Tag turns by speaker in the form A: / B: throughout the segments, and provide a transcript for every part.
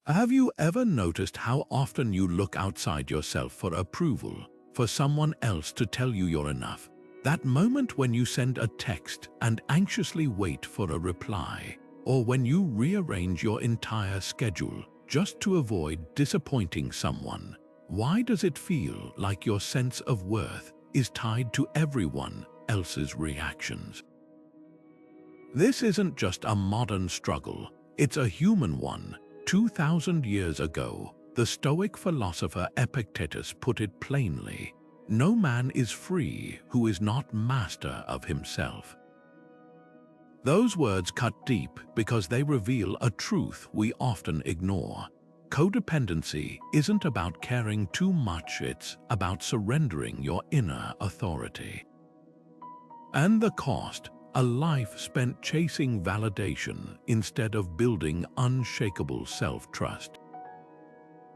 A: Have you ever noticed how often you look outside yourself for approval, for someone else to tell you you're enough? That moment when you send a text and anxiously wait for a reply, or when you rearrange your entire schedule just to avoid disappointing someone. Why does it feel like your sense of worth is tied to everyone else's reactions? This isn't just a modern struggle, it's a human one. 2,000 years ago, the Stoic philosopher Epictetus put it plainly: no man is free who is not master of himself. Those words cut deep because they reveal a truth we often ignore. Codependency isn't about caring too much, it's about surrendering your inner authority. And the cost: a life spent chasing validation instead of building unshakable self-trust.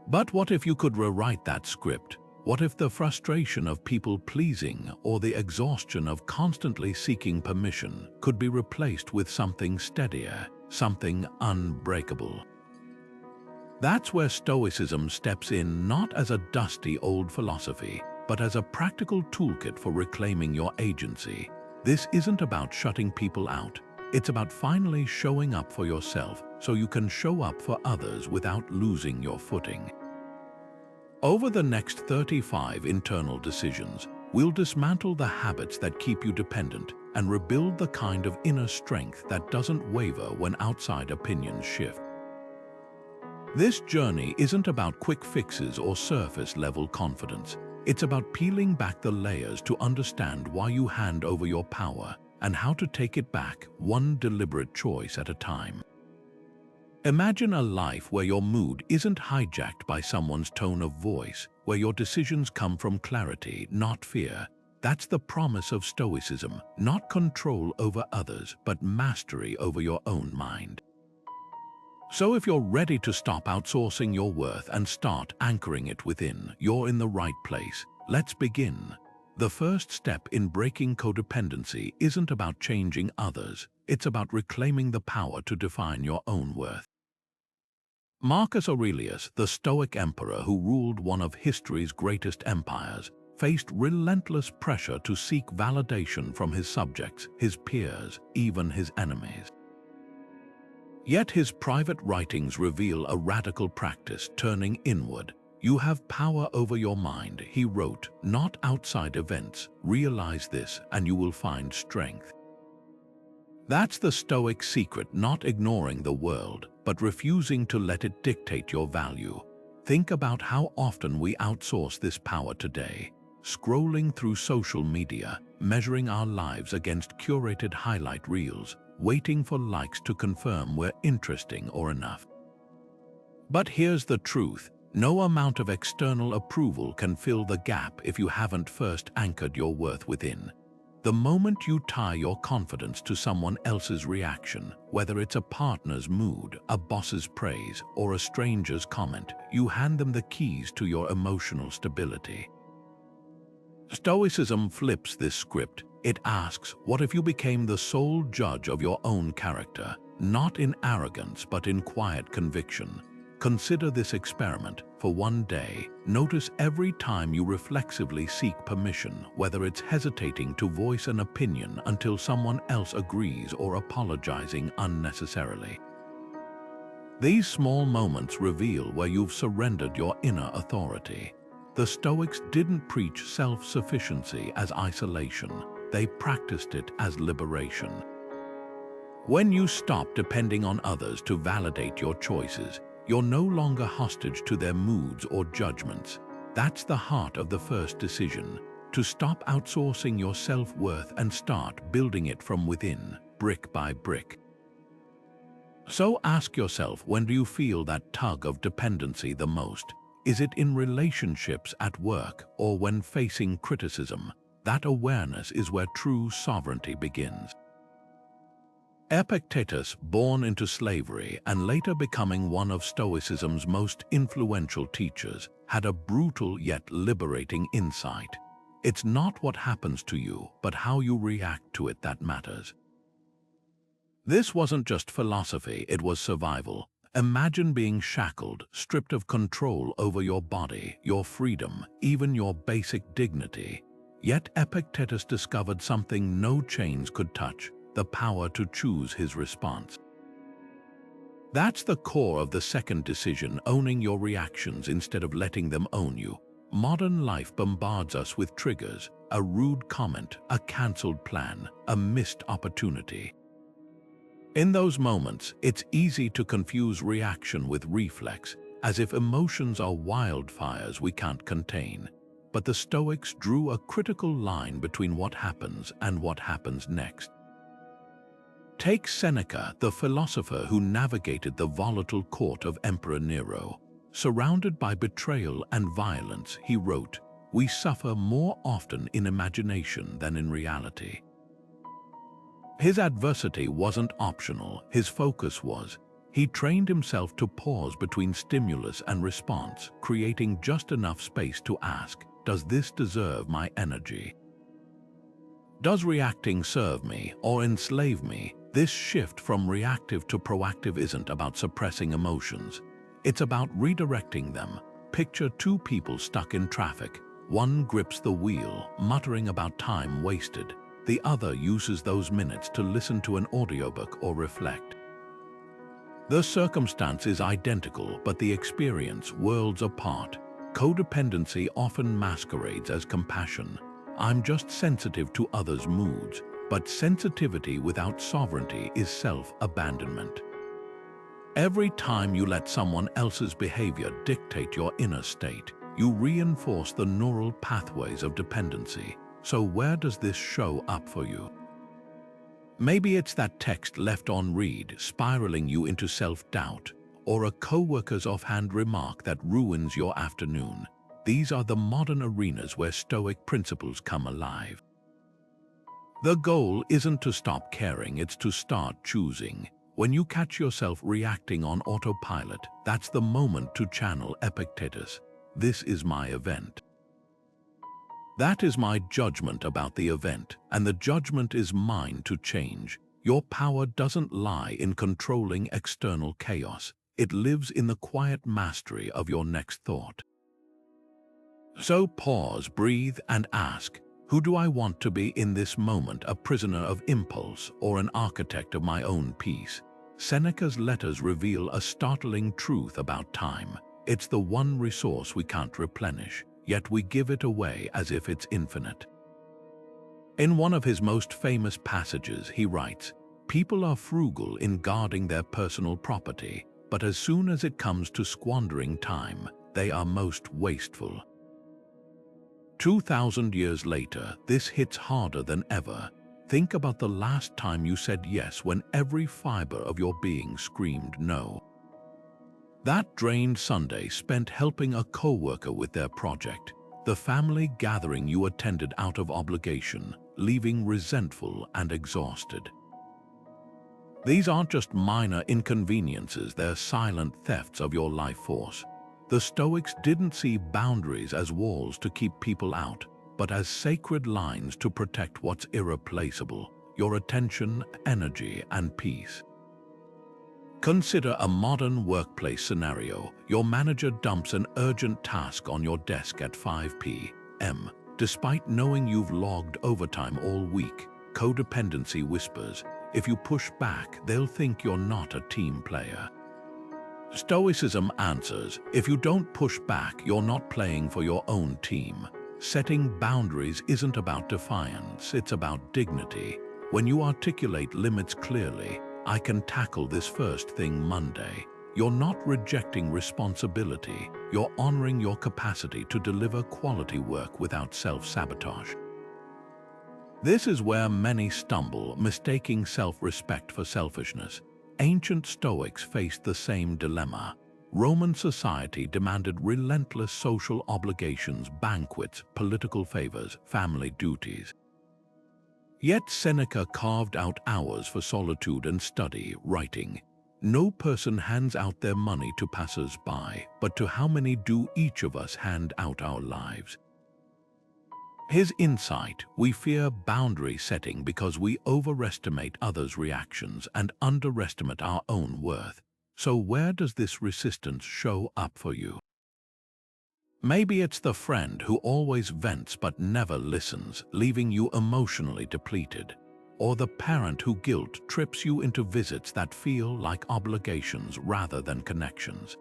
A: But what if you could rewrite that script? What if the frustration of people-pleasing or the exhaustion of constantly seeking permission could be replaced with something steadier, something unbreakable? That's where Stoicism steps in, not as a dusty old philosophy, but as a practical toolkit for reclaiming your agency. This isn't about shutting people out. It's about finally showing up for yourself so you can show up for others without losing your footing. Over the next 35 internal decisions, we'll dismantle the habits that keep you dependent and rebuild the kind of inner strength that doesn't waver when outside opinions shift. This journey isn't about quick fixes or surface-level confidence. It's about peeling back the layers to understand why you hand over your power and how to take it back one deliberate choice at a time. Imagine a life where your mood isn't hijacked by someone's tone of voice, where your decisions come from clarity, not fear. That's the promise of Stoicism: not control over others, but mastery over your own mind. So if you're ready to stop outsourcing your worth and start anchoring it within, you're in the right place. Let's begin. The first step in breaking codependency isn't about changing others, it's about reclaiming the power to define your own worth. Marcus Aurelius, the Stoic emperor who ruled one of history's greatest empires, faced relentless pressure to seek validation from his subjects, his peers, even his enemies. Yet his private writings reveal a radical practice: turning inward. You have power over your mind, he wrote, not outside events. Realize this and you will find strength. That's the Stoic secret: not ignoring the world, but refusing to let it dictate your value. Think about how often we outsource this power today. Scrolling through social media, measuring our lives against curated highlight reels, waiting for likes to confirm we're interesting or enough. But here's the truth: no amount of external approval can fill the gap if you haven't first anchored your worth within. The moment you tie your confidence to someone else's reaction, whether it's a partner's mood, a boss's praise, or a stranger's comment, you hand them the keys to your emotional stability. Stoicism flips this script. It asks, what if you became the sole judge of your own character, not in arrogance but in quiet conviction? Consider this experiment. For one day, notice every time you reflexively seek permission, whether it's hesitating to voice an opinion until someone else agrees or apologizing unnecessarily. These small moments reveal where you've surrendered your inner authority. The Stoics didn't preach self-sufficiency as isolation. They practiced it as liberation. When you stop depending on others to validate your choices, you're no longer hostage to their moods or judgments. That's the heart of the first decision: to stop outsourcing your self-worth and start building it from within, brick by brick. So ask yourself, when do you feel that tug of dependency the most? Is it in relationships, at work, or when facing criticism? That awareness is where true sovereignty begins. Epictetus, born into slavery and later becoming one of Stoicism's most influential teachers, had a brutal yet liberating insight. It's not what happens to you, but how you react to it that matters. This wasn't just philosophy, it was survival. Imagine being shackled, stripped of control over your body, your freedom, even your basic dignity. Yet Epictetus discovered something no chains could touch, the power to choose his response. That's the core of the second decision, owning your reactions instead of letting them own you. Modern life bombards us with triggers, a rude comment, a cancelled plan, a missed opportunity. In those moments, it's easy to confuse reaction with reflex, as if emotions are wildfires we can't contain. But the Stoics drew a critical line between what happens and what happens next. Take Seneca, the philosopher who navigated the volatile court of Emperor Nero. Surrounded by betrayal and violence, he wrote, "We suffer more often in imagination than in reality." His adversity wasn't optional, his focus was. He trained himself to pause between stimulus and response, creating just enough space to ask, does this deserve my energy? Does reacting serve me or enslave me? This shift from reactive to proactive isn't about suppressing emotions. It's about redirecting them. Picture two people stuck in traffic. One grips the wheel, muttering about time wasted. The other uses those minutes to listen to an audiobook or reflect. The circumstance is identical, but the experience worlds apart. Codependency often masquerades as compassion. I'm just sensitive to others' moods, but sensitivity without sovereignty is self-abandonment. Every time you let someone else's behavior dictate your inner state, you reinforce the neural pathways of dependency. So where does this show up for you? Maybe it's that text left on read, spiraling you into self-doubt, or a coworker's offhand remark that ruins your afternoon. These are the modern arenas where Stoic principles come alive. The goal isn't to stop caring, it's to start choosing. When you catch yourself reacting on autopilot, that's the moment to channel Epictetus. This is my event. That is my judgment about the event, and the judgment is mine to change. Your power doesn't lie in controlling external chaos. It lives in the quiet mastery of your next thought. So pause, breathe, and ask, who do I want to be in this moment, a prisoner of impulse or an architect of my own peace? Seneca's letters reveal a startling truth about time. It's the one resource we can't replenish, yet we give it away as if it's infinite. In one of his most famous passages, he writes, "People are frugal in guarding their personal property, but as soon as it comes to squandering time, they are most wasteful." 2,000 years later, this hits harder than ever. Think about the last time you said yes when every fiber of your being screamed no. That drained Sunday spent helping a coworker with their project, the family gathering you attended out of obligation, leaving resentful and exhausted. These aren't just minor inconveniences, they're silent thefts of your life force. The Stoics didn't see boundaries as walls to keep people out, but as sacred lines to protect what's irreplaceable, your attention, energy, and peace. Consider a modern workplace scenario. Your manager dumps an urgent task on your desk at 5 p.m. Despite knowing you've logged overtime all week, codependency whispers, if you push back, they'll think you're not a team player. Stoicism answers, if you don't push back, you're not playing for your own team. Setting boundaries isn't about defiance, it's about dignity. When you articulate limits clearly, I can tackle this first thing Monday. You're not rejecting responsibility, you're honoring your capacity to deliver quality work without self-sabotage. This is where many stumble, mistaking self-respect for selfishness. Ancient Stoics faced the same dilemma. Roman society demanded relentless social obligations, banquets, political favors, family duties. Yet Seneca carved out hours for solitude and study, writing, "No person hands out their money to passers-by, but to how many do each of us hand out our lives?" His insight, we fear boundary setting because we overestimate others' reactions and underestimate our own worth. So where does this resistance show up for you? Maybe it's the friend who always vents but never listens, leaving you emotionally depleted. Or the parent who guilt trips you into visits that feel like obligations rather than connections.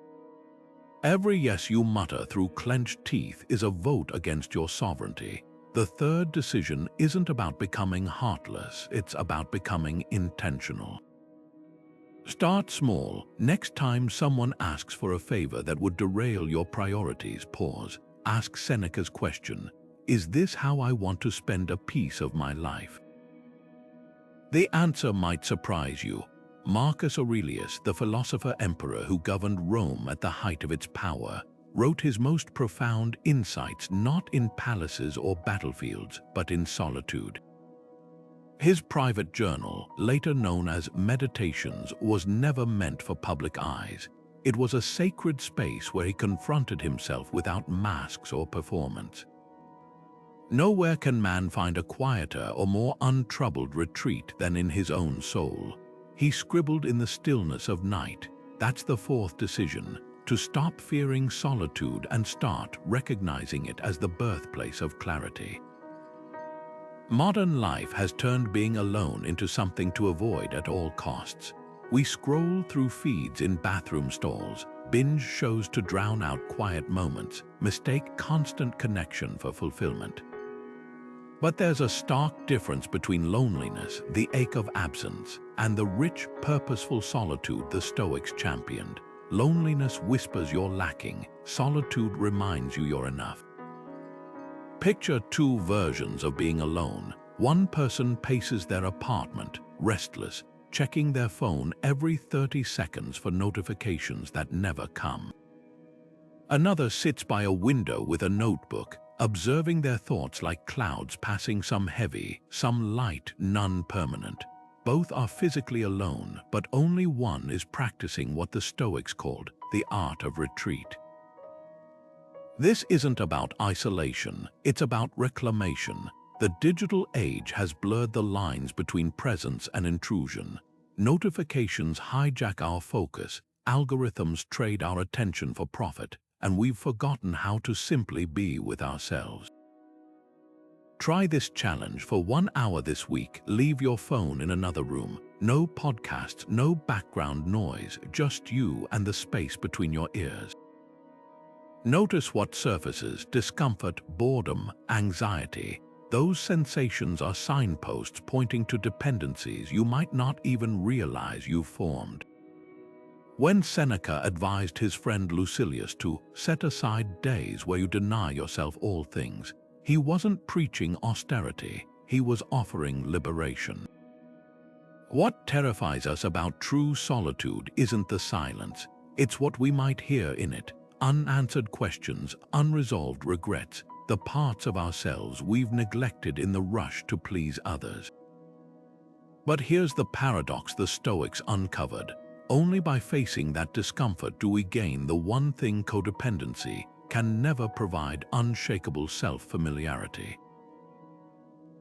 A: Every yes you mutter through clenched teeth is a vote against your sovereignty. The third decision isn't about becoming heartless, it's about becoming intentional. Start small. Next time someone asks for a favor that would derail your priorities, pause. Ask Seneca's question, is this how I want to spend a piece of my life? The answer might surprise you. Marcus Aurelius, the philosopher-emperor who governed Rome at the height of its power, wrote his most profound insights not in palaces or battlefields, but in solitude. His private journal, later known as Meditations, was never meant for public eyes. It was a sacred space where he confronted himself without masks or performance. Nowhere can man find a quieter or more untroubled retreat than in his own soul. He scribbled in the stillness of night. That's the fourth decision, to stop fearing solitude and start recognizing it as the birthplace of clarity. Modern life has turned being alone into something to avoid at all costs. We scroll through feeds in bathroom stalls, binge shows to drown out quiet moments, mistake constant connection for fulfillment. But there's a stark difference between loneliness, the ache of absence, and the rich, purposeful solitude the Stoics championed. Loneliness whispers you're lacking, solitude reminds you you're enough. Picture two versions of being alone. One person paces their apartment, restless, checking their phone every 30 seconds for notifications that never come. Another sits by a window with a notebook, observing their thoughts like clouds passing, some heavy, some light, none permanent. Both are physically alone, but only one is practicing what the Stoics called the art of retreat. This isn't about isolation, it's about reclamation. The digital age has blurred the lines between presence and intrusion. Notifications hijack our focus, algorithms trade our attention for profit, and we've forgotten how to simply be with ourselves. Try this challenge for 1 hour this week. Leave your phone in another room. No podcasts, no background noise, just you and the space between your ears. Notice what surfaces: discomfort, boredom, anxiety. Those sensations are signposts pointing to dependencies you might not even realize you've formed. When Seneca advised his friend Lucilius to set aside days where you deny yourself all things, he wasn't preaching austerity, he was offering liberation. What terrifies us about true solitude isn't the silence, it's what we might hear in it. Unanswered questions, unresolved regrets, the parts of ourselves we've neglected in the rush to please others. But here's the paradox the Stoics uncovered. Only by facing that discomfort do we gain the one thing codependency can never provide: unshakable self-familiarity.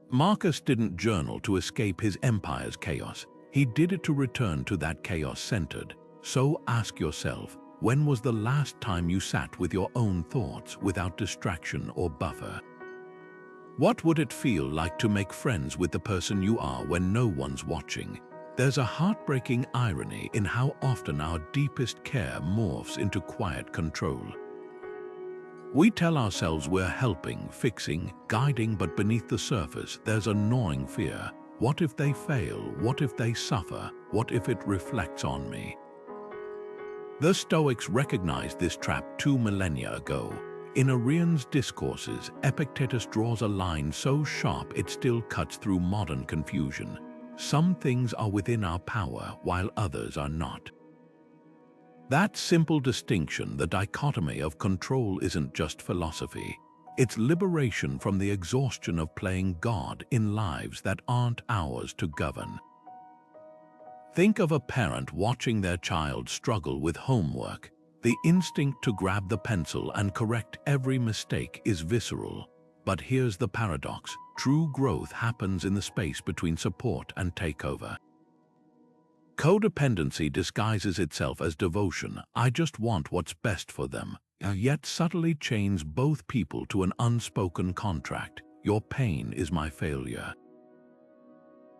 A: Marcus didn't journal to escape his empire's chaos. He did it to return to that chaos-centered. So ask yourself, when was the last time you sat with your own thoughts without distraction or buffer? What would it feel like to make friends with the person you are when no one's watching? There's a heartbreaking irony in how often our deepest care morphs into quiet control. We tell ourselves we're helping, fixing, guiding, but beneath the surface there's a gnawing fear. What if they fail? What if they suffer? What if it reflects on me? The Stoics recognized this trap 2 millennia ago. In Arrian's discourses, Epictetus draws a line so sharp it still cuts through modern confusion. Some things are within our power, while others are not. That simple distinction, the dichotomy of control, isn't just philosophy. It's liberation from the exhaustion of playing God in lives that aren't ours to govern. Think of a parent watching their child struggle with homework. The instinct to grab the pencil and correct every mistake is visceral. But here's the paradox: true growth happens in the space between support and takeover. Codependency disguises itself as devotion. I just want what's best for them, yet subtly chains both people to an unspoken contract. Your pain is my failure.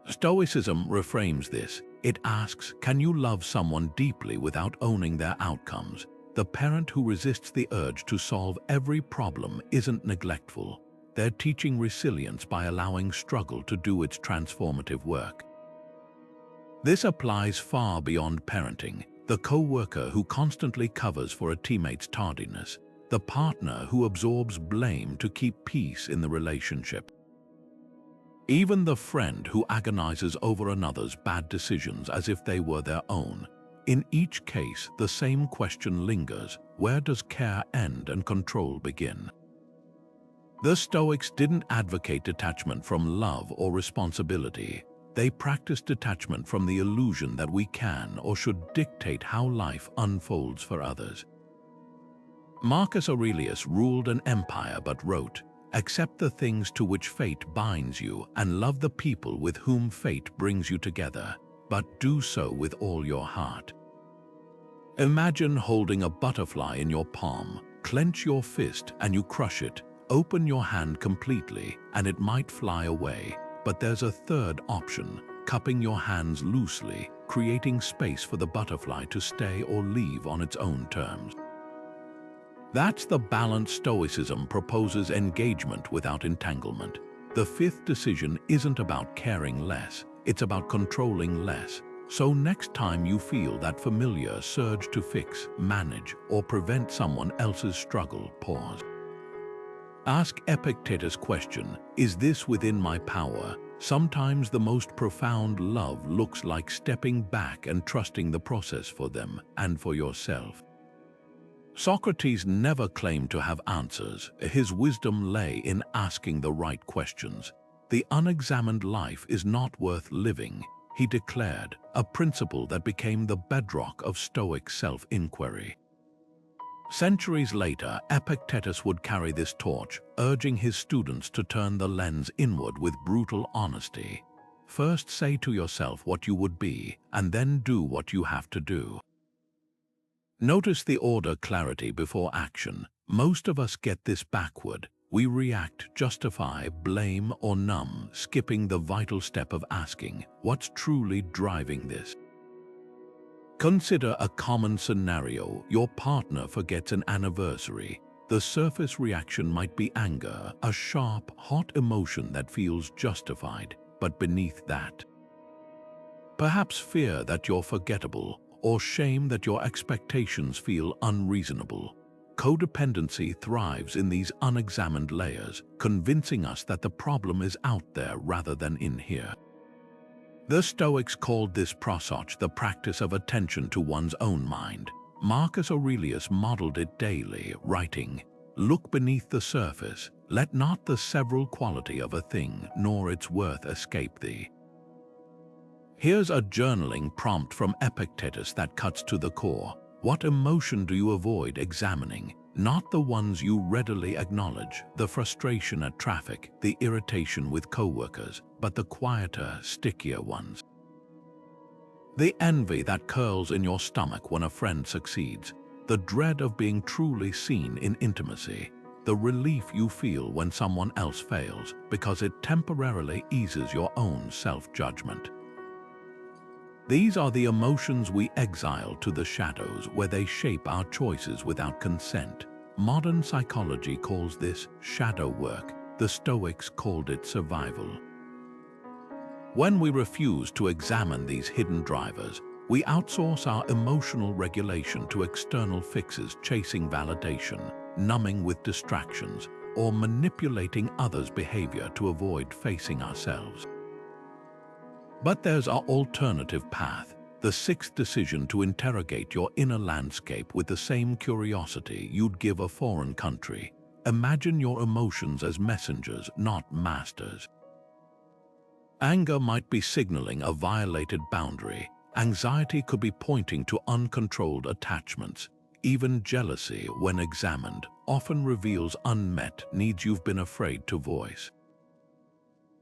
A: Stoicism reframes this. It asks, can you love someone deeply without owning their outcomes? The parent who resists the urge to solve every problem isn't neglectful. They're teaching resilience by allowing struggle to do its transformative work. This applies far beyond parenting. The co-worker who constantly covers for a teammate's tardiness, the partner who absorbs blame to keep peace in the relationship. Even the friend who agonizes over another's bad decisions as if they were their own. In each case, the same question lingers: where does care end and control begin? The Stoics didn't advocate detachment from love or responsibility. They practiced detachment from the illusion that we can or should dictate how life unfolds for others. Marcus Aurelius ruled an empire but wrote, "Accept the things to which fate binds you and love the people with whom fate brings you together, but do so with all your heart." Imagine holding a butterfly in your palm. Clench your fist and you crush it. Open your hand completely and it might fly away. But there's a third option: cupping your hands loosely, creating space for the butterfly to stay or leave on its own terms. That's the balance Stoicism proposes: engagement without entanglement. The fifth decision isn't about caring less, it's about controlling less. So next time you feel that familiar surge to fix, manage, or prevent someone else's struggle, pause. Ask Epictetus' question, is this within my power? Sometimes the most profound love looks like stepping back and trusting the process for them and for yourself. Socrates never claimed to have answers. His wisdom lay in asking the right questions. The unexamined life is not worth living, he declared, a principle that became the bedrock of Stoic self-inquiry. Centuries later, Epictetus would carry this torch, urging his students to turn the lens inward with brutal honesty. First say to yourself what you would be, and then do what you have to do. Notice the order: clarity before action. Most of us get this backward. We react, justify, blame, or numb, skipping the vital step of asking, what's truly driving this? Consider a common scenario. Your partner forgets an anniversary. The surface reaction might be anger, a sharp, hot emotion that feels justified, but beneath that, perhaps fear that you're forgettable, or shame that your expectations feel unreasonable. Codependency thrives in these unexamined layers, convincing us that the problem is out there rather than in here. The Stoics called this prosoph, the practice of attention to one's own mind. Marcus Aurelius modeled it daily, writing, "Look beneath the surface, let not the several quality of a thing nor its worth escape thee." Here's a journaling prompt from Epictetus that cuts to the core. What emotion do you avoid examining? Not the ones you readily acknowledge, the frustration at traffic, the irritation with coworkers, but the quieter, stickier ones. The envy that curls in your stomach when a friend succeeds, the dread of being truly seen in intimacy, the relief you feel when someone else fails because it temporarily eases your own self-judgment. These are the emotions we exile to the shadows, where they shape our choices without consent. Modern psychology calls this shadow work. The Stoics called it survival. When we refuse to examine these hidden drivers, we outsource our emotional regulation to external fixes, chasing validation, numbing with distractions, or manipulating others' behavior to avoid facing ourselves. But there's our alternative path, the sixth decision: to interrogate your inner landscape with the same curiosity you'd give a foreign country. Imagine your emotions as messengers, not masters. Anger might be signaling a violated boundary. Anxiety could be pointing to uncontrolled attachments. Even jealousy, when examined, often reveals unmet needs you've been afraid to voice.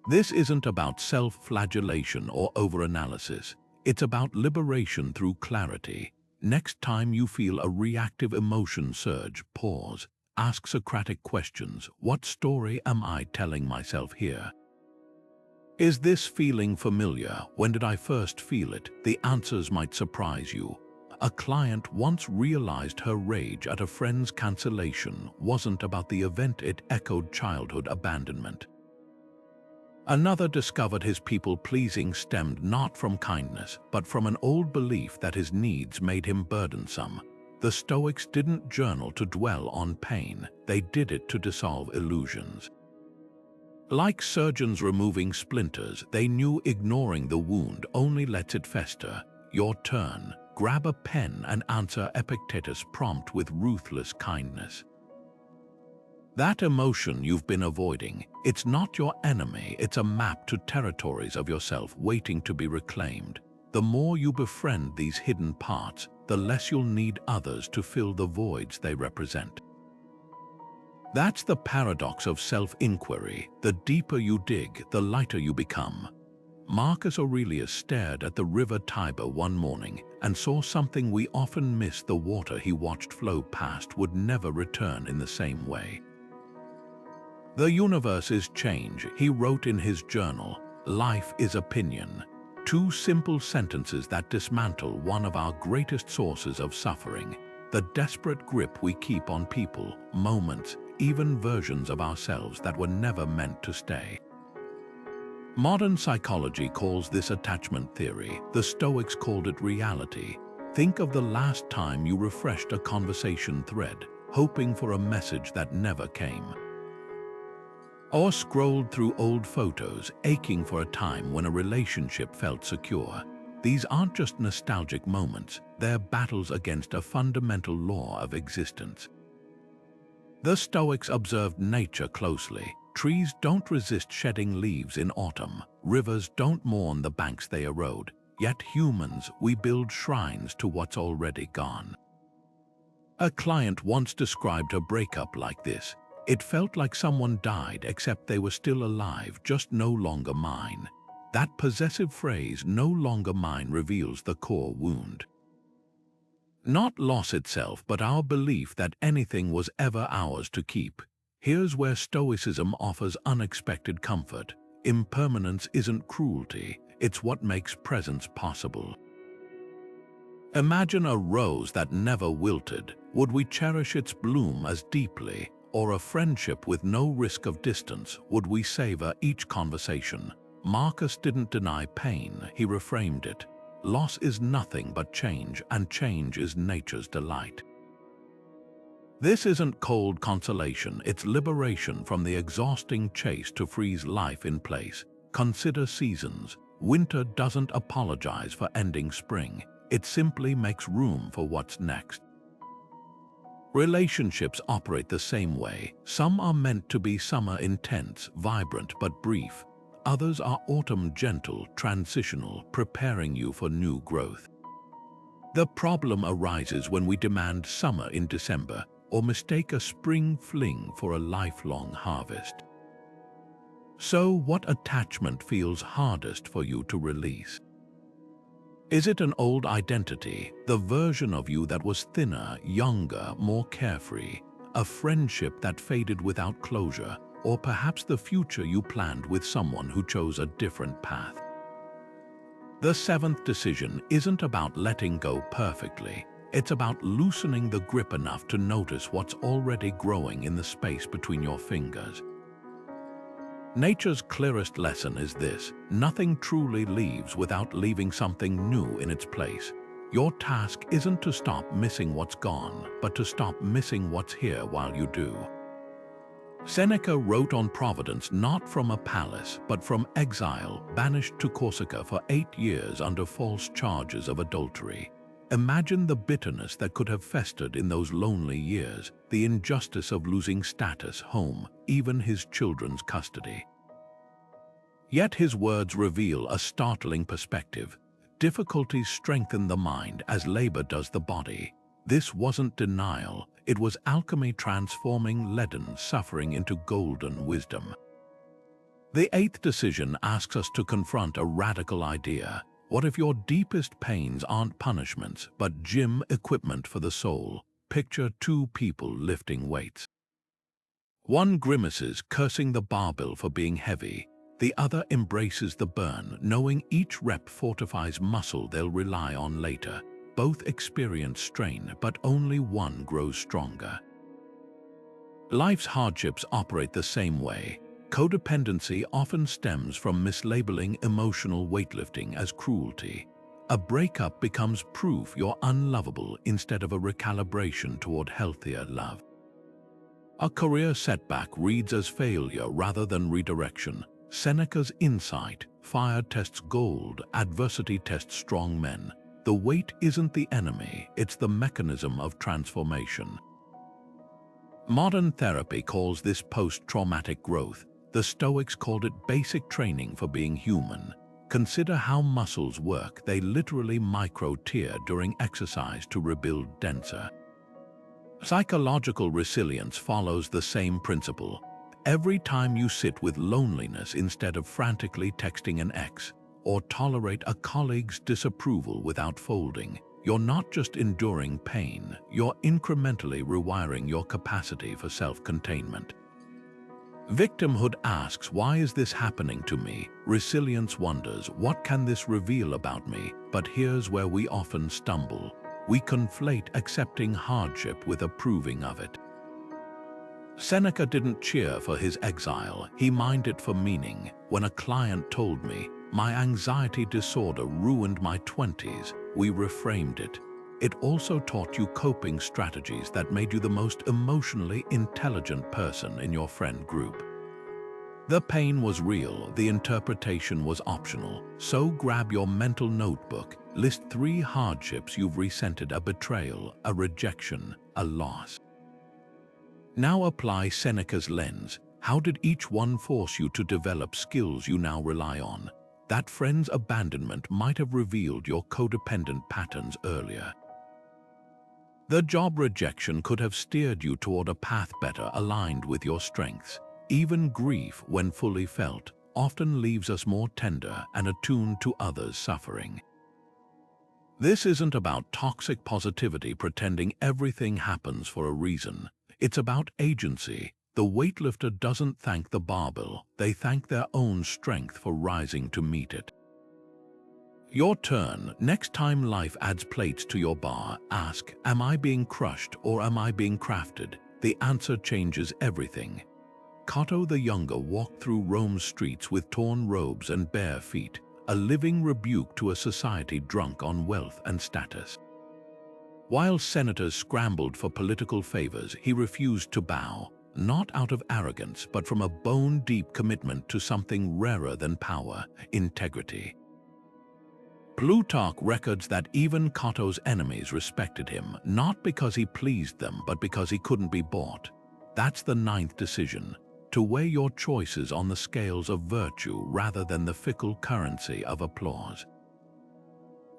A: This isn't about self-flagellation or overanalysis. It's about liberation through clarity. Next time you feel a reactive emotion surge, pause. Ask Socratic questions. What story am I telling myself here? Is this feeling familiar? When did I first feel it? The answers might surprise you. A client once realized her rage at a friend's cancellation wasn't about the event, it echoed childhood abandonment. Another discovered his people-pleasing stemmed not from kindness, but from an old belief that his needs made him burdensome. The Stoics didn't journal to dwell on pain, they did it to dissolve illusions. Like surgeons removing splinters, they knew ignoring the wound only lets it fester. Your turn. Grab a pen and answer Epictetus' prompt with ruthless kindness. That emotion you've been avoiding, it's not your enemy, it's a map to territories of yourself waiting to be reclaimed. The more you befriend these hidden parts, the less you'll need others to fill the voids they represent. That's the paradox of self-inquiry. The deeper you dig, the lighter you become. Marcus Aurelius stared at the river Tiber one morning and saw something we often miss: the water he watched flow past would never return in the same way. The universe is change, he wrote in his journal. Life is opinion. Two simple sentences that dismantle one of our greatest sources of suffering: the desperate grip we keep on people, moments, even versions of ourselves that were never meant to stay. Modern psychology calls this attachment theory. The Stoics called it reality. Think of the last time you refreshed a conversation thread, hoping for a message that never came. Or scrolled through old photos, aching for a time when a relationship felt secure. These aren't just nostalgic moments, they're battles against a fundamental law of existence. The Stoics observed nature closely. Trees don't resist shedding leaves in autumn. Rivers don't mourn the banks they erode. Yet humans, we build shrines to what's already gone. A client once described a breakup like this. It felt like someone died, except they were still alive, just no longer mine. That possessive phrase, "no longer mine," reveals the core wound. Not loss itself, but our belief that anything was ever ours to keep. Here's where Stoicism offers unexpected comfort. Impermanence isn't cruelty, it's what makes presence possible. Imagine a rose that never wilted. Would we cherish its bloom as deeply? Or a friendship with no risk of distance? Would we savor each conversation? Marcus didn't deny pain, he reframed it. Loss is nothing but change, and change is nature's delight. This isn't cold consolation, it's liberation from the exhausting chase to freeze life in place. Consider seasons. Winter doesn't apologize for ending spring, it simply makes room for what's next. Relationships operate the same way. Some are meant to be summer intense, vibrant but brief. Others are autumn gentle, transitional, preparing you for new growth. The problem arises when we demand summer in December or mistake a spring fling for a lifelong harvest. So, what attachment feels hardest for you to release? Is it an old identity, the version of you that was thinner, younger, more carefree, a friendship that faded without closure, or perhaps the future you planned with someone who chose a different path? The seventh decision isn't about letting go perfectly. It's about loosening the grip enough to notice what's already growing in the space between your fingers. Nature's clearest lesson is this: nothing truly leaves without leaving something new in its place. Your task isn't to stop missing what's gone, but to stop missing what's here while you do. Seneca wrote on Providence not from a palace, but from exile, banished to Corsica for 8 years under false charges of adultery. Imagine the bitterness that could have festered in those lonely years, the injustice of losing status, home, even his children's custody. Yet his words reveal a startling perspective. Difficulties strengthen the mind as labor does the body. This wasn't denial, it was alchemy transforming leaden suffering into golden wisdom. The eighth decision asks us to confront a radical idea. What if your deepest pains aren't punishments, but gym equipment for the soul? Picture two people lifting weights. One grimaces, cursing the barbell for being heavy. The other embraces the burn, knowing each rep fortifies muscle they'll rely on later. Both experience strain, but only one grows stronger. Life's hardships operate the same way. Codependency often stems from mislabeling emotional weightlifting as cruelty. A breakup becomes proof you're unlovable instead of a recalibration toward healthier love. A career setback reads as failure rather than redirection. Seneca's insight: fire tests gold, adversity tests strong men. The weight isn't the enemy, it's the mechanism of transformation. Modern therapy calls this post-traumatic growth. The Stoics called it basic training for being human. Consider how muscles work. They literally micro-tear during exercise to rebuild denser. Psychological resilience follows the same principle. Every time you sit with loneliness instead of frantically texting an ex, or tolerate a colleague's disapproval without folding, you're not just enduring pain, you're incrementally rewiring your capacity for self-containment. Victimhood asks, why is this happening to me? Resilience wonders, what can this reveal about me? But here's where we often stumble. We conflate accepting hardship with approving of it. Seneca didn't cheer for his exile, he mined it for meaning. When a client told me, "My anxiety disorder ruined my 20s," we reframed it. It also taught you coping strategies that made you the most emotionally intelligent person in your friend group. The pain was real, the interpretation was optional. So grab your mental notebook, list 3 hardships you've resented: a betrayal, a rejection, a loss. Now apply Seneca's lens. How did each one force you to develop skills you now rely on? That friend's abandonment might have revealed your codependent patterns earlier. The job rejection could have steered you toward a path better aligned with your strengths. Even grief, when fully felt, often leaves us more tender and attuned to others' suffering. This isn't about toxic positivity pretending everything happens for a reason. It's about agency. The weightlifter doesn't thank the barbell, they thank their own strength for rising to meet it. Your turn. Next time life adds plates to your bar, ask, am I being crushed or am I being crafted? The answer changes everything. Cato the Younger walked through Rome's streets with torn robes and bare feet, a living rebuke to a society drunk on wealth and status. While senators scrambled for political favors, he refused to bow, not out of arrogance, but from a bone-deep commitment to something rarer than power: integrity. Plutarch records that even Cato's enemies respected him, not because he pleased them, but because he couldn't be bought. That's the 9th decision: to weigh your choices on the scales of virtue rather than the fickle currency of applause.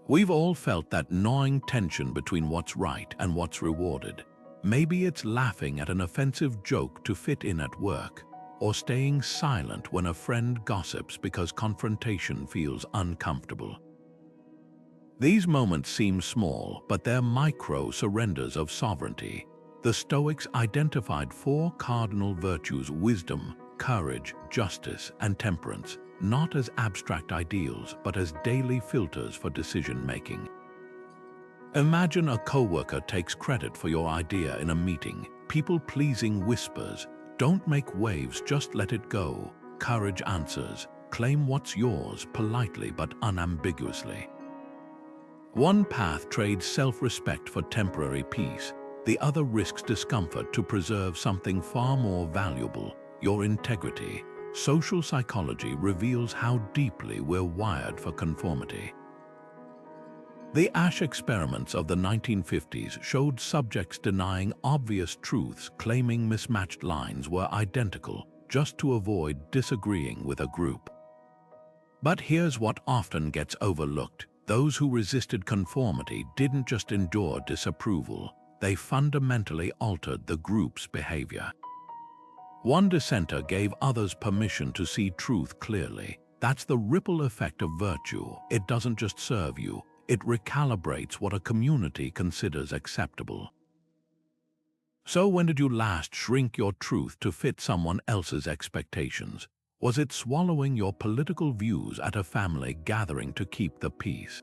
A: We've all felt that gnawing tension between what's right and what's rewarded. Maybe it's laughing at an offensive joke to fit in at work, or staying silent when a friend gossips because confrontation feels uncomfortable. These moments seem small, but they're micro-surrenders of sovereignty. The Stoics identified 4 cardinal virtues: wisdom, courage, justice, and temperance, not as abstract ideals, but as daily filters for decision-making. Imagine a coworker takes credit for your idea in a meeting. People-pleasing whispers, "Don't make waves, just let it go." Courage answers, "Claim what's yours, politely but unambiguously." One path trades self-respect for temporary peace. The other risks discomfort to preserve something far more valuable: your integrity. Social psychology reveals how deeply we're wired for conformity. The Ash experiments of the 1950s showed subjects denying obvious truths, claiming mismatched lines were identical, just to avoid disagreeing with a group. But here's what often gets overlooked: those who resisted conformity didn't just endure disapproval, they fundamentally altered the group's behavior. One dissenter gave others permission to see truth clearly. That's the ripple effect of virtue. It doesn't just serve you, it recalibrates what a community considers acceptable. So when did you last shrink your truth to fit someone else's expectations? Was it swallowing your political views at a family gathering to keep the peace?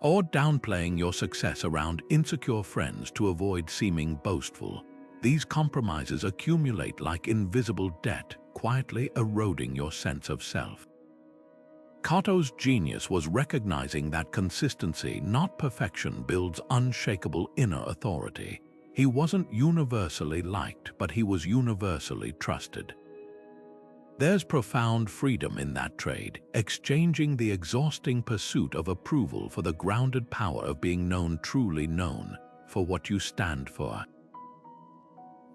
A: Or downplaying your success around insecure friends to avoid seeming boastful? These compromises accumulate like invisible debt, quietly eroding your sense of self. Cato's genius was recognizing that consistency, not perfection, builds unshakable inner authority. He wasn't universally liked, but he was universally trusted. There's profound freedom in that trade, exchanging the exhausting pursuit of approval for the grounded power of being known, truly known, for what you stand for.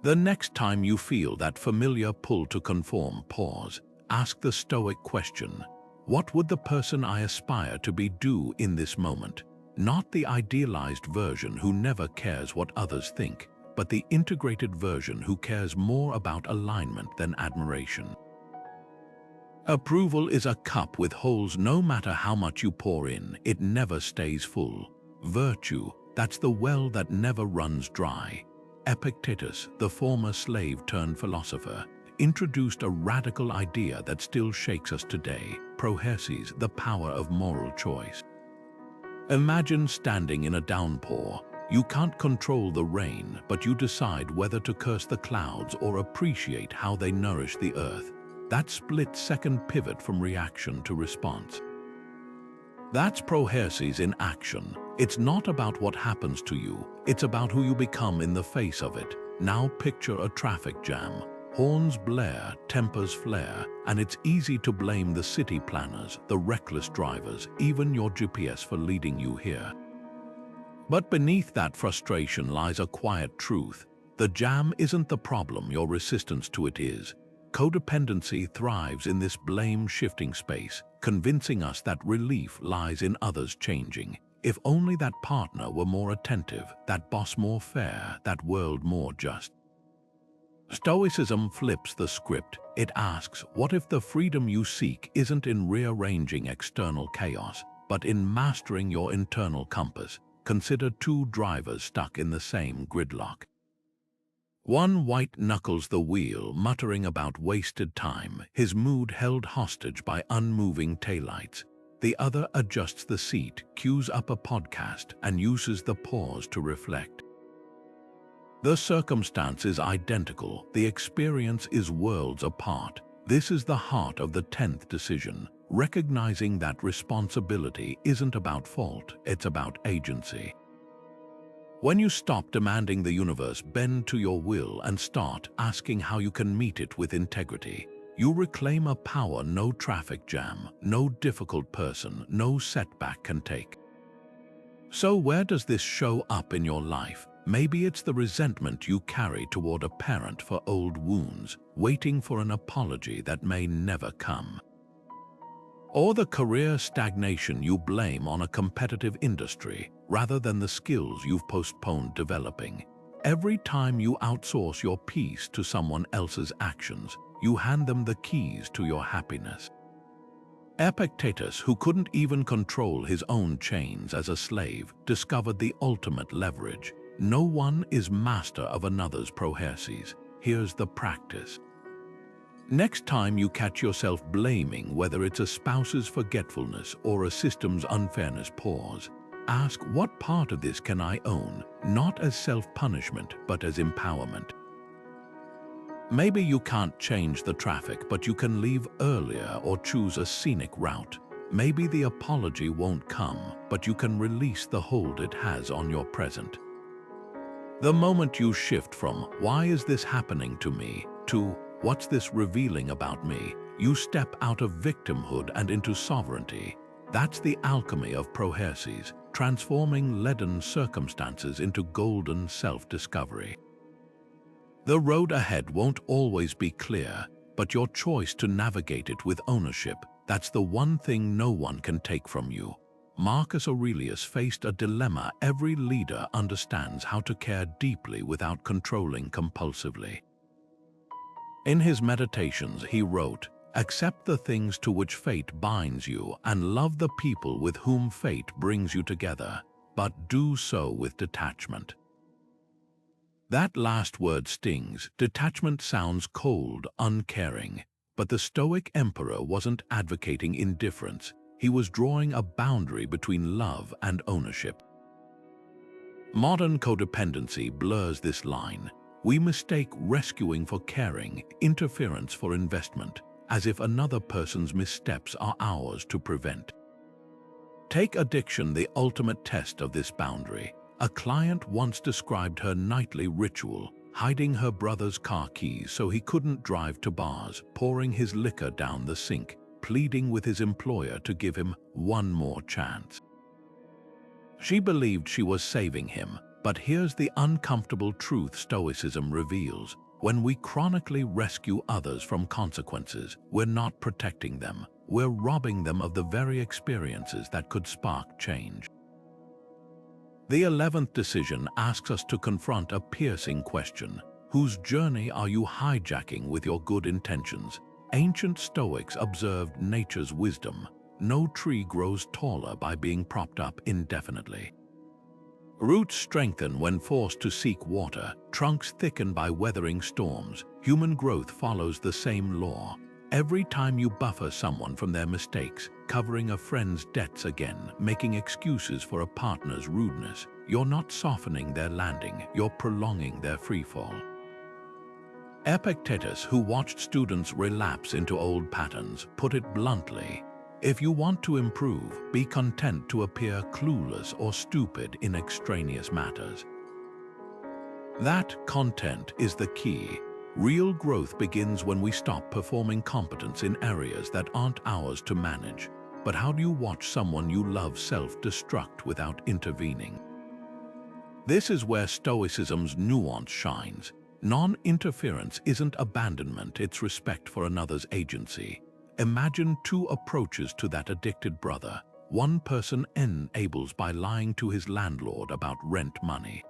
A: The next time you feel that familiar pull to conform, pause. Ask the Stoic question: what would the person I aspire to be do in this moment? Not the idealized version who never cares what others think, but the integrated version who cares more about alignment than admiration. Approval is a cup with holes. No matter how much you pour in, it never stays full. Virtue, that's the well that never runs dry. Epictetus, the former slave-turned-philosopher, introduced a radical idea that still shakes us today: prohersis, the power of moral choice. Imagine standing in a downpour. You can't control the rain, but you decide whether to curse the clouds or appreciate how they nourish the earth. That split-second pivot from reaction to response. That's prohersis in action. It's not about what happens to you, it's about who you become in the face of it. Now picture a traffic jam. Horns blare, tempers flare, and it's easy to blame the city planners, the reckless drivers, even your GPS for leading you here. But beneath that frustration lies a quiet truth. The jam isn't the problem, your resistance to it is. Codependency thrives in this blame-shifting space, convincing us that relief lies in others changing. If only that partner were more attentive, that boss more fair, that world more just. Stoicism flips the script. It asks, what if the freedom you seek isn't in rearranging external chaos, but in mastering your internal compass? Consider two drivers stuck in the same gridlock. One white-knuckles the wheel, muttering about wasted time, his mood held hostage by unmoving taillights. The other adjusts the seat, cues up a podcast, and uses the pause to reflect. The circumstance is identical, the experience is worlds apart. This is the heart of the 10th decision, recognizing that responsibility isn't about fault, it's about agency. When you stop demanding the universe bend to your will and start asking how you can meet it with integrity, you reclaim a power no traffic jam, no difficult person, no setback can take. So where does this show up in your life? Maybe it's the resentment you carry toward a parent for old wounds, waiting for an apology that may never come. Or the career stagnation you blame on a competitive industry, rather than the skills you've postponed developing. Every time you outsource your peace to someone else's actions, you hand them the keys to your happiness. Epictetus, who couldn't even control his own chains as a slave, discovered the ultimate leverage. No one is master of another's prohersis. Here's the practice. Next time you catch yourself blaming, whether it's a spouse's forgetfulness or a system's unfairness, pause. Ask, what part of this can I own, not as self-punishment, but as empowerment? Maybe you can't change the traffic, but you can leave earlier or choose a scenic route. Maybe the apology won't come, but you can release the hold it has on your present. The moment you shift from, why is this happening to me, to, what's this revealing about me, you step out of victimhood and into sovereignty. That's the alchemy of prohersis, transforming leaden circumstances into golden self-discovery. The road ahead won't always be clear, but your choice to navigate it with ownership, that's the one thing no one can take from you. Marcus Aurelius faced a dilemma. Every leader understands how to care deeply without controlling compulsively. In his meditations, he wrote, Accept the things to which fate binds you and love the people with whom fate brings you together, but do so with detachment. That last word stings. Detachment sounds cold, uncaring. But the Stoic emperor wasn't advocating indifference. He was drawing a boundary between love and ownership. Modern codependency blurs this line. We mistake rescuing for caring, interference for investment, as if another person's missteps are ours to prevent. Take addiction, the ultimate test of this boundary. A client once described her nightly ritual, hiding her brother's car keys so he couldn't drive to bars, pouring his liquor down the sink, pleading with his employer to give him one more chance. She believed she was saving him, but here's the uncomfortable truth Stoicism reveals. When we chronically rescue others from consequences, we're not protecting them, we're robbing them of the very experiences that could spark change. The 11th decision asks us to confront a piercing question. Whose journey are you hijacking with your good intentions? Ancient Stoics observed nature's wisdom. No tree grows taller by being propped up indefinitely. Roots strengthen when forced to seek water, trunks thicken by weathering storms. Human growth follows the same law. Every time you buffer someone from their mistakes, covering a friend's debts again, making excuses for a partner's rudeness, you're not softening their landing, you're prolonging their freefall. Epictetus, who watched students relapse into old patterns, put it bluntly: if you want to improve, be content to appear clueless or stupid in extraneous matters. That content is the key. Real growth begins when we stop performing competence in areas that aren't ours to manage. But how do you watch someone you love self-destruct without intervening? This is where Stoicism's nuance shines. Non-interference isn't abandonment, it's respect for another's agency. Imagine two approaches to that addicted brother. One person enables by lying to his landlord about rent money.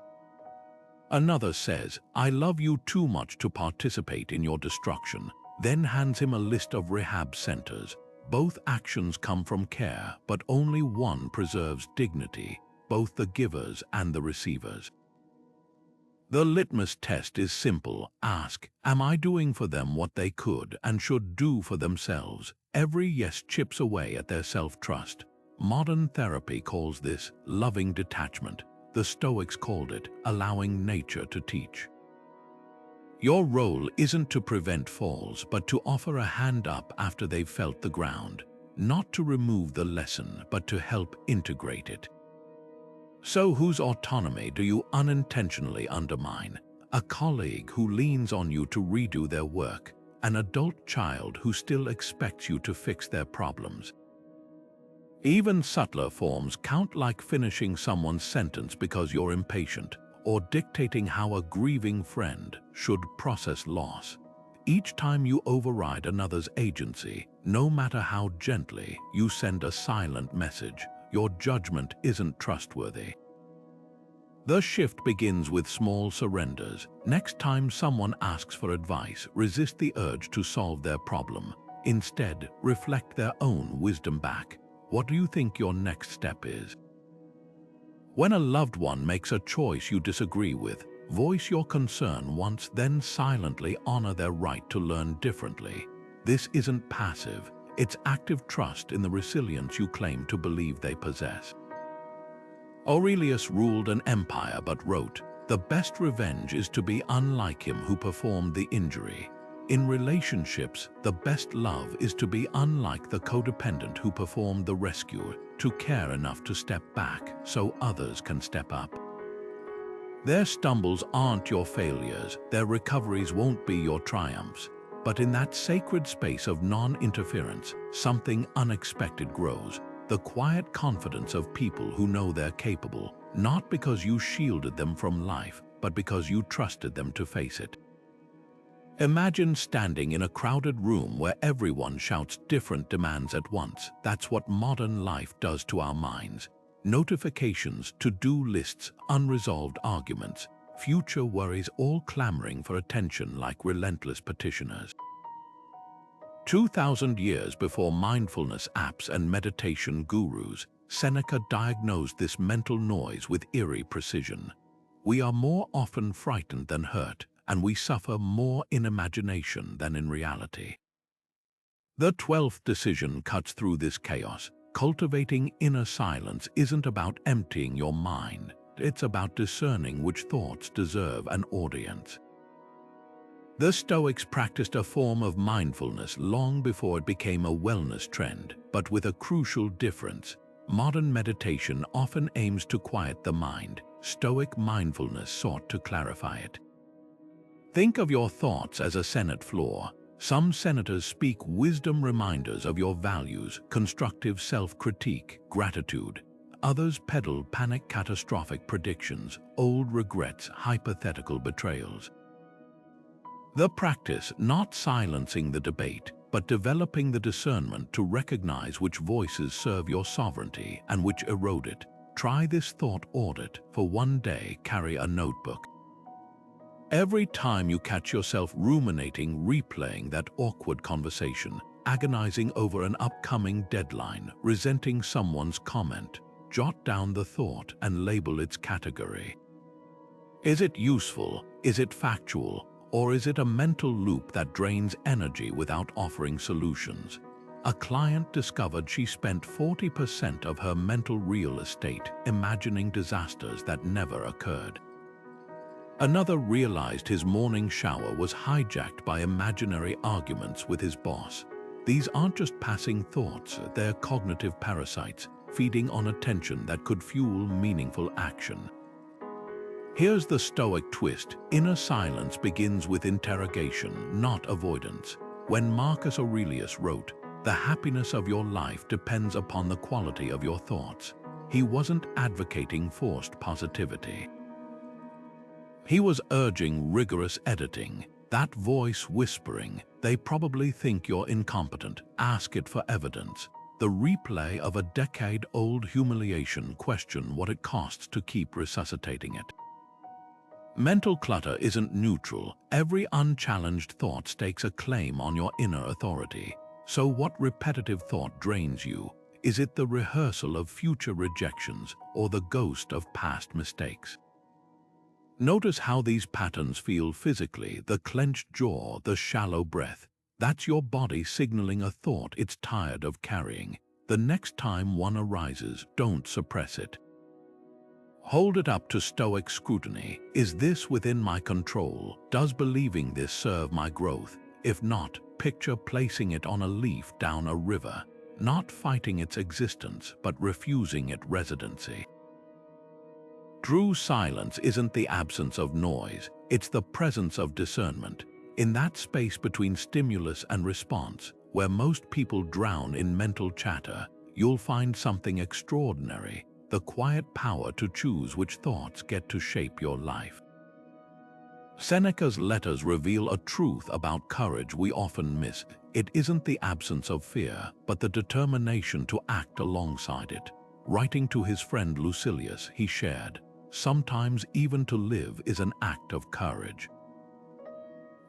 A: Another says, "I love you too much to participate in your destruction," then hands him a list of rehab centers. Both actions come from care, but only one preserves dignity, both the givers and the receivers. The litmus test is simple. Ask, am I doing for them what they could and should do for themselves? Every yes chips away at their self-trust. Modern therapy calls this loving detachment. The Stoics called it allowing nature to teach. Your role isn't to prevent falls, but to offer a hand up after they've felt the ground. Not to remove the lesson, but to help integrate it. So whose autonomy do you unintentionally undermine? A colleague who leans on you to redo their work, an adult child who still expects you to fix their problems. Even subtler forms count, like finishing someone's sentence because you're impatient, or dictating how a grieving friend should process loss. Each time you override another's agency, no matter how gently, you send a silent message. Your judgment isn't trustworthy. The shift begins with small surrenders. Next time someone asks for advice, resist the urge to solve their problem. Instead, reflect their own wisdom back. What do you think your next step is? When a loved one makes a choice you disagree with, voice your concern once, then silently honor their right to learn differently. This isn't passive. It's active trust in the resilience you claim to believe they possess. Aurelius ruled an empire but wrote, "The best revenge is to be unlike him who performed the injury." In relationships, the best love is to be unlike the codependent who performed the rescue, to care enough to step back so others can step up. Their stumbles aren't your failures, their recoveries won't be your triumphs. But in that sacred space of non-interference, something unexpected grows. The quiet confidence of people who know they're capable, not because you shielded them from life, but because you trusted them to face it. Imagine standing in a crowded room where everyone shouts different demands at once. That's what modern life does to our minds. Notifications, to-do lists, unresolved arguments, future worries, all clamoring for attention like relentless petitioners. 2,000 years before mindfulness apps and meditation gurus, Seneca diagnosed this mental noise with eerie precision. We are more often frightened than hurt, and we suffer more in imagination than in reality. The 12th decision cuts through this chaos. Cultivating inner silence isn't about emptying your mind. It's about discerning which thoughts deserve an audience. The Stoics practiced a form of mindfulness long before it became a wellness trend, but with a crucial difference. Modern meditation often aims to quiet the mind. Stoic mindfulness sought to clarify it. Think of your thoughts as a Senate floor. Some senators speak wisdom reminders of your values, constructive self-critique, gratitude. Others peddle panic catastrophic predictions, old regrets, hypothetical betrayals. The practice, not silencing the debate, but developing the discernment to recognize which voices serve your sovereignty and which erode it. Try this thought audit. For one day, carry a notebook. Every time you catch yourself ruminating, replaying that awkward conversation, agonizing over an upcoming deadline, resenting someone's comment, jot down the thought and label its category. Is it useful? Is it factual? Or is it a mental loop that drains energy without offering solutions? A client discovered she spent 40% of her mental real estate imagining disasters that never occurred. Another realized his morning shower was hijacked by imaginary arguments with his boss. These aren't just passing thoughts, they're cognitive parasites, feeding on attention that could fuel meaningful action. Here's the Stoic twist. Inner silence begins with interrogation, not avoidance. When Marcus Aurelius wrote, "The happiness of your life depends upon the quality of your thoughts," he wasn't advocating forced positivity. He was urging rigorous editing. That voice whispering, "They probably think you're incompetent. Ask it for evidence." The replay of a decade-old humiliation. Question what it costs to keep resuscitating it. Mental clutter isn't neutral. Every unchallenged thought stakes a claim on your inner authority. So what repetitive thought drains you? Is it the rehearsal of future rejections or the ghost of past mistakes? Notice how these patterns feel physically, the clenched jaw, the shallow breath. That's your body signaling a thought it's tired of carrying. The next time one arises, don't suppress it. Hold it up to Stoic scrutiny. Is this within my control? Does believing this serve my growth? If not, picture placing it on a leaf down a river, not fighting its existence, but refusing it residency. True silence isn't the absence of noise, it's the presence of discernment. In that space between stimulus and response, where most people drown in mental chatter, you'll find something extraordinary. The quiet power to choose which thoughts get to shape your life. Seneca's letters reveal a truth about courage we often miss. It isn't the absence of fear, but the determination to act alongside it. Writing to his friend Lucilius, he shared, "Sometimes even to live is an act of courage."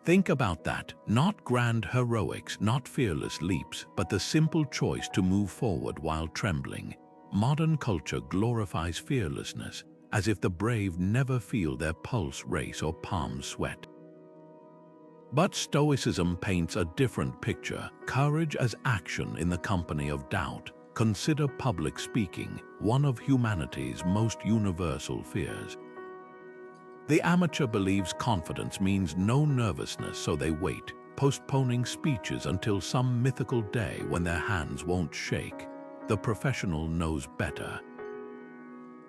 A: Think about that. Not grand heroics, not fearless leaps, but the simple choice to move forward while trembling. Modern culture glorifies fearlessness, as if the brave never feel their pulse race or palms sweat. But Stoicism paints a different picture. Courage as action in the company of doubt. Consider public speaking, one of humanity's most universal fears. The amateur believes confidence means no nervousness, so they wait, postponing speeches until some mythical day when their hands won't shake. The professional knows better.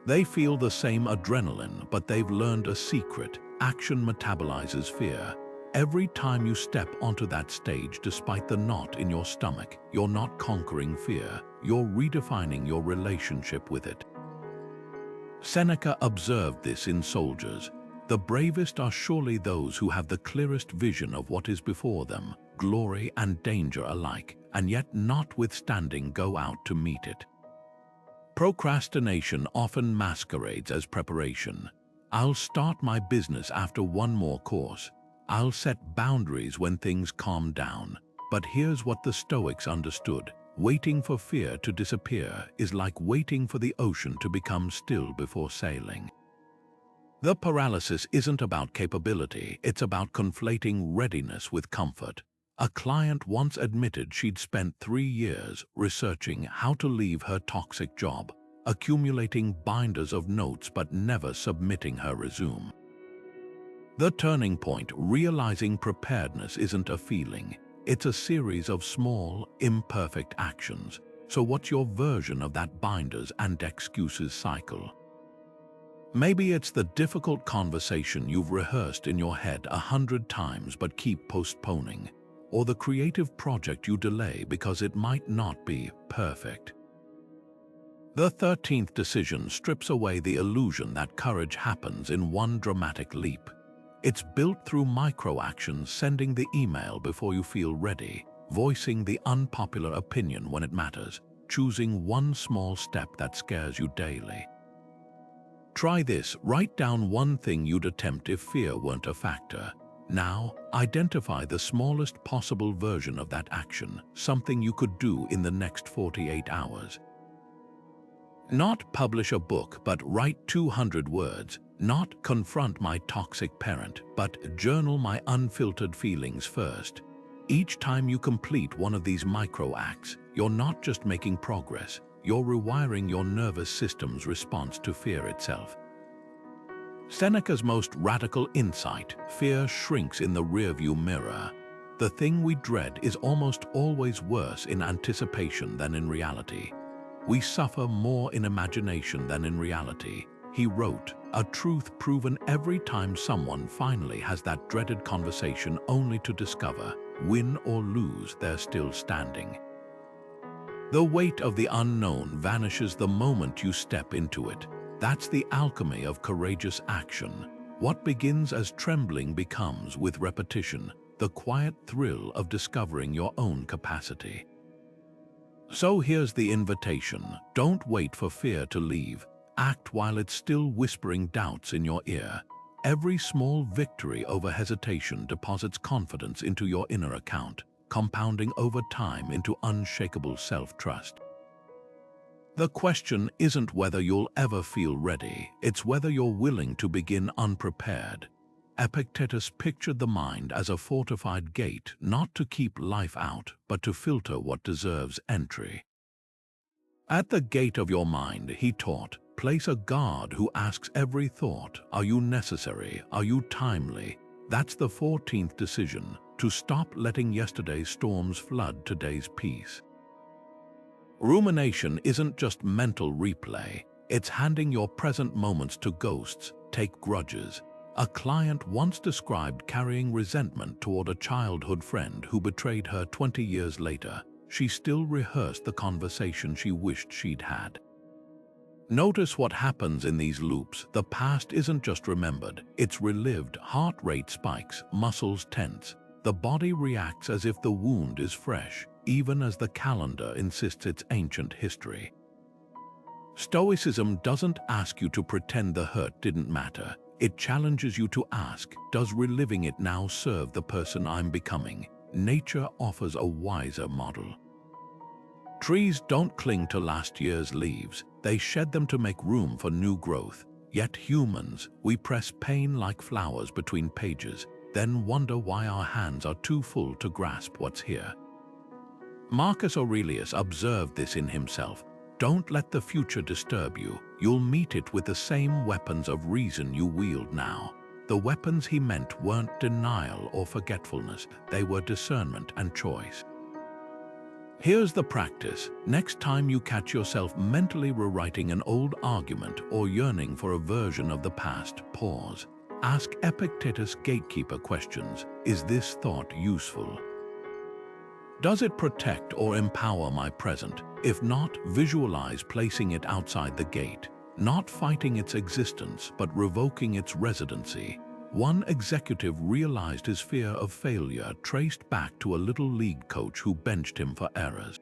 A: They feel the same adrenaline, but they've learned a secret. Action metabolizes fear. Every time you step onto that stage, despite the knot in your stomach, you're not conquering fear, you're redefining your relationship with it. Seneca observed this in soldiers. The bravest are surely those who have the clearest vision of what is before them, glory and danger alike, and yet notwithstanding go out to meet it. Procrastination often masquerades as preparation. I'll start my business after one more course. I'll set boundaries when things calm down. But here's what the Stoics understood. Waiting for fear to disappear is like waiting for the ocean to become still before sailing. The paralysis isn't about capability, it's about conflating readiness with comfort. A client once admitted she'd spent 3 years researching how to leave her toxic job, accumulating binders of notes but never submitting her resume. The turning point, realizing preparedness isn't a feeling, it's a series of small, imperfect actions. So what's your version of that binders and excuses cycle? Maybe it's the difficult conversation you've rehearsed in your head 100 times but keep postponing, or the creative project you delay because it might not be perfect. The 13th decision strips away the illusion that courage happens in one dramatic leap. It's built through micro-actions, sending the email before you feel ready, voicing the unpopular opinion when it matters, choosing one small step that scares you daily. Try this, write down one thing you'd attempt if fear weren't a factor. Now, identify the smallest possible version of that action, something you could do in the next 48 hours. Not publish a book, but write 200 words. Not confront my toxic parent, but journal my unfiltered feelings first. Each time you complete one of these micro-acts, you're not just making progress, you're rewiring your nervous system's response to fear itself. Seneca's most radical insight: fear shrinks in the rearview mirror. The thing we dread is almost always worse in anticipation than in reality. We suffer more in imagination than in reality. He wrote, a truth proven every time someone finally has that dreaded conversation only to discover, win or lose, they're still standing. The weight of the unknown vanishes the moment you step into it. That's the alchemy of courageous action. What begins as trembling becomes, with repetition, the quiet thrill of discovering your own capacity. So here's the invitation. Don't wait for fear to leave. Act while it's still whispering doubts in your ear. Every small victory over hesitation deposits confidence into your inner account, compounding over time into unshakable self-trust. The question isn't whether you'll ever feel ready, it's whether you're willing to begin unprepared. Epictetus pictured the mind as a fortified gate, not to keep life out, but to filter what deserves entry. At the gate of your mind, he taught, place a guard who asks every thought, are you necessary? Are you timely? That's the 14th decision, to stop letting yesterday's storms flood today's peace. Rumination isn't just mental replay, it's handing your present moments to ghosts, take grudges. A client once described carrying resentment toward a childhood friend who betrayed her 20 years later. She still rehearsed the conversation she wished she'd had. Notice what happens in these loops. The past isn't just remembered, it's relived. Heart rate spikes, muscles tense. The body reacts as if the wound is fresh, even as the calendar insists it's ancient history. Stoicism doesn't ask you to pretend the hurt didn't matter. It challenges you to ask, does reliving it now serve the person I'm becoming? Nature offers a wiser model. Trees don't cling to last year's leaves, they shed them to make room for new growth. Yet humans, we press pain like flowers between pages, then wonder why our hands are too full to grasp what's here. Marcus Aurelius observed this in himself. Don't let the future disturb you. You'll meet it with the same weapons of reason you wield now. The weapons he meant weren't denial or forgetfulness, they were discernment and choice. Here's the practice. Next time you catch yourself mentally rewriting an old argument or yearning for a version of the past, pause. Ask Epictetus' gatekeeper questions. Is this thought useful? Does it protect or empower my present? If not, visualize placing it outside the gate, not fighting its existence, but revoking its residency. One executive realized his fear of failure traced back to a little league coach who benched him for errors.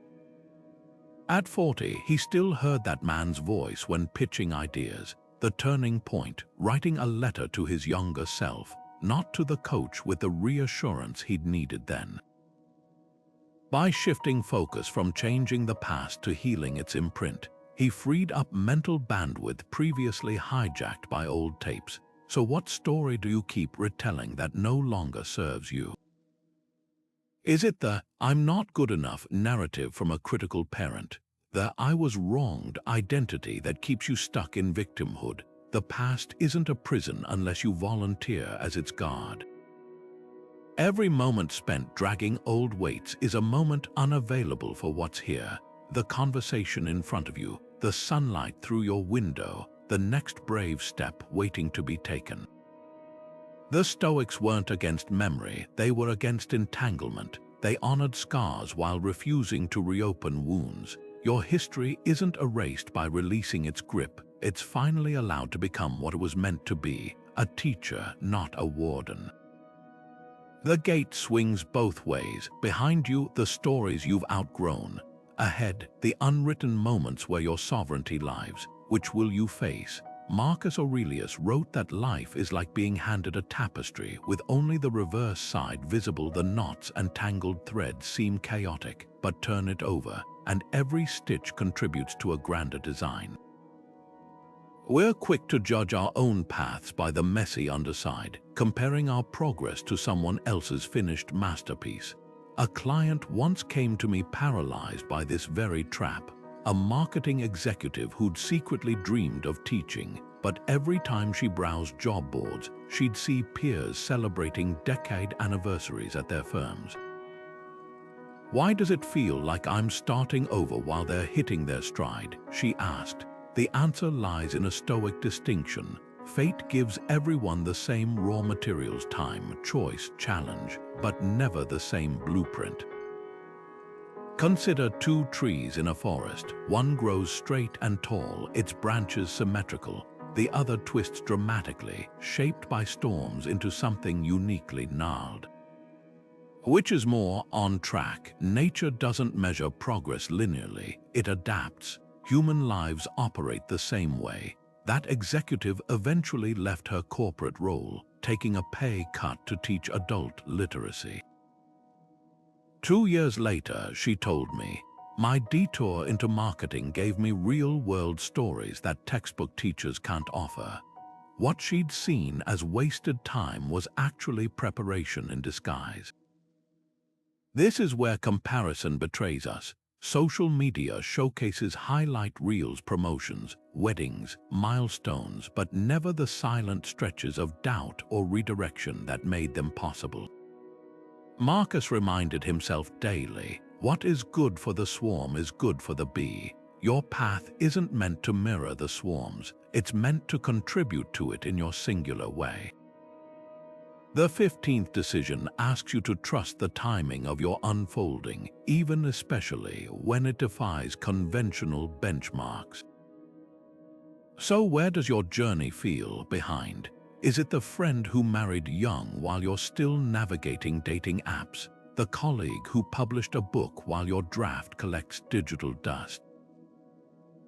A: At 40, he still heard that man's voice when pitching ideas. The turning point, writing a letter to his younger self, not to the coach with the reassurance he'd needed then. By shifting focus from changing the past to healing its imprint, he freed up mental bandwidth previously hijacked by old tapes. So what story do you keep retelling that no longer serves you? Is it the "I'm not good enough" narrative from a critical parent? The "I was wronged" identity that keeps you stuck in victimhood? The past isn't a prison unless you volunteer as its guard. Every moment spent dragging old weights is a moment unavailable for what's here. The conversation in front of you, the sunlight through your window, the next brave step waiting to be taken. The Stoics weren't against memory, they were against entanglement. They honored scars while refusing to reopen wounds. Your history isn't erased by releasing its grip. It's finally allowed to become what it was meant to be, a teacher, not a warden. The gate swings both ways. Behind you, the stories you've outgrown. Ahead, the unwritten moments where your sovereignty lives. Which will you face? Marcus Aurelius wrote that life is like being handed a tapestry with only the reverse side visible. The knots and tangled threads seem chaotic, but turn it over, and every stitch contributes to a grander design. We're quick to judge our own paths by the messy underside, comparing our progress to someone else's finished masterpiece. A client once came to me paralyzed by this very trap. A marketing executive who'd secretly dreamed of teaching, but every time she browsed job boards, she'd see peers celebrating decade anniversaries at their firms. "Why does it feel like I'm starting over while they're hitting their stride?" she asked. The answer lies in a Stoic distinction. Fate gives everyone the same raw materials: time, choice, challenge, but never the same blueprint. Consider two trees in a forest. One grows straight and tall, its branches symmetrical. The other twists dramatically, shaped by storms into something uniquely gnarled. Which is more on track? Nature doesn't measure progress linearly, it adapts. Human lives operate the same way. That executive eventually left her corporate role, taking a pay cut to teach adult literacy. 2 years later, she told me, "My detour into marketing gave me real-world stories that textbook teachers can't offer." What she'd seen as wasted time was actually preparation in disguise. This is where comparison betrays us. Social media showcases highlight reels, promotions, weddings, milestones, but never the silent stretches of doubt or redirection that made them possible. Marcus reminded himself daily, what is good for the swarm is good for the bee. Your path isn't meant to mirror the swarm's, it's meant to contribute to it in your singular way. The 15th decision asks you to trust the timing of your unfolding, even especially when it defies conventional benchmarks. So where does your journey feel behind? Is it the friend who married young while you're still navigating dating apps? The colleague who published a book while your draft collects digital dust?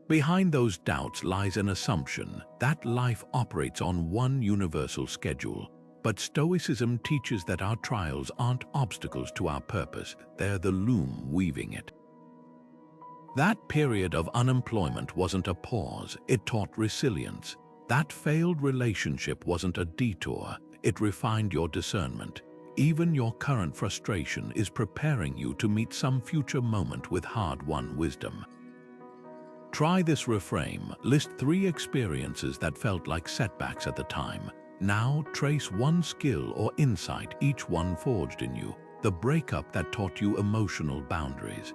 A: Behind those doubts lies an assumption that life operates on one universal schedule. But Stoicism teaches that our trials aren't obstacles to our purpose, they're the loom weaving it. That period of unemployment wasn't a pause, it taught resilience. That failed relationship wasn't a detour, it refined your discernment. Even your current frustration is preparing you to meet some future moment with hard-won wisdom. Try this reframe. List 3 experiences that felt like setbacks at the time. Now trace one skill or insight each one forged in you, the breakup that taught you emotional boundaries.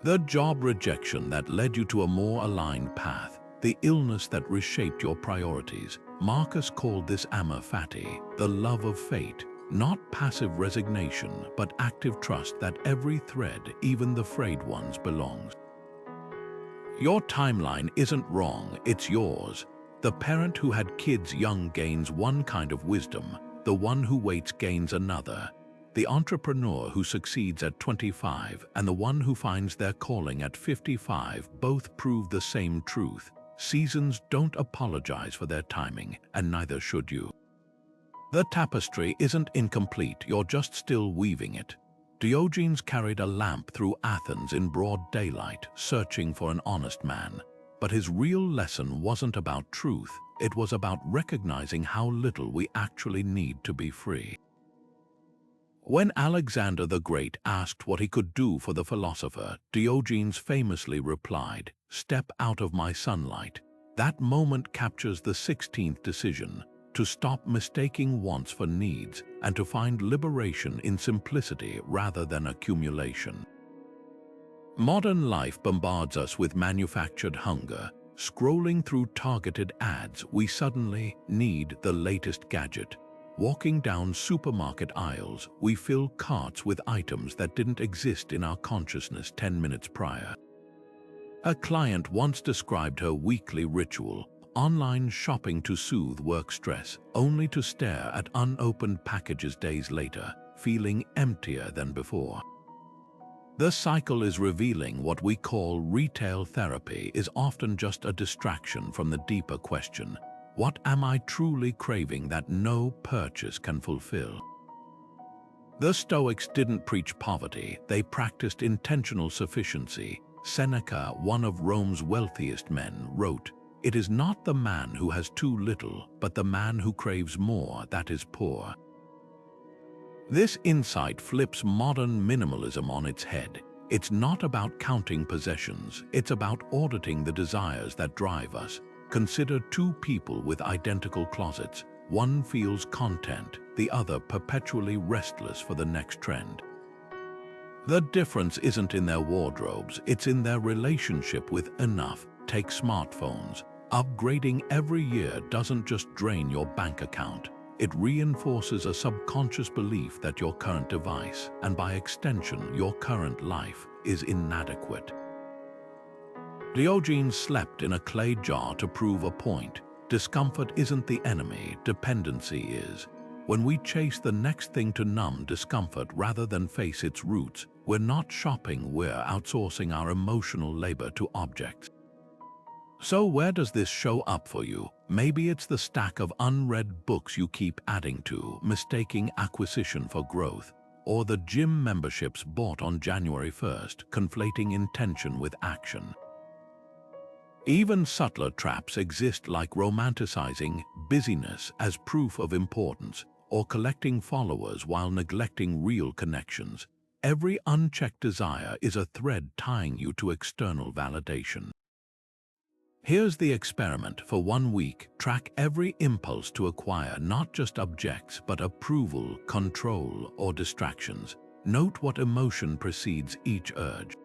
A: The job rejection that led you to a more aligned path, the illness that reshaped your priorities. Marcus called this amor fati, the love of fate, not passive resignation, but active trust that every thread, even the frayed ones, belongs. Your timeline isn't wrong, it's yours. The parent who had kids young gains one kind of wisdom, the one who waits gains another. The entrepreneur who succeeds at 25 and the one who finds their calling at 55 both prove the same truth. Seasons don't apologize for their timing, and neither should you. The tapestry isn't incomplete, you're just still weaving it. Diogenes carried a lamp through Athens in broad daylight, searching for an honest man. But his real lesson wasn't about truth, it was about recognizing how little we actually need to be free. When Alexander the Great asked what he could do for the philosopher, Diogenes famously replied, "Step out of my sunlight." That moment captures the 16th decision, to stop mistaking wants for needs and to find liberation in simplicity rather than accumulation. Modern life bombards us with manufactured hunger. Scrolling through targeted ads, we suddenly need the latest gadget. Walking down supermarket aisles, we fill carts with items that didn't exist in our consciousness 10 minutes prior. A client once described her weekly ritual: online shopping to soothe work stress, only to stare at unopened packages days later, feeling emptier than before. The cycle is revealing. What we call retail therapy is often just a distraction from the deeper question: what am I truly craving that no purchase can fulfill? The Stoics didn't preach poverty, they practiced intentional sufficiency. Seneca, one of Rome's wealthiest men, wrote, "It is not the man who has too little, but the man who craves more that is poor." This insight flips modern minimalism on its head. It's not about counting possessions, it's about auditing the desires that drive us. Consider two people with identical closets. One feels content, the other perpetually restless for the next trend. The difference isn't in their wardrobes, it's in their relationship with enough. Take smartphones. Upgrading every year doesn't just drain your bank account. It reinforces a subconscious belief that your current device, and by extension your current life, is inadequate. Diogenes slept in a clay jar to prove a point. Discomfort isn't the enemy, dependency is. When we chase the next thing to numb discomfort rather than face its roots, we're not shopping, we're outsourcing our emotional labor to objects. So where does this show up for you? Maybe it's the stack of unread books you keep adding to, mistaking acquisition for growth, or the gym memberships bought on January 1st, conflating intention with action. Even subtler traps exist, like romanticizing busyness as proof of importance, or collecting followers while neglecting real connections. Every unchecked desire is a thread tying you to external validation. Here's the experiment. For 1 week, track every impulse to acquire not just objects but approval, control, or distractions. Note what emotion precedes each urge.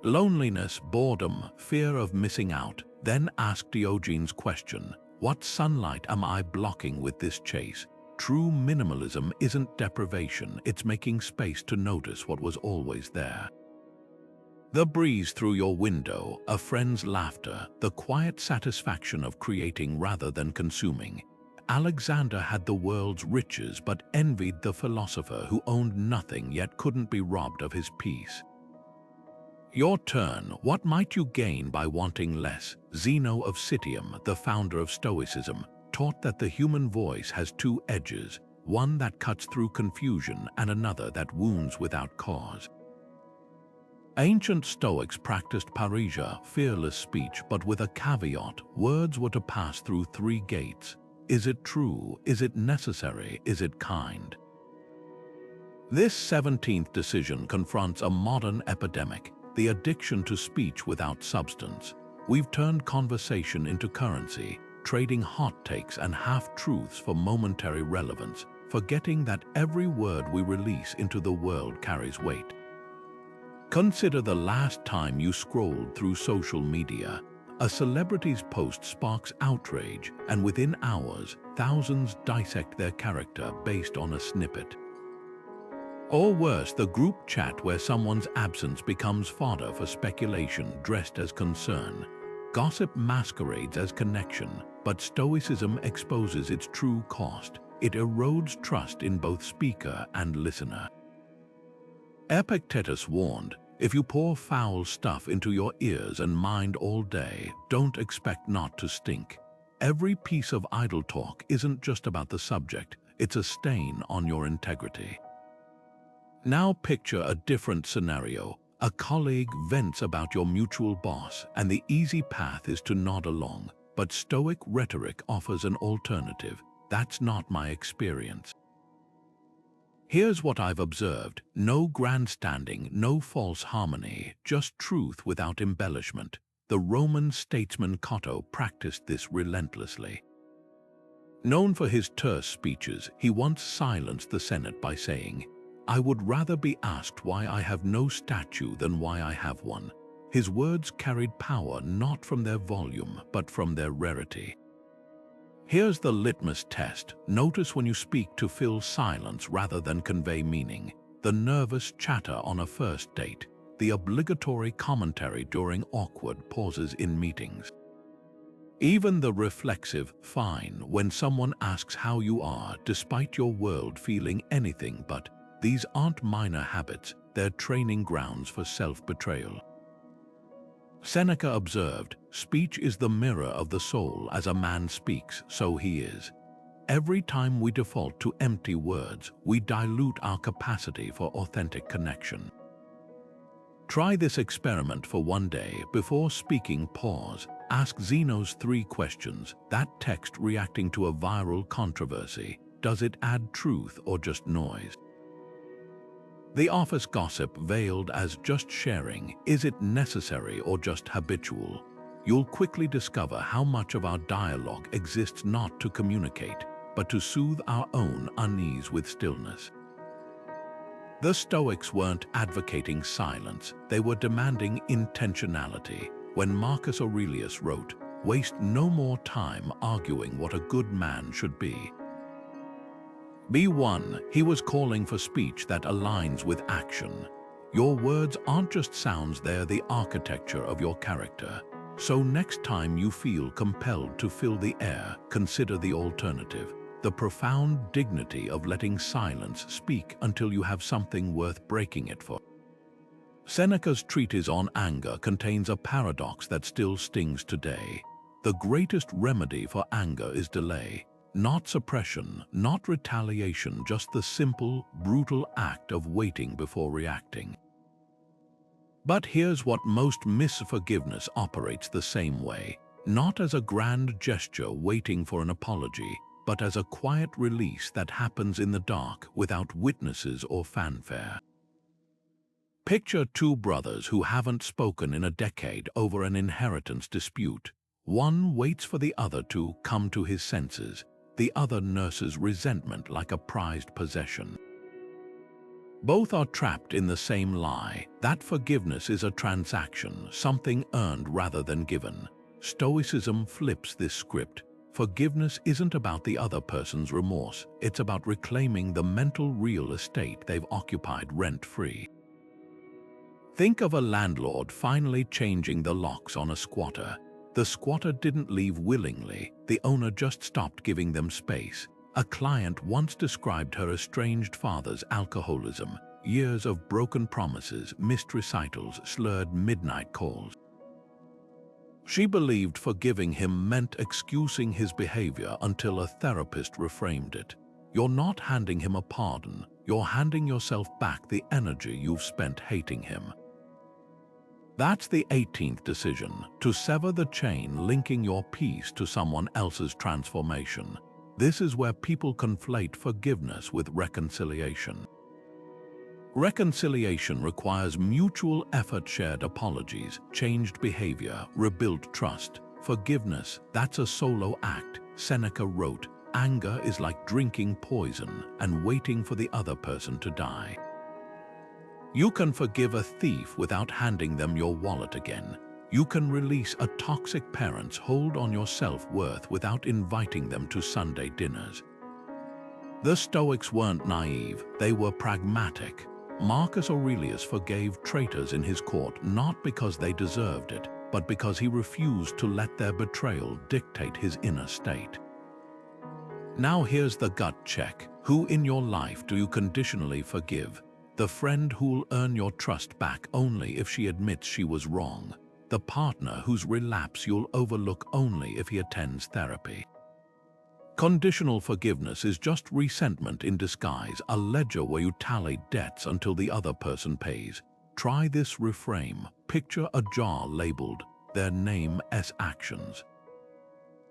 A: Loneliness, boredom, fear of missing out. Then ask Diogenes' question: what sunlight am I blocking with this chase? True minimalism isn't deprivation, it's making space to notice what was always there. The breeze through your window, a friend's laughter, the quiet satisfaction of creating rather than consuming. Alexander had the world's riches but envied the philosopher who owned nothing yet couldn't be robbed of his peace. Your turn. What might you gain by wanting less? Zeno of Citium, the founder of Stoicism, taught that the human voice has two edges, one that cuts through confusion and another that wounds without cause. Ancient Stoics practiced parrhesia, fearless speech, but with a caveat: words were to pass through 3 gates. Is it true? Is it necessary? Is it kind? This 17th decision confronts a modern epidemic: the addiction to speech without substance. We've turned conversation into currency, trading hot takes and half-truths for momentary relevance, forgetting that every word we release into the world carries weight. Consider the last time you scrolled through social media. A celebrity's post sparks outrage, and within hours, thousands dissect their character based on a snippet. Or worse, the group chat where someone's absence becomes fodder for speculation dressed as concern. Gossip masquerades as connection, but Stoicism exposes its true cost. It erodes trust in both speaker and listener. Epictetus warned, if you pour foul stuff into your ears and mind all day, don't expect not to stink. Every piece of idle talk isn't just about the subject, it's a stain on your integrity. Now picture a different scenario. A colleague vents about your mutual boss, and the easy path is to nod along. But Stoic rhetoric offers an alternative. That's not my experience. Here's what I've observed. No grandstanding, no false harmony, just truth without embellishment. The Roman statesman Cato practiced this relentlessly. Known for his terse speeches, he once silenced the Senate by saying, "I would rather be asked why I have no statue than why I have one." His words carried power not from their volume, but from their rarity. Here's the litmus test. Notice when you speak to fill silence rather than convey meaning. The nervous chatter on a first date. The obligatory commentary during awkward pauses in meetings. Even the reflexive "fine" when someone asks how you are despite your world feeling anything but. These aren't minor habits, they're training grounds for self-betrayal. Seneca observed, "Speech is the mirror of the soul. As a man speaks, so he is." Every time we default to empty words, we dilute our capacity for authentic connection. Try this experiment for one day. Before speaking, pause. Ask Zeno's 3 questions. That text reacting to a viral controversy. Does it add truth or just noise? The office gossip veiled as just sharing. Is it necessary or just habitual? You'll quickly discover how much of our dialogue exists not to communicate, but to soothe our own unease with stillness. The Stoics weren't advocating silence, they were demanding intentionality. When Marcus Aurelius wrote, "Waste no more time arguing what a good man should be." Be one, he was calling for speech that aligns with action. Your words aren't just sounds, they're the architecture of your character. So next time you feel compelled to fill the air, consider the alternative. The profound dignity of letting silence speak until you have something worth breaking it for. Seneca's treatise on anger contains a paradox that still stings today. The greatest remedy for anger is delay. Not suppression, not retaliation, just the simple, brutal act of waiting before reacting. But here's what most miss: forgiveness operates the same way. Not as a grand gesture waiting for an apology, but as a quiet release that happens in the dark without witnesses or fanfare. Picture 2 brothers who haven't spoken in a decade over an inheritance dispute. One waits for the other to come to his senses. The other nurses resentment like a prized possession. Both are trapped in the same lie, that forgiveness is a transaction, something earned rather than given. Stoicism flips this script. Forgiveness isn't about the other person's remorse, it's about reclaiming the mental real estate they've occupied rent-free. Think of a landlord finally changing the locks on a squatter. The squatter didn't leave willingly, the owner just stopped giving them space. A client once described her estranged father's alcoholism, years of broken promises, missed recitals, slurred midnight calls. She believed forgiving him meant excusing his behavior until a therapist reframed it. You're not handing him a pardon, you're handing yourself back the energy you've spent hating him. That's the 18th decision, to sever the chain linking your peace to someone else's transformation. This is where people conflate forgiveness with reconciliation. Reconciliation requires mutual effort, shared apologies, changed behavior, rebuilt trust. Forgiveness, that's a solo act. Seneca wrote, "Anger is like drinking poison and waiting for the other person to die." You can forgive a thief without handing them your wallet again. You can release a toxic parent's hold on your self-worth without inviting them to Sunday dinners. The Stoics weren't naive, they were pragmatic. Marcus Aurelius forgave traitors in his court not because they deserved it, but because he refused to let their betrayal dictate his inner state. Now here's the gut check. Who in your life do you conditionally forgive? The friend who'll earn your trust back only if she admits she was wrong. The partner whose relapse you'll overlook only if he attends therapy. Conditional forgiveness is just resentment in disguise, a ledger where you tally debts until the other person pays. Try this reframe. Picture a jar labeled their name as actions.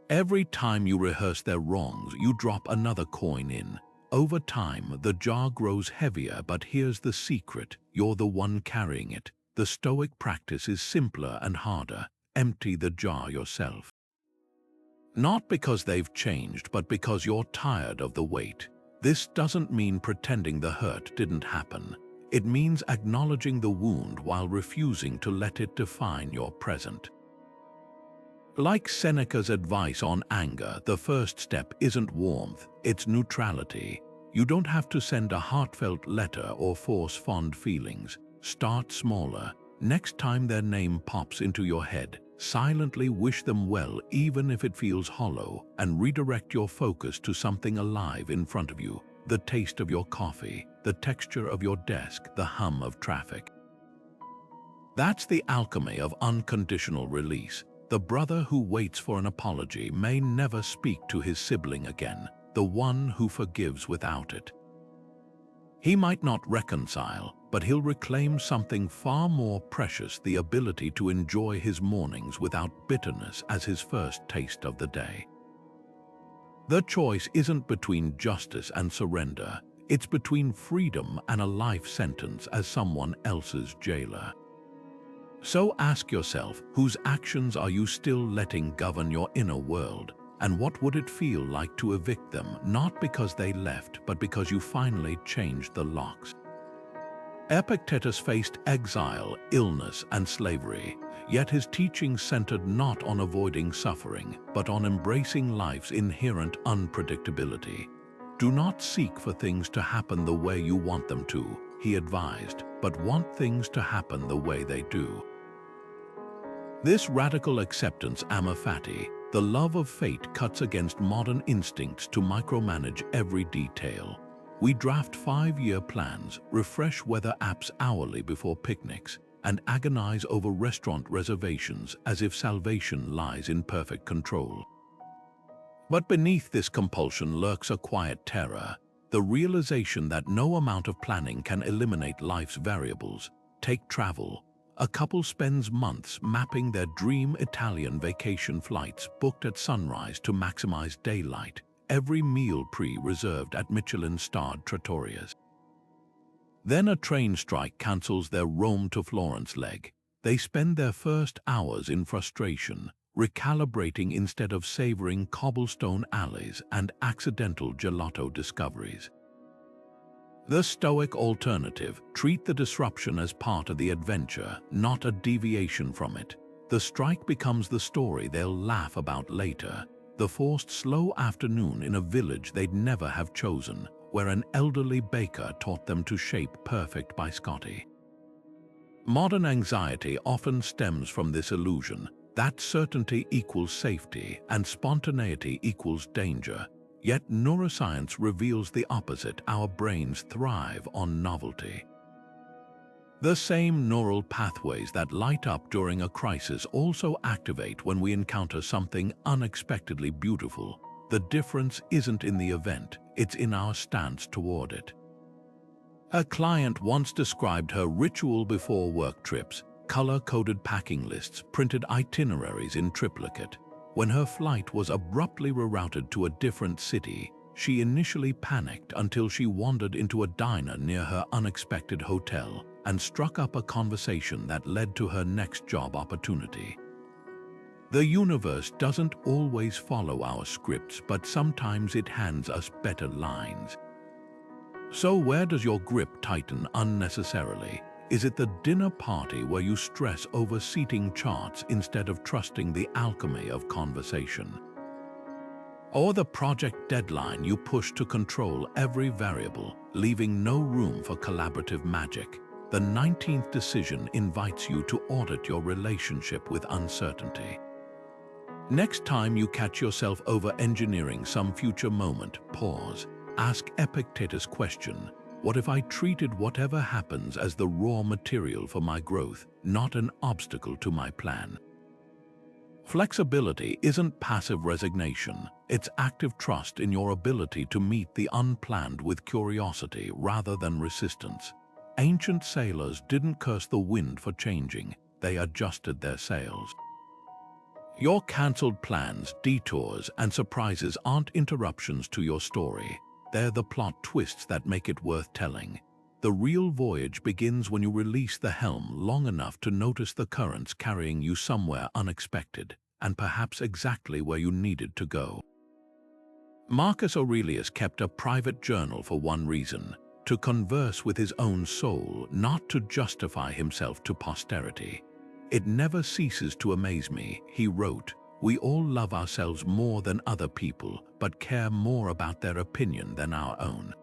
A: Every time you rehearse their wrongs, you drop another coin in. Over time, the jar grows heavier, but here's the secret. You're the one carrying it. The Stoic practice is simpler and harder. Empty the jar yourself. Not because they've changed, but because you're tired of the weight. This doesn't mean pretending the hurt didn't happen. It means acknowledging the wound while refusing to let it define your present. Like Seneca's advice on anger, the first step isn't warmth, it's neutrality. You don't have to send a heartfelt letter or force fond feelings. Start smaller. Next time their name pops into your head, silently wish them well even if it feels hollow, and redirect your focus to something alive in front of you. The taste of your coffee, the texture of your desk, the hum of traffic. That's the alchemy of unconditional release. The brother who waits for an apology may never speak to his sibling again, the one who forgives without it. He might not reconcile, but he'll reclaim something far more precious, the ability to enjoy his mornings without bitterness as his first taste of the day. The choice isn't between justice and surrender, it's between freedom and a life sentence as someone else's jailer. So ask yourself, whose actions are you still letting govern your inner world? And what would it feel like to evict them, not because they left, but because you finally changed the locks? Epictetus faced exile, illness, and slavery, yet his teachings centered not on avoiding suffering, but on embracing life's inherent unpredictability. Do not seek for things to happen the way you want them to, he advised, but want things to happen the way they do. This radical acceptance, amor fati, the love of fate, cuts against modern instincts to micromanage every detail. We draft 5-year plans, refresh weather apps hourly before picnics, and agonize over restaurant reservations as if salvation lies in perfect control. But beneath this compulsion lurks a quiet terror, the realization that no amount of planning can eliminate life's variables. Take travel. A couple spends months mapping their dream Italian vacation flights, booked at sunrise to maximize daylight, every meal pre-reserved at Michelin-starred trattorias. Then a train strike cancels their Rome to Florence leg. They spend their first hours in frustration, recalibrating instead of savoring cobblestone alleys and accidental gelato discoveries. The Stoic alternative: treat the disruption as part of the adventure, not a deviation from it. The strike becomes the story they'll laugh about later, the forced slow afternoon in a village they'd never have chosen, where an elderly baker taught them to shape perfect biscotti. Modern anxiety often stems from this illusion that certainty equals safety and spontaneity equals danger. Yet neuroscience reveals the opposite. Our brains thrive on novelty. The same neural pathways that light up during a crisis also activate when we encounter something unexpectedly beautiful. The difference isn't in the event, it's in our stance toward it. A client once described her ritual before work trips: color-coded packing lists, printed itineraries in triplicate. When her flight was abruptly rerouted to a different city, she initially panicked until she wandered into a diner near her unexpected hotel and struck up a conversation that led to her next job opportunity. The universe doesn't always follow our scripts, but sometimes it hands us better lines. So where does your grip tighten unnecessarily? Is it the dinner party where you stress over seating charts instead of trusting the alchemy of conversation? Or the project deadline you push to control every variable, leaving no room for collaborative magic? The 19th decision invites you to audit your relationship with uncertainty. Next time you catch yourself over-engineering some future moment, pause. Ask Epictetus' question: what if I treated whatever happens as the raw material for my growth, not an obstacle to my plan? Flexibility isn't passive resignation, it's active trust in your ability to meet the unplanned with curiosity rather than resistance. Ancient sailors didn't curse the wind for changing, they adjusted their sails. Your cancelled plans, detours, and surprises aren't interruptions to your story. They're the plot twists that make it worth telling. The real voyage begins when you release the helm long enough to notice the currents carrying you somewhere unexpected, and perhaps exactly where you needed to go. Marcus Aurelius kept a private journal for one reason: to converse with his own soul, not to justify himself to posterity. "It never ceases to amaze me," he wrote, "we all love ourselves more than other people, but care more about their opinion than our own."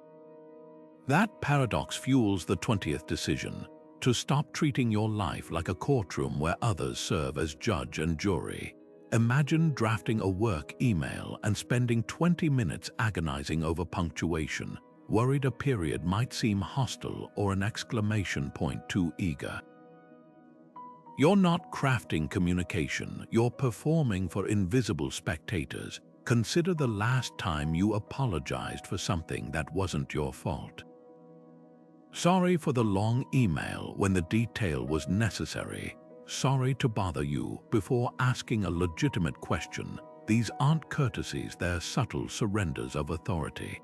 A: That paradox fuels the 20th decision: to stop treating your life like a courtroom where others serve as judge and jury. Imagine drafting a work email and spending 20 minutes agonizing over punctuation, worried a period might seem hostile or an exclamation point too eager. You're not crafting communication, you're performing for invisible spectators. Consider the last time you apologized for something that wasn't your fault. Sorry for the long email when the detail was necessary. Sorry to bother you before asking a legitimate question. These aren't courtesies, they're subtle surrenders of authority.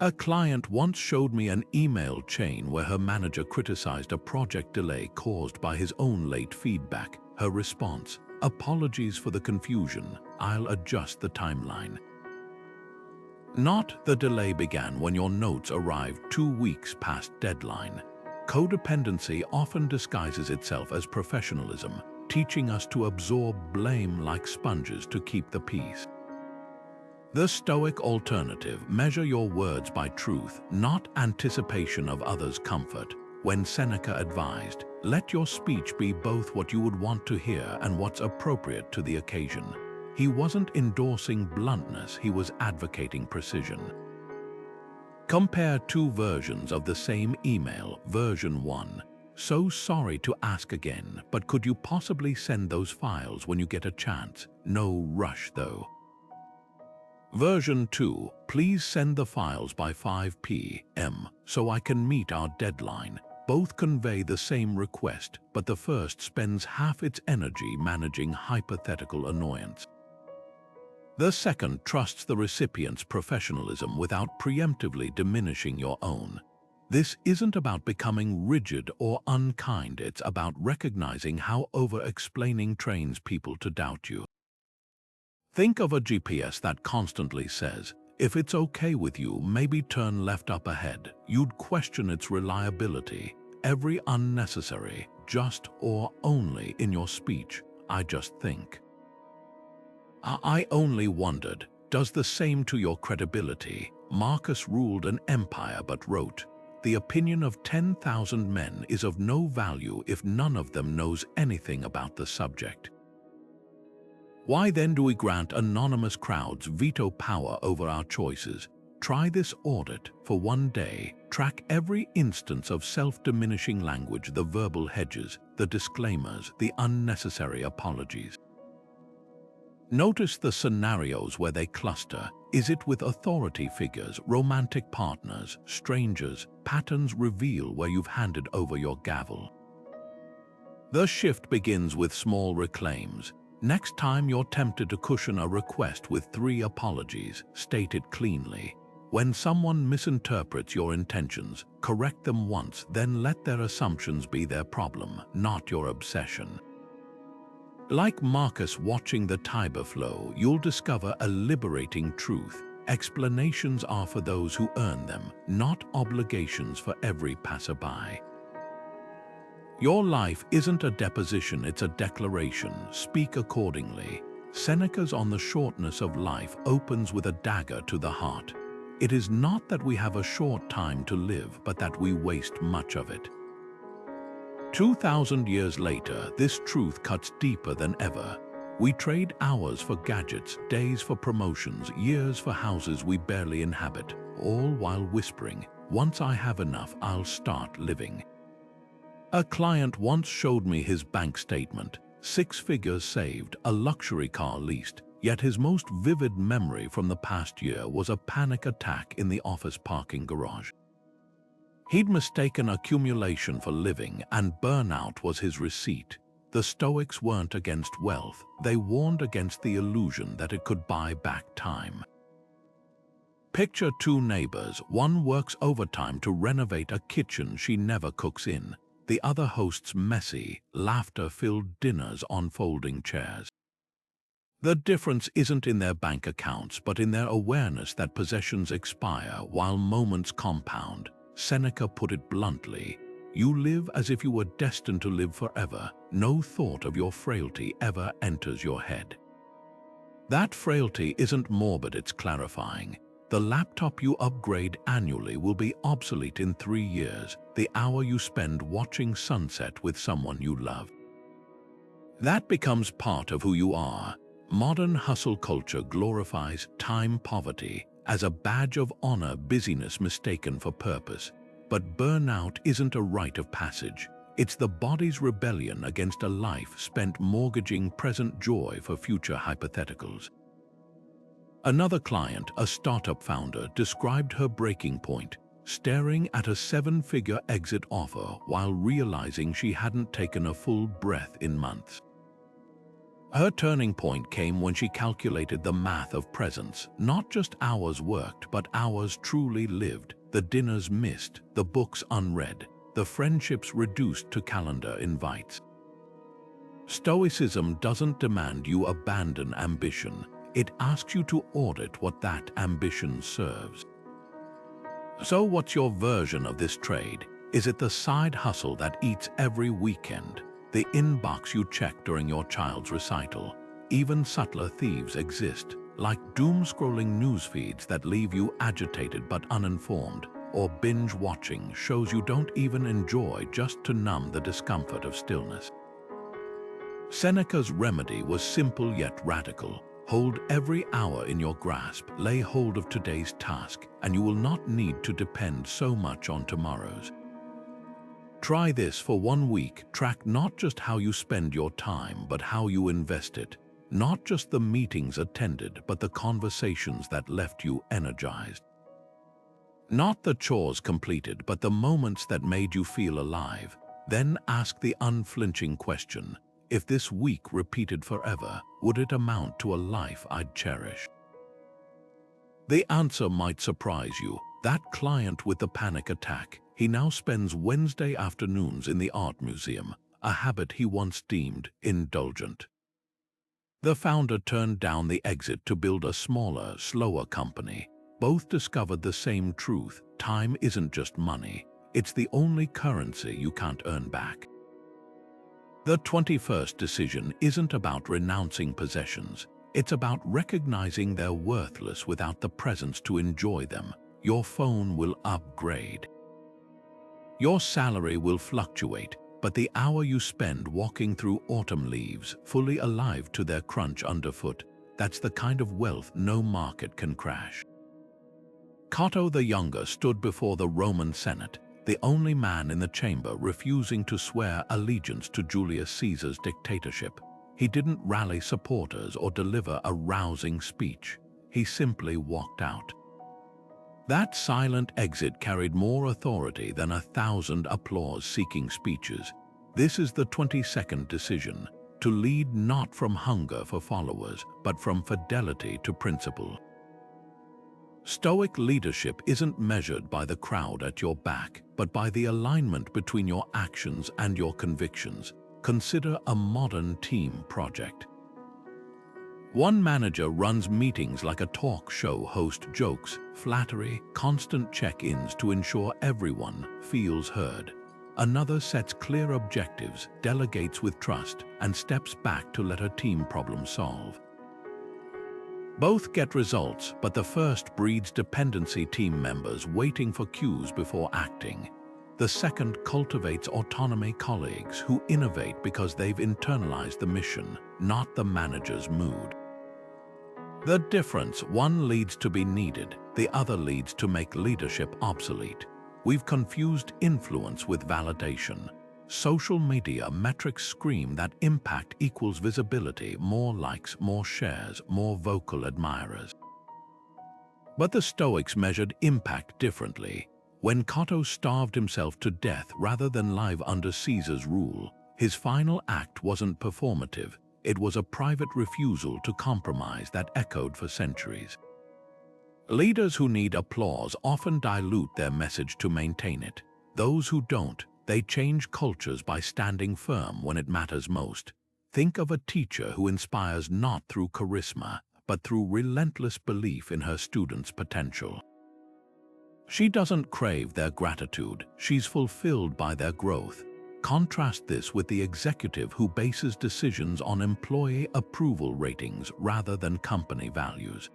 A: A client once showed me an email chain where her manager criticized a project delay caused by his own late feedback. Her response: "Apologies for the confusion, I'll adjust the timeline." Not the delay began when your notes arrived 2 weeks past deadline. Codependency often disguises itself as professionalism, teaching us to absorb blame like sponges to keep the peace. The Stoic alternative: measure your words by truth, not anticipation of others' comfort. When Seneca advised, "Let your speech be both what you would want to hear and what's appropriate to the occasion," he wasn't endorsing bluntness, he was advocating precision. Compare two versions of the same email. Version 1: "So sorry to ask again, but could you possibly send those files when you get a chance? No rush though." Version 2: "Please send the files by 5 p.m. so I can meet our deadline." Both convey the same request, but the first spends half its energy managing hypothetical annoyance. The second trusts the recipient's professionalism without preemptively diminishing your own. This isn't about becoming rigid or unkind, it's about recognizing how over-explaining trains people to doubt you. Think of a GPS that constantly says, "If it's okay with you, maybe turn left up ahead." You'd question its reliability. Every unnecessary, just or only in your speech, "I just think." "I only wondered" does the same to your credibility. Marcus ruled an empire but wrote, "The opinion of 10,000 men is of no value if none of them knows anything about the subject." Why then do we grant anonymous crowds veto power over our choices? Try this audit for one day. Track every instance of self-diminishing language, the verbal hedges, the disclaimers, the unnecessary apologies. Notice the scenarios where they cluster. Is it with authority figures, romantic partners, strangers? Patterns reveal where you've handed over your gavel. The shift begins with small reclaims. Next time you're tempted to cushion a request with 3 apologies, state it cleanly. When someone misinterprets your intentions, correct them once, then let their assumptions be their problem, not your obsession. Like Marcus watching the Tiber flow, you'll discover a liberating truth. Explanations are for those who earn them, not obligations for every passerby. Your life isn't a deposition, it's a declaration. Speak accordingly. Seneca's On the Shortness of Life opens with a dagger to the heart. It is not that we have a short time to live, but that we waste much of it. 2,000 years later, this truth cuts deeper than ever. We trade hours for gadgets, days for promotions, years for houses we barely inhabit, all while whispering, "Once I have enough, I'll start living." A client once showed me his bank statement. 6 figures saved, a luxury car leased, yet his most vivid memory from the past year was a panic attack in the office parking garage. He'd mistaken accumulation for living, and burnout was his receipt. The Stoics weren't against wealth, they warned against the illusion that it could buy back time. Picture 2 neighbors, one works overtime to renovate a kitchen she never cooks in. The other hosts messy, laughter-filled dinners on folding chairs. The difference isn't in their bank accounts, but in their awareness that possessions expire while moments compound. Seneca put it bluntly, "You live as if you were destined to live forever. No thought of your frailty ever enters your head." That frailty isn't morbid, it's clarifying. The laptop you upgrade annually will be obsolete in 3 years, the hour you spend watching sunset with someone you love. That becomes part of who you are. Modern hustle culture glorifies time poverty as a badge of honor, busyness mistaken for purpose. But burnout isn't a rite of passage. It's the body's rebellion against a life spent mortgaging present joy for future hypotheticals. Another client, a startup founder, described her breaking point, staring at a 7-figure exit offer while realizing she hadn't taken a full breath in months. Her turning point came when she calculated the math of presence, not just hours worked, but hours truly lived, the dinners missed, the books unread, the friendships reduced to calendar invites. Stoicism doesn't demand you abandon ambition. It asks you to audit what that ambition serves. So what's your version of this trade? Is it the side hustle that eats every weekend? The inbox you check during your child's recital? Even subtler thieves exist, like doom-scrolling news feeds that leave you agitated but uninformed, or binge-watching shows you don't even enjoy just to numb the discomfort of stillness. Seneca's remedy was simple yet radical. Hold every hour in your grasp, lay hold of today's task, and you will not need to depend so much on tomorrow's. Try this for 1 week. Track not just how you spend your time, but how you invest it. Not just the meetings attended, but the conversations that left you energized. Not the chores completed, but the moments that made you feel alive. Then ask the unflinching question, if this week repeated forever, would it amount to a life I'd cherish? The answer might surprise you. That client with the panic attack, he now spends Wednesday afternoons in the art museum, a habit he once deemed indulgent. The founder turned down the exit to build a smaller, slower company. Both discovered the same truth: time isn't just money, it's the only currency you can't earn back. The 21st decision isn't about renouncing possessions, it's about recognizing they're worthless without the presence to enjoy them. Your phone will upgrade. Your salary will fluctuate, but the hour you spend walking through autumn leaves, fully alive to their crunch underfoot, that's the kind of wealth no market can crash. Cato the Younger stood before the Roman Senate, the only man in the chamber refusing to swear allegiance to Julius Caesar's dictatorship. He didn't rally supporters or deliver a rousing speech. He simply walked out. That silent exit carried more authority than 1,000 applause-seeking speeches. This is the 22nd decision, to lead not from hunger for followers, but from fidelity to principle. Stoic leadership isn't measured by the crowd at your back, but by the alignment between your actions and your convictions. Consider a modern team project. One manager runs meetings like a talk show host, jokes, flattery, constant check-ins to ensure everyone feels heard. Another sets clear objectives, delegates with trust, and steps back to let a team problem solve. Both get results, but the first breeds dependency, team members waiting for cues before acting. The second cultivates autonomy, colleagues who innovate because they've internalized the mission, not the manager's mood. The difference: one leads to be needed, the other leads to make leadership obsolete. We've confused influence with validation. social media metrics scream that impact equals visibility, more likes, more shares, more vocal admirers. But the Stoics measured impact differently. When Cato starved himself to death rather than live under Caesar's rule, his final act wasn't performative. It was a private refusal to compromise that echoed for centuries. Leaders who need applause often dilute their message to maintain it. Those who don't, they change cultures by standing firm when it matters most. Think of a teacher who inspires not through charisma, but through relentless belief in her students' potential. She doesn't crave their gratitude, she's fulfilled by their growth. Contrast this with the executive who bases decisions on employee approval ratings rather than company values.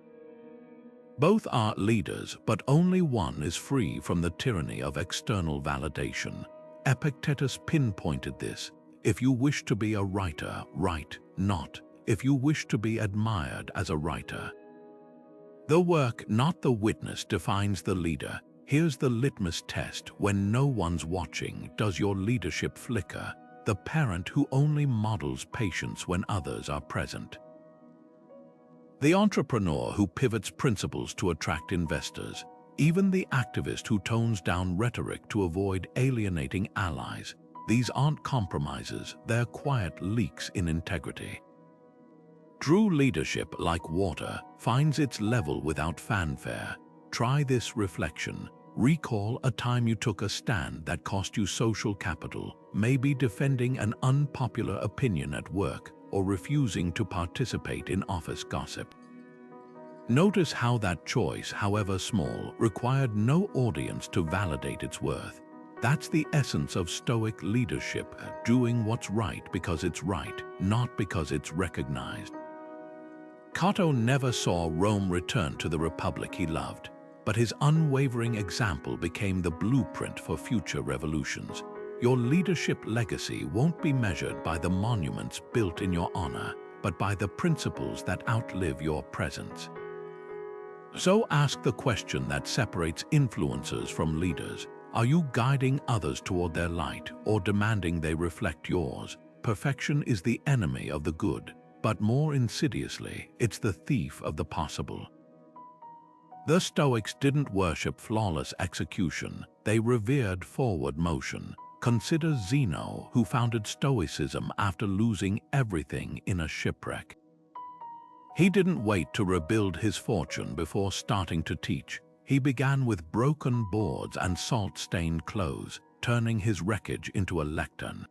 A: Both are leaders, but only one is free from the tyranny of external validation. Epictetus pinpointed this. If you wish to be a writer, write, not if you wish to be admired as a writer. The work, not the witness, defines the leader. Here's the litmus test. When no one's watching, does your leadership flicker? The parent who only models patience when others are present. The entrepreneur who pivots principles to attract investors. Even the activist who tones down rhetoric to avoid alienating allies. These aren't compromises, they're quiet leaks in integrity. True leadership, like water, finds its level without fanfare. Try this reflection. Recall a time you took a stand that cost you social capital, maybe defending an unpopular opinion at work or refusing to participate in office gossip. Notice how that choice, however small, required no audience to validate its worth. That's the essence of Stoic leadership, doing what's right because it's right, not because it's recognized. Cato never saw Rome return to the republic he loved, but his unwavering example became the blueprint for future revolutions. Your leadership legacy won't be measured by the monuments built in your honor, but by the principles that outlive your presence. So ask the question that separates influencers from leaders. Are you guiding others toward their light or demanding they reflect yours? Perfection is the enemy of the good, but more insidiously, it's the thief of the possible. The Stoics didn't worship flawless execution, they revered forward motion. Consider Zeno, who founded Stoicism after losing everything in a shipwreck. He didn't wait to rebuild his fortune before starting to teach. He began with broken boards and salt-stained clothes, turning his wreckage into a lectern.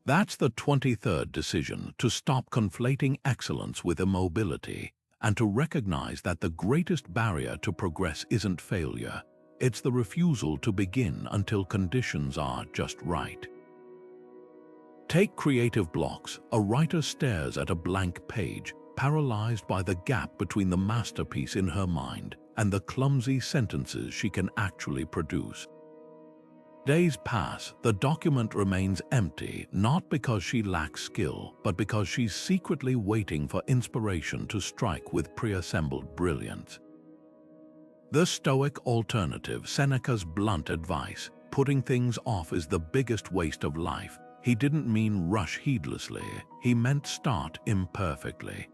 A: That's the 23rd decision, to stop conflating excellence with immobility and to recognize that the greatest barrier to progress isn't failure. It's the refusal to begin until conditions are just right. Take creative blocks. A writer stares at a blank page, paralyzed by the gap between the masterpiece in her mind and the clumsy sentences she can actually produce. Days pass, the document remains empty, not because she lacks skill, but because she's secretly waiting for inspiration to strike with pre-assembled brilliance. The Stoic alternative, Seneca's blunt advice, putting things off is the biggest waste of life. He didn't mean rush heedlessly, he meant start imperfectly.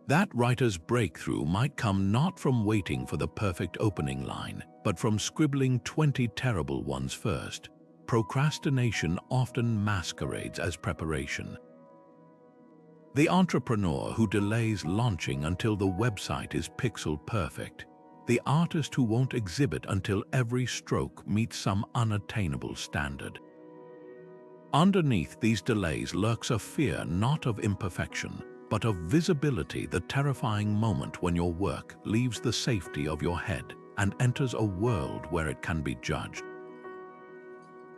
A: That writer's breakthrough might come not from waiting for the perfect opening line, but from scribbling 20 terrible ones first. Procrastination often masquerades as preparation. The entrepreneur who delays launching until the website is pixel perfect. The artist who won't exhibit until every stroke meets some unattainable standard. Underneath these delays lurks a fear not of imperfection, but of visibility, the terrifying moment when your work leaves the safety of your head and enters a world where it can be judged.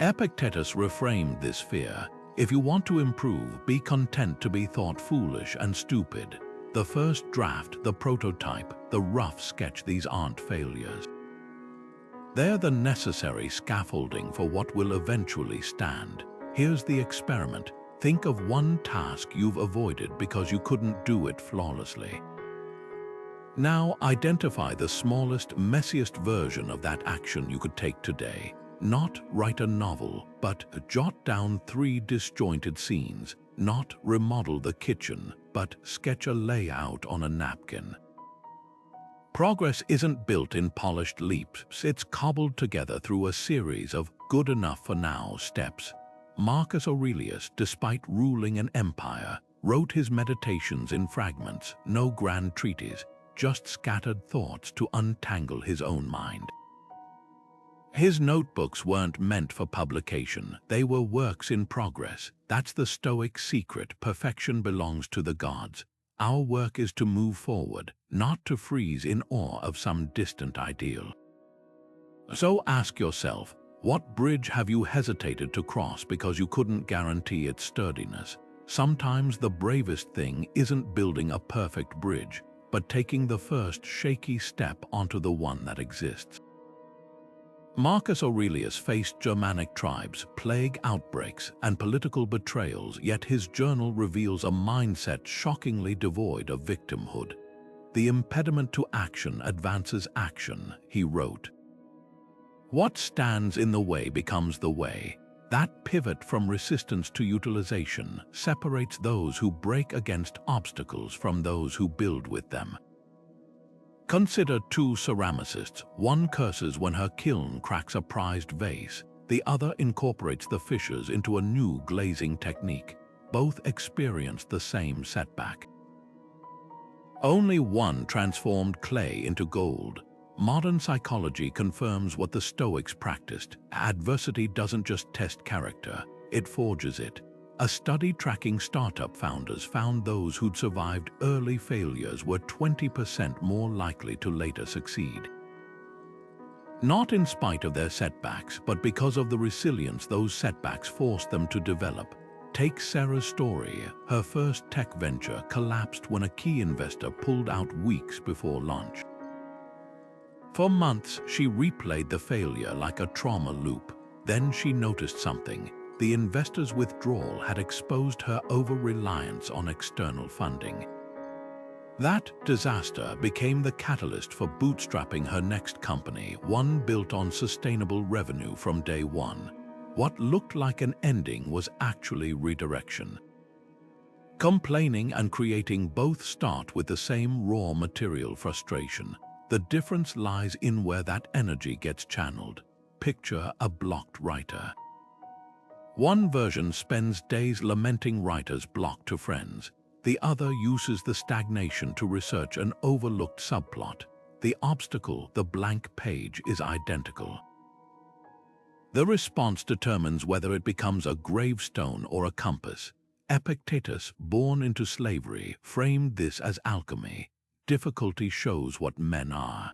A: Epictetus reframed this fear. If you want to improve, be content to be thought foolish and stupid. The first draft, the prototype, the rough sketch, these aren't failures. They're the necessary scaffolding for what will eventually stand. Here's the experiment. Think of one task you've avoided because you couldn't do it flawlessly. Now identify the smallest, messiest version of that action you could take today. not write a novel, but jot down 3 disjointed scenes, not remodel the kitchen, but sketch a layout on a napkin. Progress isn't built in polished leaps, it's cobbled together through a series of good enough for now steps. Marcus Aurelius, despite ruling an empire, wrote his meditations in fragments, no grand treatise, just scattered thoughts to untangle his own mind. His notebooks weren't meant for publication, they were works in progress. That's the Stoic secret: perfection belongs to the gods. Our work is to move forward, not to freeze in awe of some distant ideal. So ask yourself, what bridge have you hesitated to cross because you couldn't guarantee its sturdiness? Sometimes the bravest thing isn't building a perfect bridge, but taking the first shaky step onto the one that exists. Marcus Aurelius faced Germanic tribes, plague outbreaks, and political betrayals, yet his journal reveals a mindset shockingly devoid of victimhood. "The impediment to action advances action," he wrote. What stands in the way becomes the way. That pivot from resistance to utilization separates those who break against obstacles from those who build with them. Consider 2 ceramicists. One curses when her kiln cracks a prized vase. The other incorporates the fissures into a new glazing technique. Both experience the same setback. Only one transformed clay into gold. Modern psychology confirms what the Stoics practiced. Adversity doesn't just test character, it forges it. A study tracking startup founders found those who'd survived early failures were 20% more likely to later succeed. Not in spite of their setbacks, but because of the resilience those setbacks forced them to develop. Take Sarah's story. Her first tech venture collapsed when a key investor pulled out weeks before launch. For months, she replayed the failure like a trauma loop. Then she noticed something. The investor's withdrawal had exposed her over-reliance on external funding. That disaster became the catalyst for bootstrapping her next company, one built on sustainable revenue from day one. What looked like an ending was actually redirection. Complaining and creating both start with the same raw material: frustration. The difference lies in where that energy gets channeled. Picture a blocked writer. One version spends days lamenting writer's block to friends. The other uses the stagnation to research an overlooked subplot. The obstacle, the blank page, is identical. The response determines whether it becomes a gravestone or a compass. Epictetus, born into slavery, framed this as alchemy. Difficulty shows what men are.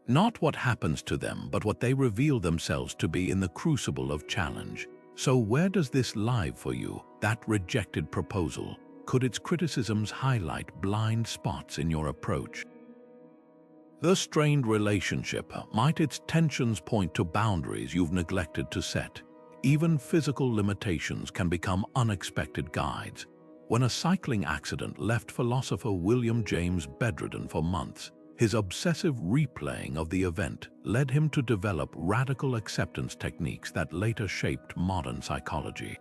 A: Not what happens to them, but what they reveal themselves to be in the crucible of challenge. So where does this lie for you, that rejected proposal? Could its criticisms highlight blind spots in your approach? The strained relationship, might its tensions point to boundaries you've neglected to set? Even physical limitations can become unexpected guides. When a cycling accident left philosopher William James bedridden for months, his obsessive replaying of the event led him to develop radical acceptance techniques that later shaped modern psychology.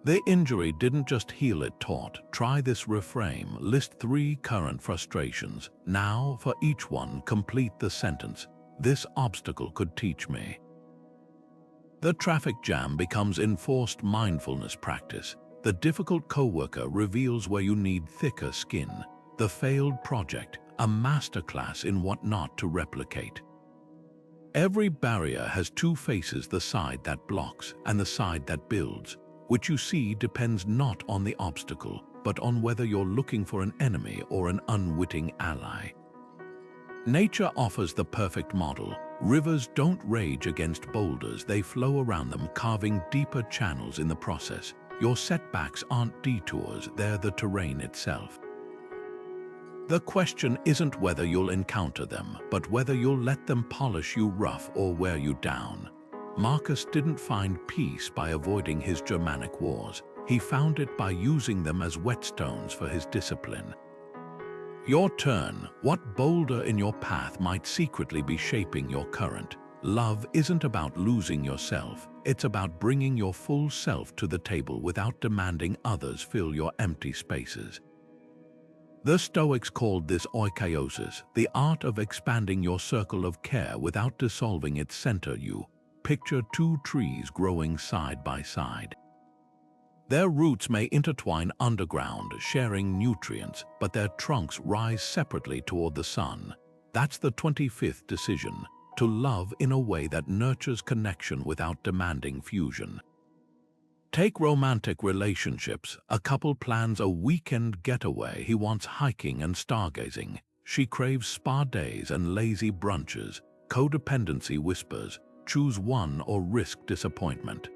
A: The injury didn't just heal, it taught. Try this reframe. List 3 current frustrations. Now, for each one, complete the sentence: "This obstacle could teach me." The traffic jam becomes enforced mindfulness practice. The difficult coworker reveals where you need thicker skin. The failed project, a masterclass in what not to replicate. Every barrier has 2 faces: the side that blocks and the side that builds. Which you see depends not on the obstacle, but on whether you're looking for an enemy or an unwitting ally. Nature offers the perfect model. Rivers don't rage against boulders, they flow around them, carving deeper channels in the process. Your setbacks aren't detours, they're the terrain itself. The question isn't whether you'll encounter them, but whether you'll let them polish you rough or wear you down. Marcus didn't find peace by avoiding his Germanic wars. He found it by using them as whetstones for his discipline. Your turn. What boulder in your path might secretly be shaping your current? Love isn't about losing yourself, it's about bringing your full self to the table without demanding others fill your empty spaces. The Stoics called this oikoiosis, the art of expanding your circle of care without dissolving its center. You picture two trees growing side by side. Their roots may intertwine underground, sharing nutrients, but their trunks rise separately toward the sun. That's the 25th decision, to love in a way that nurtures connection without demanding fusion. Take romantic relationships. A couple plans a weekend getaway. He wants hiking and stargazing. She craves spa days and lazy brunches. Codependency whispers, choose one or risk disappointment.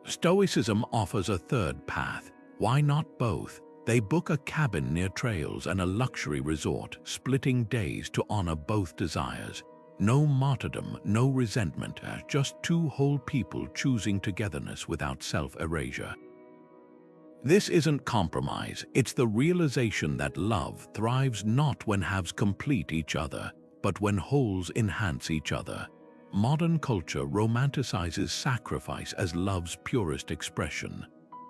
A: Stoicism offers a third path. Why not both? They book a cabin near trails and a luxury resort, splitting days to honor both desires. No martyrdom, no resentment, just two whole people choosing togetherness without self-erasure. This isn't compromise, it's the realization that love thrives not when halves complete each other, but when wholes enhance each other. Modern culture romanticizes sacrifice as love's purest expression.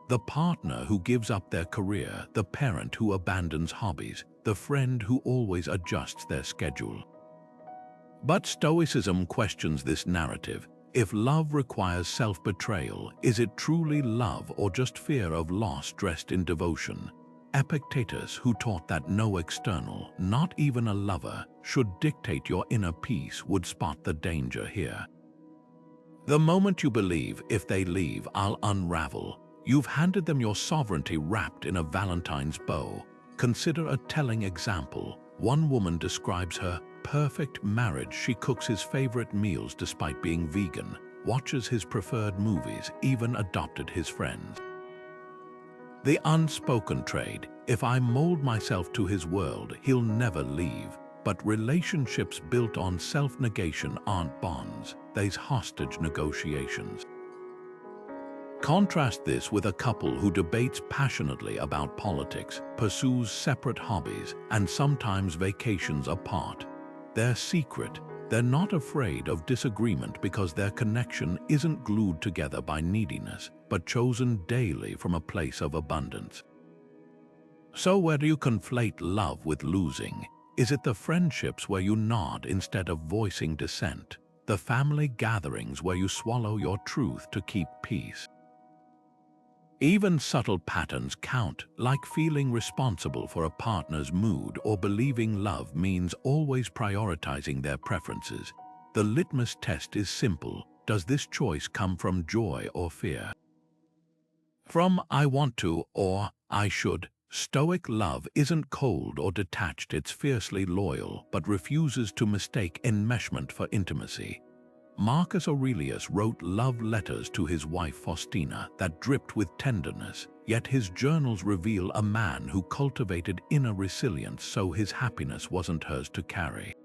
A: The partner who gives up their career, the parent who abandons hobbies, the friend who always adjusts their schedule. But Stoicism questions this narrative. If love requires self-betrayal, is it truly love or just fear of loss dressed in devotion? Epictetus, who taught that no external, not even a lover, should dictate your inner peace, would spot the danger here. The moment you believe, if they leave, I'll unravel, you've handed them your sovereignty wrapped in a Valentine's bow. Consider a telling example. One woman describes her perfect marriage. She cooks his favorite meals despite being vegan, watches his preferred movies, even adopted his friends. The unspoken trade, if I mold myself to his world, he'll never leave. But relationships built on self-negation aren't bonds, they're hostage negotiations. Contrast this with a couple who debates passionately about politics, pursues separate hobbies, and sometimes vacations apart. They're secret. They're not afraid of disagreement because their connection isn't glued together by neediness, but chosen daily from a place of abundance. So where do you conflate love with losing? Is it the friendships where you nod instead of voicing dissent? The family gatherings where you swallow your truth to keep peace? Even subtle patterns count, like feeling responsible for a partner's mood or believing love means always prioritizing their preferences. The litmus test is simple. Does this choice come from joy or fear? From I want to or I should? Stoic love isn't cold or detached, it's fiercely loyal, but refuses to mistake enmeshment for intimacy. Marcus Aurelius wrote love letters to his wife Faustina that dripped with tenderness, yet his journals reveal a man who cultivated inner resilience so his happiness wasn't hers to carry.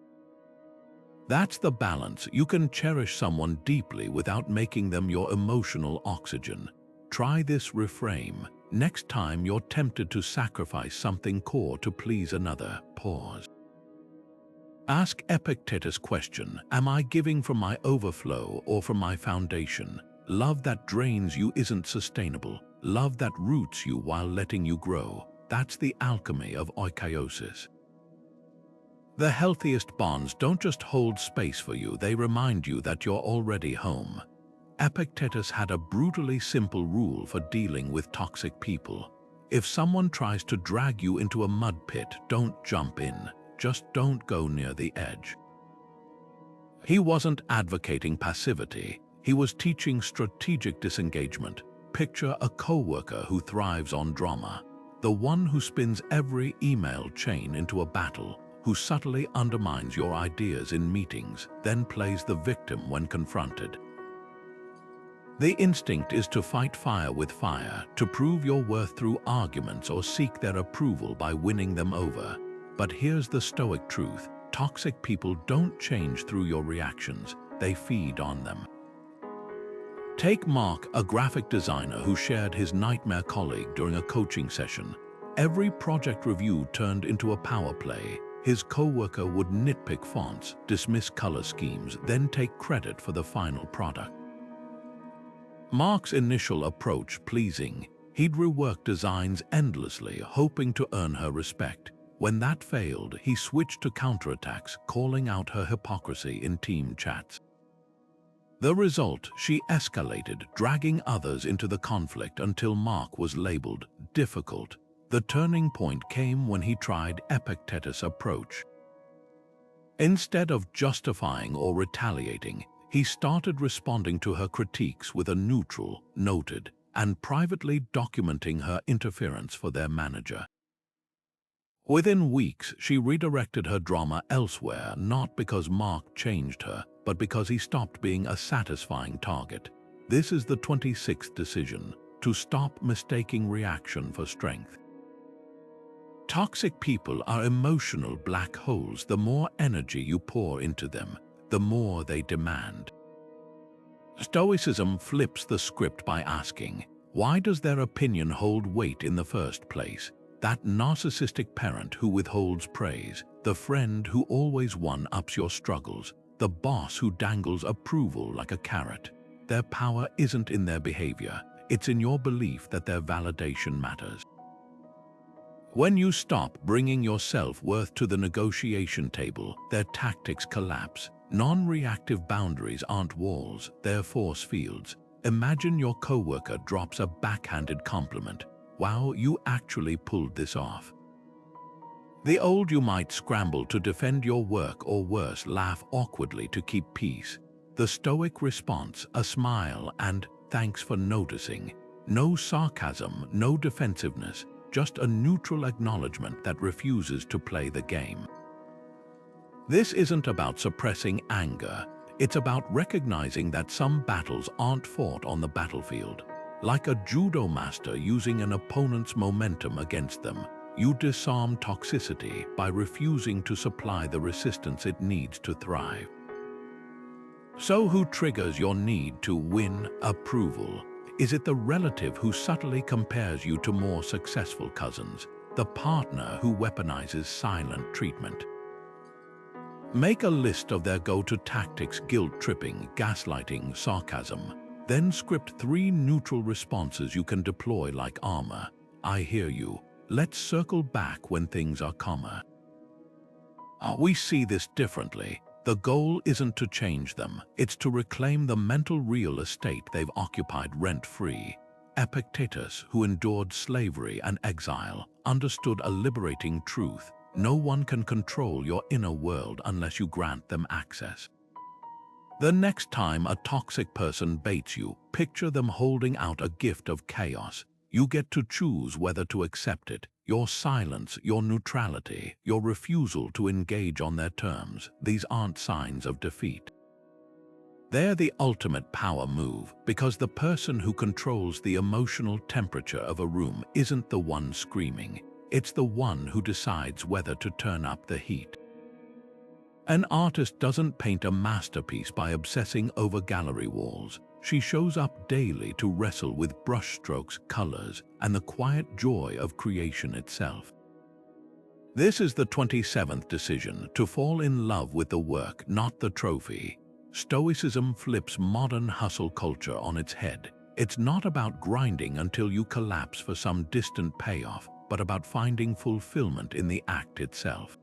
A: That's the balance. You can cherish someone deeply without making them your emotional oxygen. Try this reframe. Next time you're tempted to sacrifice something core to please another, pause. Ask Epictetus' question, am I giving from my overflow or from my foundation? Love that drains you isn't sustainable. Love that roots you while letting you grow. That's the alchemy of oikoiosis. The healthiest bonds don't just hold space for you, they remind you that you're already home. Epictetus had a brutally simple rule for dealing with toxic people. If someone tries to drag you into a mud pit, don't jump in. Just don't go near the edge. He wasn't advocating passivity. He was teaching strategic disengagement. Picture a coworker who thrives on drama, the one who spins every email chain into a battle, who subtly undermines your ideas in meetings, then plays the victim when confronted. The instinct is to fight fire with fire, to prove your worth through arguments or seek their approval by winning them over. But here's the Stoic truth. Toxic people don't change through your reactions, they feed on them. Take Mark, a graphic designer who shared his nightmare colleague during a coaching session. Every project review turned into a power play. His co-worker would nitpick fonts, dismiss color schemes, then take credit for the final product. Mark's initial approach pleasing, he'd rework designs endlessly, hoping to earn her respect. When that failed, he switched to counterattacks, calling out her hypocrisy in team chats. The result, she escalated, dragging others into the conflict until Mark was labeled difficult. The turning point came when he tried Epictetus' approach. Instead of justifying or retaliating, he started responding to her critiques with a neutral, noted, and privately documenting her interference for their manager. Within weeks, she redirected her drama elsewhere, not because Mark changed her, but because he stopped being a satisfying target. This is the 26th decision, to stop mistaking reaction for strength. Toxic people are emotional black holes. The more energy you pour into them, the more they demand. Stoicism flips the script by asking, why does their opinion hold weight in the first place? That narcissistic parent who withholds praise, the friend who always one-ups your struggles, the boss who dangles approval like a carrot. Their power isn't in their behavior, it's in your belief that their validation matters. When you stop bringing your self-worth to the negotiation table, their tactics collapse. Non-reactive boundaries aren't walls, they're force fields. Imagine your coworker drops a backhanded compliment. Wow, you actually pulled this off. The old you might scramble to defend your work or worse, laugh awkwardly to keep peace. The stoic response, a smile and thanks for noticing. No sarcasm, no defensiveness, just a neutral acknowledgement that refuses to play the game. This isn't about suppressing anger. It's about recognizing that some battles aren't fought on the battlefield. Like a judo master using an opponent's momentum against them, you disarm toxicity by refusing to supply the resistance it needs to thrive. So who triggers your need to win approval? Is it the relative who subtly compares you to more successful cousins? The partner who weaponizes silent treatment? Make a list of their go-to tactics: guilt-tripping, gaslighting, sarcasm. Then script 3 neutral responses you can deploy like armor. I hear you. Let's circle back when things are calmer. We see this differently. The goal isn't to change them, it's to reclaim the mental real estate they've occupied rent-free. Epictetus, who endured slavery and exile, understood a liberating truth. No one can control your inner world unless you grant them access. The next time a toxic person baits you, picture them holding out a gift of chaos. You get to choose whether to accept it. Your silence, your neutrality, your refusal to engage on their terms, these aren't signs of defeat. They're the ultimate power move, because the person who controls the emotional temperature of a room isn't the one screaming. It's the one who decides whether to turn up the heat. An artist doesn't paint a masterpiece by obsessing over gallery walls. She shows up daily to wrestle with brushstrokes, colors, and the quiet joy of creation itself. This is the 27th decision, to fall in love with the work, not the trophy. Stoicism flips modern hustle culture on its head. It's not about grinding until you collapse for some distant payoff, but about finding fulfillment in the act itself.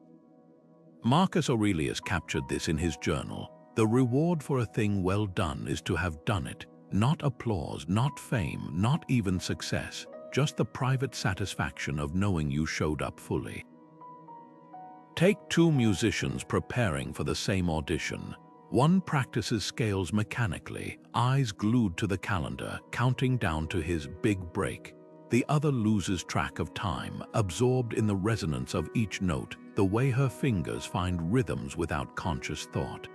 A: Marcus Aurelius captured this in his journal. The reward for a thing well done is to have done it. Not applause, not fame, not even success, just the private satisfaction of knowing you showed up fully. Take 2 musicians preparing for the same audition. One practices scales mechanically, eyes glued to the calendar, counting down to his big break. The other loses track of time, absorbed in the resonance of each note, the way her fingers find rhythms without conscious thought.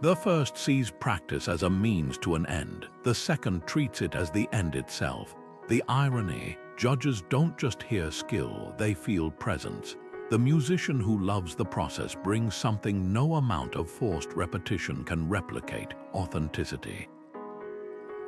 A: The first sees practice as a means to an end. The second treats it as the end itself. The irony: judges don't just hear skill, they feel presence. The musician who loves the process brings something no amount of forced repetition can replicate: authenticity.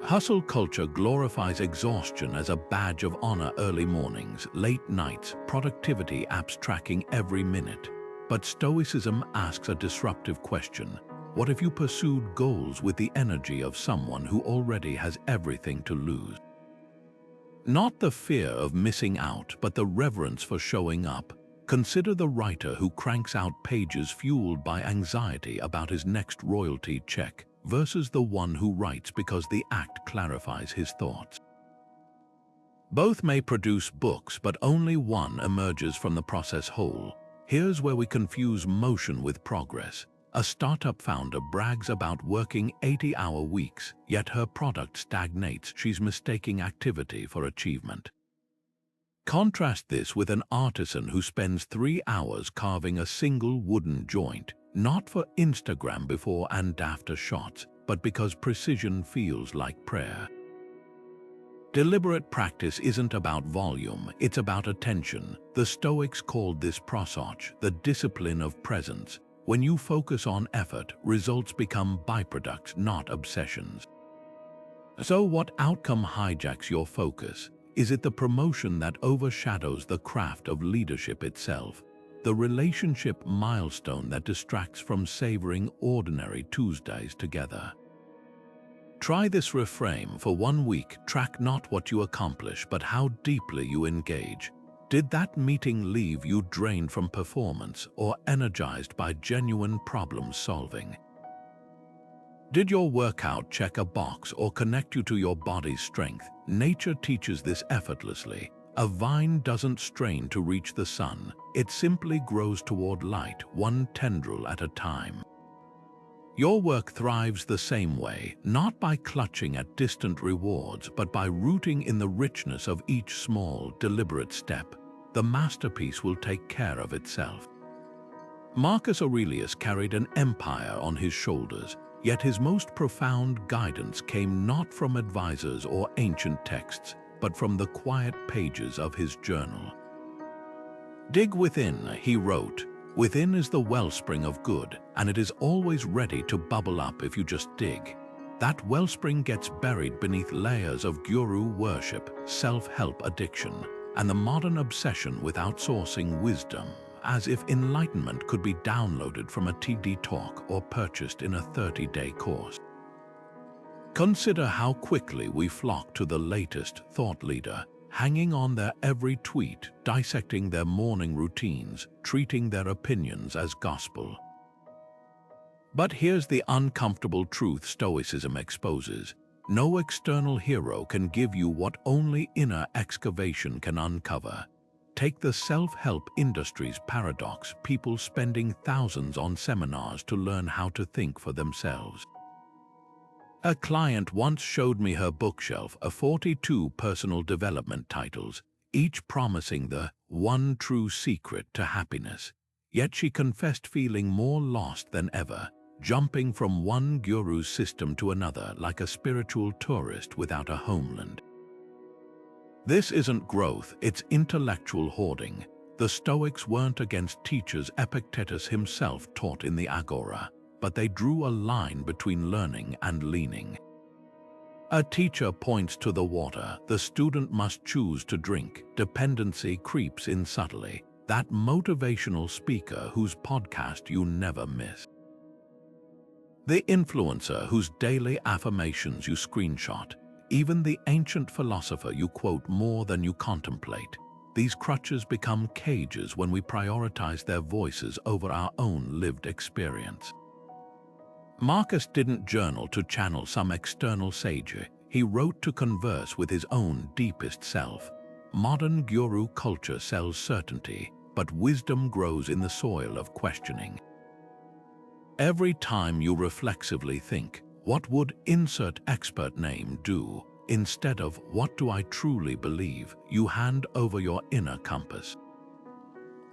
A: Hustle culture glorifies exhaustion as a badge of honor: early mornings, late nights, productivity apps tracking every minute. But Stoicism asks a disruptive question. What if you pursued goals with the energy of someone who already has everything to lose? Not the fear of missing out, but the reverence for showing up. Consider the writer who cranks out pages fueled by anxiety about his next royalty check, versus the one who writes because the act clarifies his thoughts. Both may produce books, but only one emerges from the process whole. Here's where we confuse motion with progress. A startup founder brags about working 80-hour weeks, yet her product stagnates. She's mistaking activity for achievement. Contrast this with an artisan who spends 3 hours carving a single wooden joint, not for Instagram before and after shots, but because precision feels like prayer. Deliberate practice isn't about volume, it's about attention. The Stoics called this prosoch, the discipline of presence. When you focus on effort, results become byproducts, not obsessions. So what outcome hijacks your focus? Is it the promotion that overshadows the craft of leadership itself? The relationship milestone that distracts from savoring ordinary Tuesdays together? Try this reframe for 1 week. Track not what you accomplish, but how deeply you engage. Did that meeting leave you drained from performance or energized by genuine problem solving? Did your workout check a box or connect you to your body's strength? Nature teaches this effortlessly. A vine doesn't strain to reach the sun. It simply grows toward light, one tendril at a time. Your work thrives the same way, not by clutching at distant rewards, but by rooting in the richness of each small, deliberate step. The masterpiece will take care of itself. Marcus Aurelius carried an empire on his shoulders, yet his most profound guidance came not from advisors or ancient texts, but from the quiet pages of his journal. "Dig within," he wrote. "Within is the wellspring of good, and it is always ready to bubble up if you just dig." That wellspring gets buried beneath layers of guru worship, self-help addiction, and the modern obsession with outsourcing wisdom, as if enlightenment could be downloaded from a TED talk or purchased in a 30-day course. Consider how quickly we flock to the latest thought leader, hanging on their every tweet, dissecting their morning routines, treating their opinions as gospel. But here's the uncomfortable truth Stoicism exposes. No external hero can give you what only inner excavation can uncover. Take the self-help industry's paradox: people spending thousands on seminars to learn how to think for themselves. A client once showed me her bookshelf of 42 personal development titles, each promising the one true secret to happiness. Yet she confessed feeling more lost than ever, jumping from one guru's system to another like a spiritual tourist without a homeland. This isn't growth, it's intellectual hoarding. The Stoics weren't against teachers. Epictetus himself taught in the Agora, but they drew a line between learning and leaning. A teacher points to the water, the student must choose to drink. Dependency creeps in subtly. That motivational speaker whose podcast you never miss. The influencer whose daily affirmations you screenshot. Even the ancient philosopher you quote more than you contemplate. These crutches become cages when we prioritize their voices over our own lived experience. Marcus didn't journal to channel some external sage. He wrote to converse with his own deepest self. Modern guru culture sells certainty, but wisdom grows in the soil of questioning. Every time you reflexively think, "What would insert expert name do?" instead of "What do I truly believe?" you hand over your inner compass.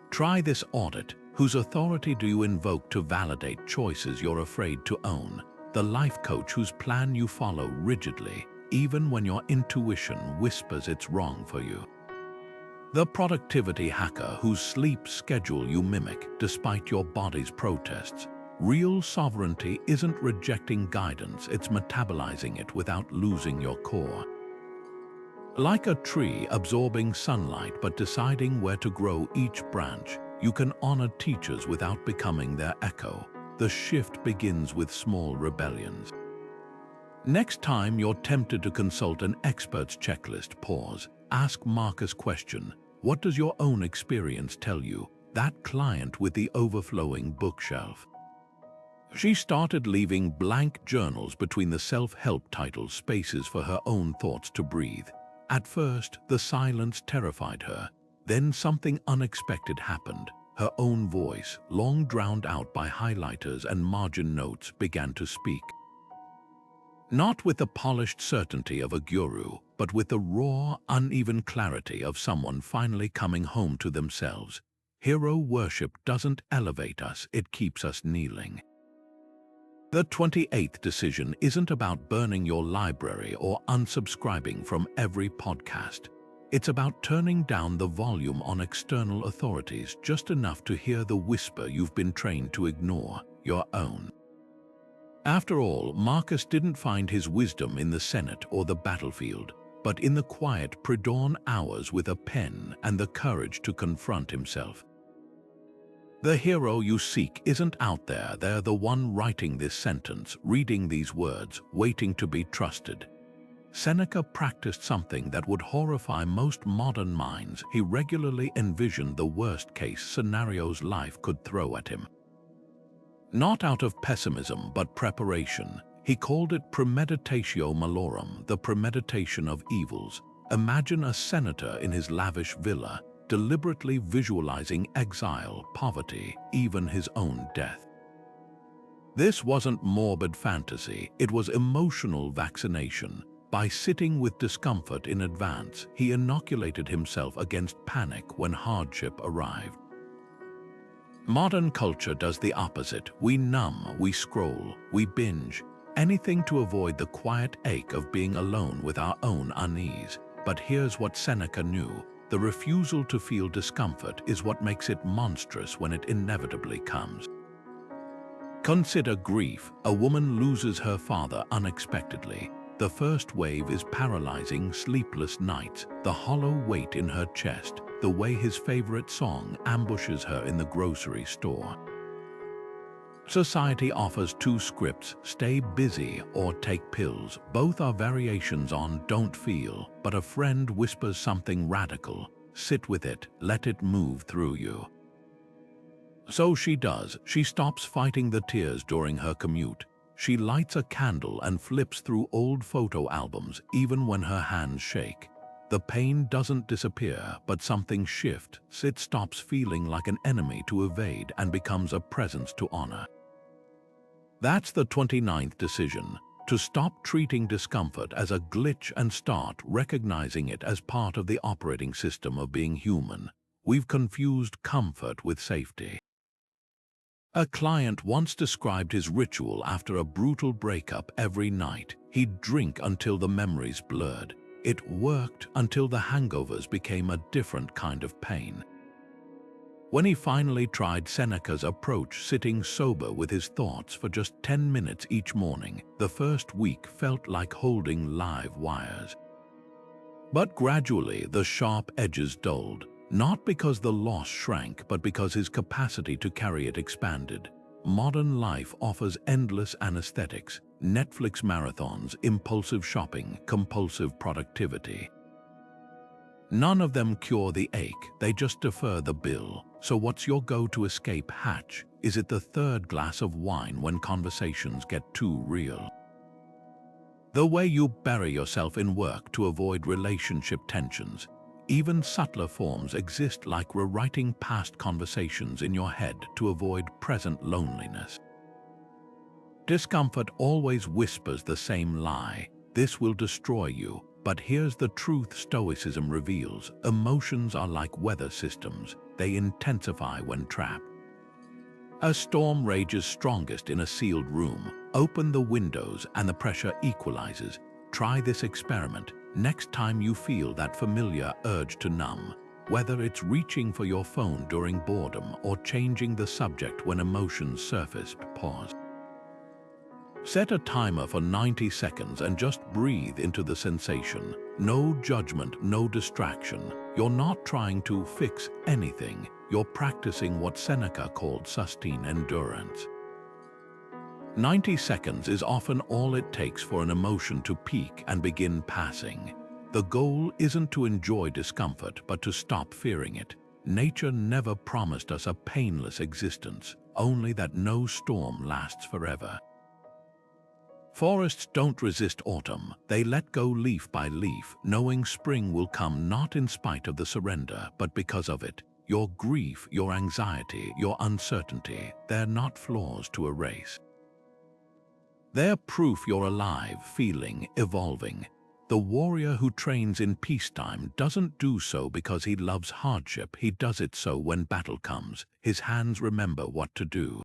A: Try this audit. Whose authority do you invoke to validate choices you're afraid to own? The life coach whose plan you follow rigidly, even when your intuition whispers it's wrong for you? The productivity hacker whose sleep schedule you mimic despite your body's protests? Real sovereignty isn't rejecting guidance, it's metabolizing it without losing your core. Like a tree absorbing sunlight but deciding where to grow each branch, you can honor teachers without becoming their echo. The shift begins with small rebellions. Next time you're tempted to consult an expert's checklist, pause. Ask Marcus' question, what does your own experience tell you? That client with the overflowing bookshelf. She started leaving blank journals between the self-help titles, spaces for her own thoughts to breathe. At first, the silence terrified her. Then something unexpected happened. Her own voice, long drowned out by highlighters and margin notes, began to speak. Not with the polished certainty of a guru, but with the raw, uneven clarity of someone finally coming home to themselves. Hero worship doesn't elevate us, it keeps us kneeling. The 28th decision isn't about burning your library or unsubscribing from every podcast. It's about turning down the volume on external authorities just enough to hear the whisper you've been trained to ignore, your own. After all, Marcus didn't find his wisdom in the Senate or the battlefield, but in the quiet pre-dawn hours with a pen and the courage to confront himself. The hero you seek isn't out there, they're the one writing this sentence, reading these words, waiting to be trusted. Seneca practiced something that would horrify most modern minds. He regularly envisioned the worst-case scenarios life could throw at him. Not out of pessimism, but preparation. He called it premeditatio malorum, the premeditation of evils. Imagine a senator in his lavish villa, deliberately visualizing exile, poverty, even his own death. This wasn't morbid fantasy, it was emotional vaccination. By sitting with discomfort in advance, he inoculated himself against panic when hardship arrived. Modern culture does the opposite. We numb, we scroll, we binge, anything to avoid the quiet ache of being alone with our own unease. But here's what Seneca knew. The refusal to feel discomfort is what makes it monstrous when it inevitably comes. Consider grief. A woman loses her father unexpectedly. The first wave is paralyzing, sleepless nights, the hollow weight in her chest, the way his favorite song ambushes her in the grocery store. Society offers two scripts, stay busy or take pills. Both are variations on don't feel, but a friend whispers something radical. Sit with it, let it move through you. So she does. She stops fighting the tears during her commute. She lights a candle and flips through old photo albums, even when her hands shake. The pain doesn't disappear, but something shifts. It stops feeling like an enemy to evade and becomes a presence to honor. That's the 29th decision, to stop treating discomfort as a glitch and start recognizing it as part of the operating system of being human. We've confused comfort with safety. A client once described his ritual after a brutal breakup every night. He'd drink until the memories blurred. It worked until the hangovers became a different kind of pain. When he finally tried Seneca's approach, sitting sober with his thoughts for just 10 minutes each morning, the first week felt like holding live wires. But gradually, the sharp edges dulled, not because the loss shrank, but because his capacity to carry it expanded. Modern life offers endless anesthetics, Netflix marathons, impulsive shopping, compulsive productivity. None of them cure the ache, they just defer the bill. So what's your go-to escape hatch? Is it the third glass of wine when conversations get too real? The way you bury yourself in work to avoid relationship tensions. Even subtler forms exist, like rewriting past conversations in your head to avoid present loneliness. Discomfort always whispers the same lie. This will destroy you. But here's the truth Stoicism reveals. Emotions are like weather systems. They intensify when trapped. A storm rages strongest in a sealed room. Open the windows and the pressure equalizes. Try this experiment. Next time you feel that familiar urge to numb, whether it's reaching for your phone during boredom or changing the subject when emotions surface. Pause. Set a timer for 90 seconds and just breathe into the sensation. No judgment, no distraction. You're not trying to fix anything. You're practicing what Seneca called sustained endurance. 90 seconds is often all it takes for an emotion to peak and begin passing. The goal isn't to enjoy discomfort, but to stop fearing it. Nature never promised us a painless existence, only that no storm lasts forever. Forests don't resist autumn. They let go leaf by leaf, knowing spring will come not in spite of the surrender, but because of it. Your grief, your anxiety, your uncertainty, they're not flaws to erase. They're proof you're alive, feeling, evolving. The warrior who trains in peacetime doesn't do so because he loves hardship. He does it so when battle comes, his hands remember what to do.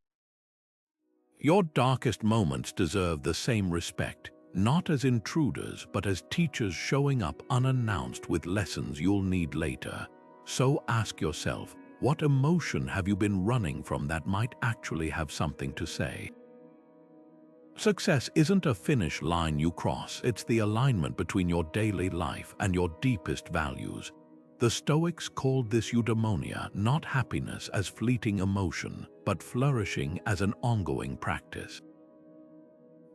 A: Your darkest moments deserve the same respect, not as intruders, but as teachers showing up unannounced with lessons you'll need later. So ask yourself, what emotion have you been running from that might actually have something to say? Success isn't a finish line you cross, it's the alignment between your daily life and your deepest values. The Stoics called this eudaimonia, not happiness as fleeting emotion, but flourishing as an ongoing practice.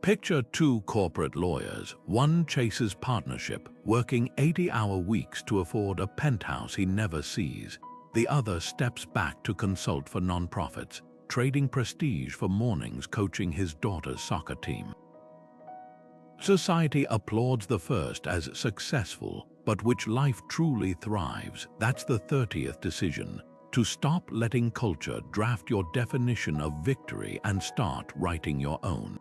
A: Picture two corporate lawyers. One chases partnership, working 80-hour weeks to afford a penthouse he never sees. The other steps back to consult for nonprofits, trading prestige for mornings coaching his daughter's soccer team. Society applauds the first as successful, but which life truly thrives? That's the 30th decision. To stop letting culture draft your definition of victory and start writing your own.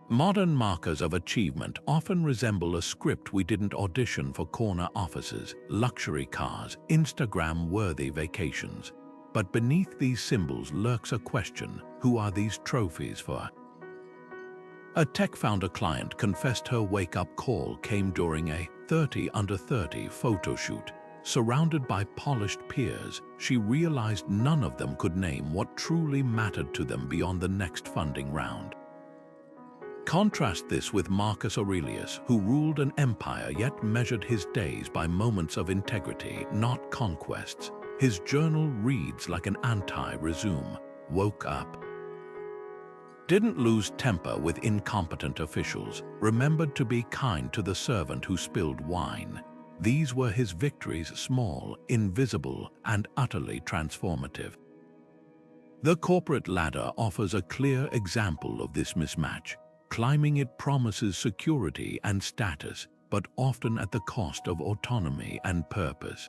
A: Modern markers of achievement often resemble a script we didn't audition for: corner offices, luxury cars, Instagram-worthy vacations. But beneath these symbols lurks a question: who are these trophies for? A tech founder client confessed her wake-up call came during a 30 under 30 photo shoot. Surrounded by polished peers, she realized none of them could name what truly mattered to them beyond the next funding round. Contrast this with Marcus Aurelius, who ruled an empire yet measured his days by moments of integrity, not conquests. His journal reads like an anti-resume. Woke up. Didn't lose temper with incompetent officials. Remembered to be kind to the servant who spilled wine. These were his victories, small, invisible, and utterly transformative. The corporate ladder offers a clear example of this mismatch. Climbing it promises security and status, but often at the cost of autonomy and purpose.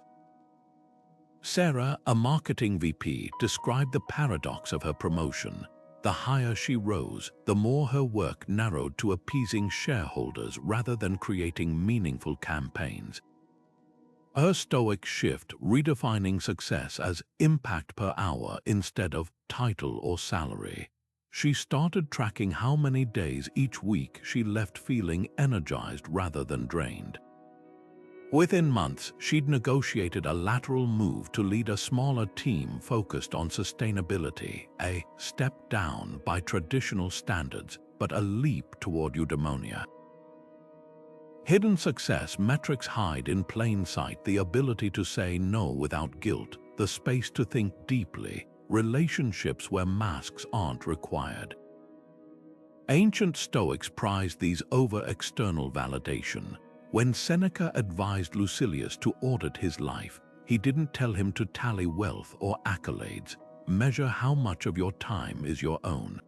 A: Sarah, a marketing VP, described the paradox of her promotion. The higher she rose, the more her work narrowed to appeasing shareholders rather than creating meaningful campaigns. Her Stoic shift, redefining success as impact per hour instead of title or salary. She started tracking how many days each week she left feeling energized rather than drained. Within months, she'd negotiated a lateral move to lead a smaller team focused on sustainability, a step down by traditional standards, but a leap toward eudaimonia. Hidden success metrics hide in plain sight: the ability to say no without guilt, the space to think deeply, relationships where masks aren't required. Ancient Stoics prized these over external validation. When Seneca advised Lucilius to audit his life, he didn't tell him to tally wealth or accolades. Measure how much of your time is your own.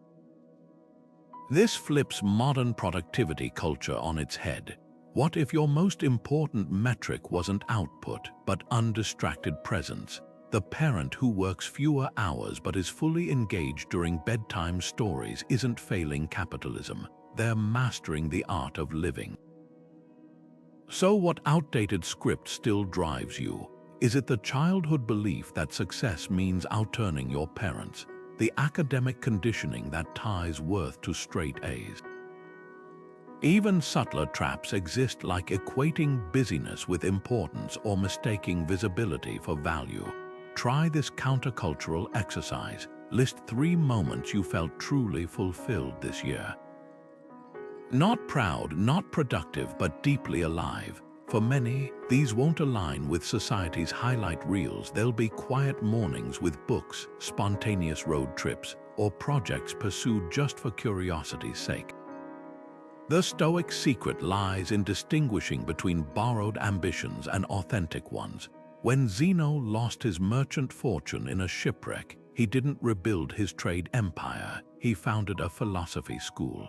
A: This flips modern productivity culture on its head. What if your most important metric wasn't output, but undistracted presence? The parent who works fewer hours but is fully engaged during bedtime stories isn't failing capitalism. They're mastering the art of living. So what outdated script still drives you? Is it the childhood belief that success means outearning your parents? The academic conditioning that ties worth to straight A's? Even subtler traps exist, like equating busyness with importance or mistaking visibility for value. Try this countercultural exercise. List 3 moments you felt truly fulfilled this year. Not proud, not productive, but deeply alive. For many, these won't align with society's highlight reels. They'll be quiet mornings with books, spontaneous road trips, or projects pursued just for curiosity's sake. The Stoic secret lies in distinguishing between borrowed ambitions and authentic ones. When Zeno lost his merchant fortune in a shipwreck, he didn't rebuild his trade empire, he founded a philosophy school.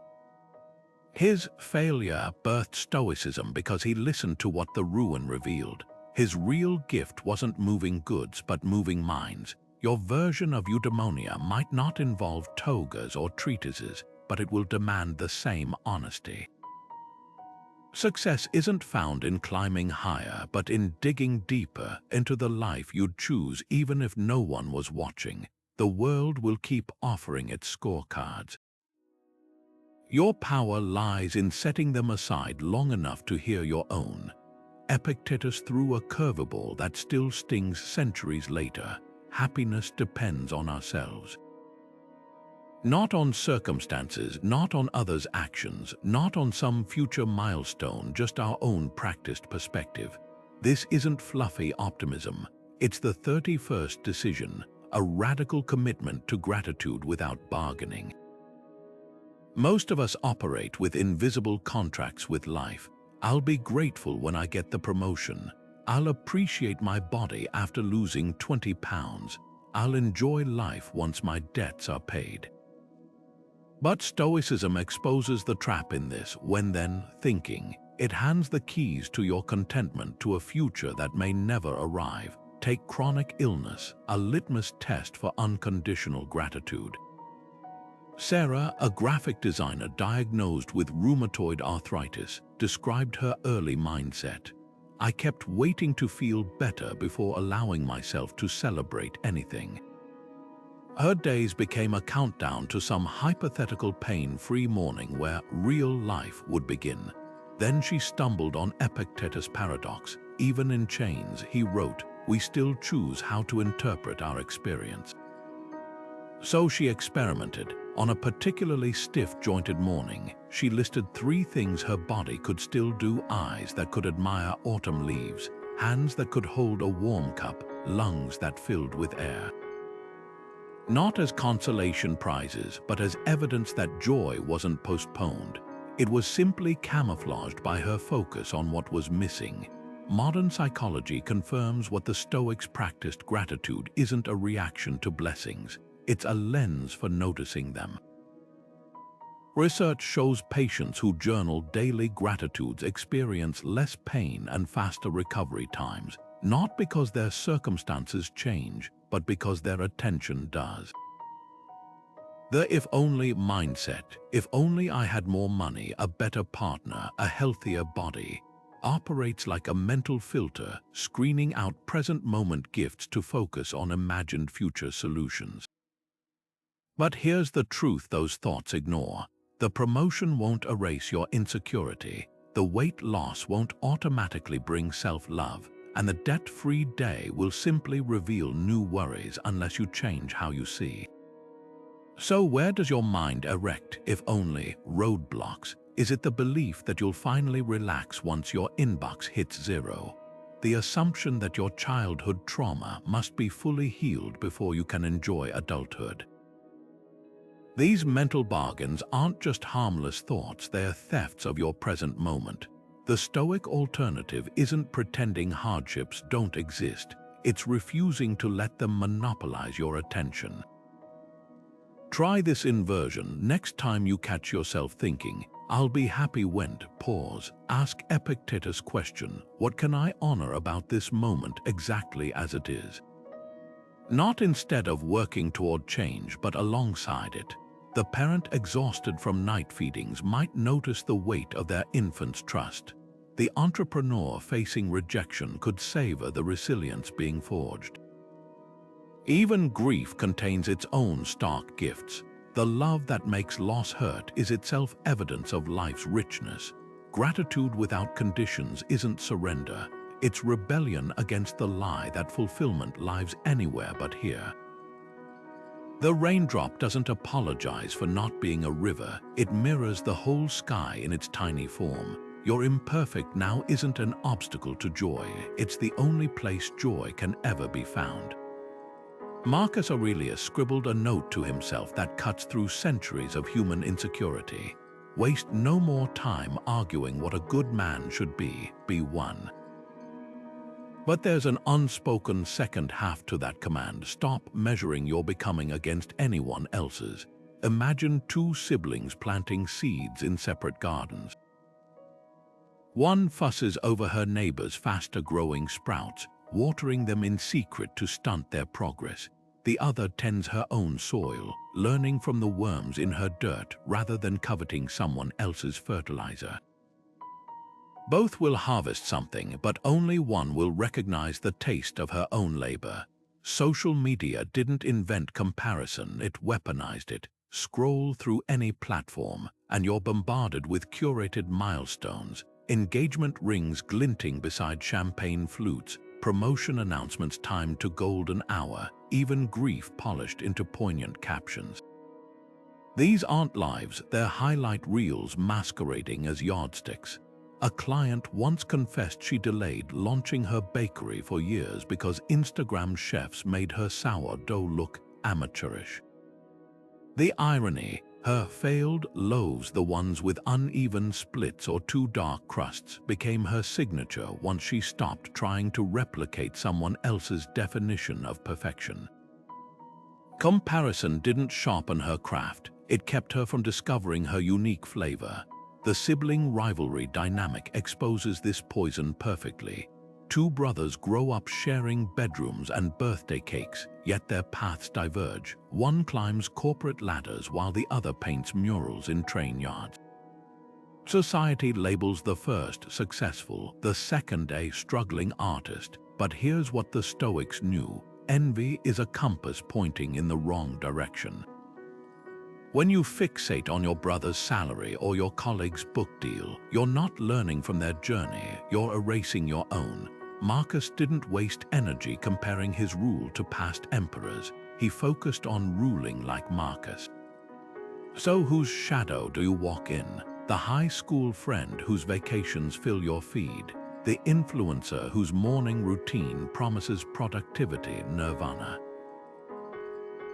A: His failure birthed Stoicism because he listened to what the ruin revealed. His real gift wasn't moving goods, but moving minds. Your version of eudaimonia might not involve togas or treatises, but it will demand the same honesty. Success isn't found in climbing higher, but in digging deeper into the life you'd choose even if no one was watching. The world will keep offering its scorecards. Your power lies in setting them aside long enough to hear your own. Epictetus threw a curveball that still stings centuries later. Happiness depends on ourselves. Not on circumstances, not on others' actions, not on some future milestone, just our own practiced perspective. This isn't fluffy optimism. It's the 31st decision, a radical commitment to gratitude without bargaining. Most of us operate with invisible contracts with life. I'll be grateful when I get the promotion. I'll appreciate my body after losing 20 pounds. I'll enjoy life once my debts are paid. But Stoicism exposes the trap in this when-then thinking. It hands the keys to your contentment to a future that may never arrive. Take chronic illness, a litmus test for unconditional gratitude. Sarah, a graphic designer diagnosed with rheumatoid arthritis, described her early mindset. I kept waiting to feel better before allowing myself to celebrate anything. Her days became a countdown to some hypothetical pain-free morning where real life would begin. Then she stumbled on Epictetus' paradox. Even in chains, he wrote, we still choose how to interpret our experience. So she experimented. On a particularly stiff-jointed morning, she listed 3 things her body could still do: eyes that could admire autumn leaves, hands that could hold a warm cup, lungs that filled with air. Not as consolation prizes, but as evidence that joy wasn't postponed. It was simply camouflaged by her focus on what was missing. Modern psychology confirms what the Stoics practiced. Gratitude isn't a reaction to blessings. It's a lens for noticing them. Research shows patients who journal daily gratitudes experience less pain and faster recovery times, not because their circumstances change, but because their attention does. The if only mindset, if only I had more money, a better partner, a healthier body, operates like a mental filter, screening out present moment gifts to focus on imagined future solutions. But here's the truth those thoughts ignore. The promotion won't erase your insecurity. The weight loss won't automatically bring self-love. And the debt-free day will simply reveal new worries unless you change how you see. So where does your mind erect, if only, roadblocks? Is it the belief that you'll finally relax once your inbox hits 0? The assumption that your childhood trauma must be fully healed before you can enjoy adulthood? These mental bargains aren't just harmless thoughts, they are thefts of your present moment. The Stoic alternative isn't pretending hardships don't exist. It's refusing to let them monopolize your attention. Try this inversion next time you catch yourself thinking, I'll be happy when. Pause. Ask Epictetus' question, what can I honor about this moment exactly as it is? Not instead of working toward change, but alongside it. The parent exhausted from night feedings might notice the weight of their infant's trust. The entrepreneur facing rejection could savor the resilience being forged. Even grief contains its own stark gifts. The love that makes loss hurt is itself evidence of life's richness. Gratitude without conditions isn't surrender. It's rebellion against the lie that fulfillment lies anywhere but here. The raindrop doesn't apologize for not being a river. It mirrors the whole sky in its tiny form. Your imperfect now isn't an obstacle to joy. It's the only place joy can ever be found. Marcus Aurelius scribbled a note to himself that cuts through centuries of human insecurity. Waste no more time arguing what a good man should be one. But there's an unspoken second half to that command. Stop measuring your becoming against anyone else's. Imagine two siblings planting seeds in separate gardens. One fusses over her neighbor's faster-growing sprouts, watering them in secret to stunt their progress. The other tends her own soil, learning from the worms in her dirt rather than coveting someone else's fertilizer. Both will harvest something, but only one will recognize the taste of her own labor. Social media didn't invent comparison, it weaponized it. Scroll through any platform, and you're bombarded with curated milestones, engagement rings glinting beside champagne flutes, promotion announcements timed to golden hour, even grief polished into poignant captions. These aren't lives, they're highlight reels masquerading as yardsticks. A client once confessed she delayed launching her bakery for years because Instagram chefs made her sourdough look amateurish. The irony, her failed loaves, the ones with uneven splits or too dark crusts, became her signature once she stopped trying to replicate someone else's definition of perfection. Comparison didn't sharpen her craft, it kept her from discovering her unique flavor. The sibling rivalry dynamic exposes this poison perfectly. Two brothers grow up sharing bedrooms and birthday cakes, yet their paths diverge. One climbs corporate ladders while the other paints murals in train yards. Society labels the first successful, the second a struggling artist. But here's what the Stoics knew: envy is a compass pointing in the wrong direction. When you fixate on your brother's salary or your colleague's book deal, you're not learning from their journey, you're erasing your own. Marcus didn't waste energy comparing his rule to past emperors. He focused on ruling like Marcus. So whose shadow do you walk in? The high school friend whose vacations fill your feed? The influencer whose morning routine promises productivity nirvana?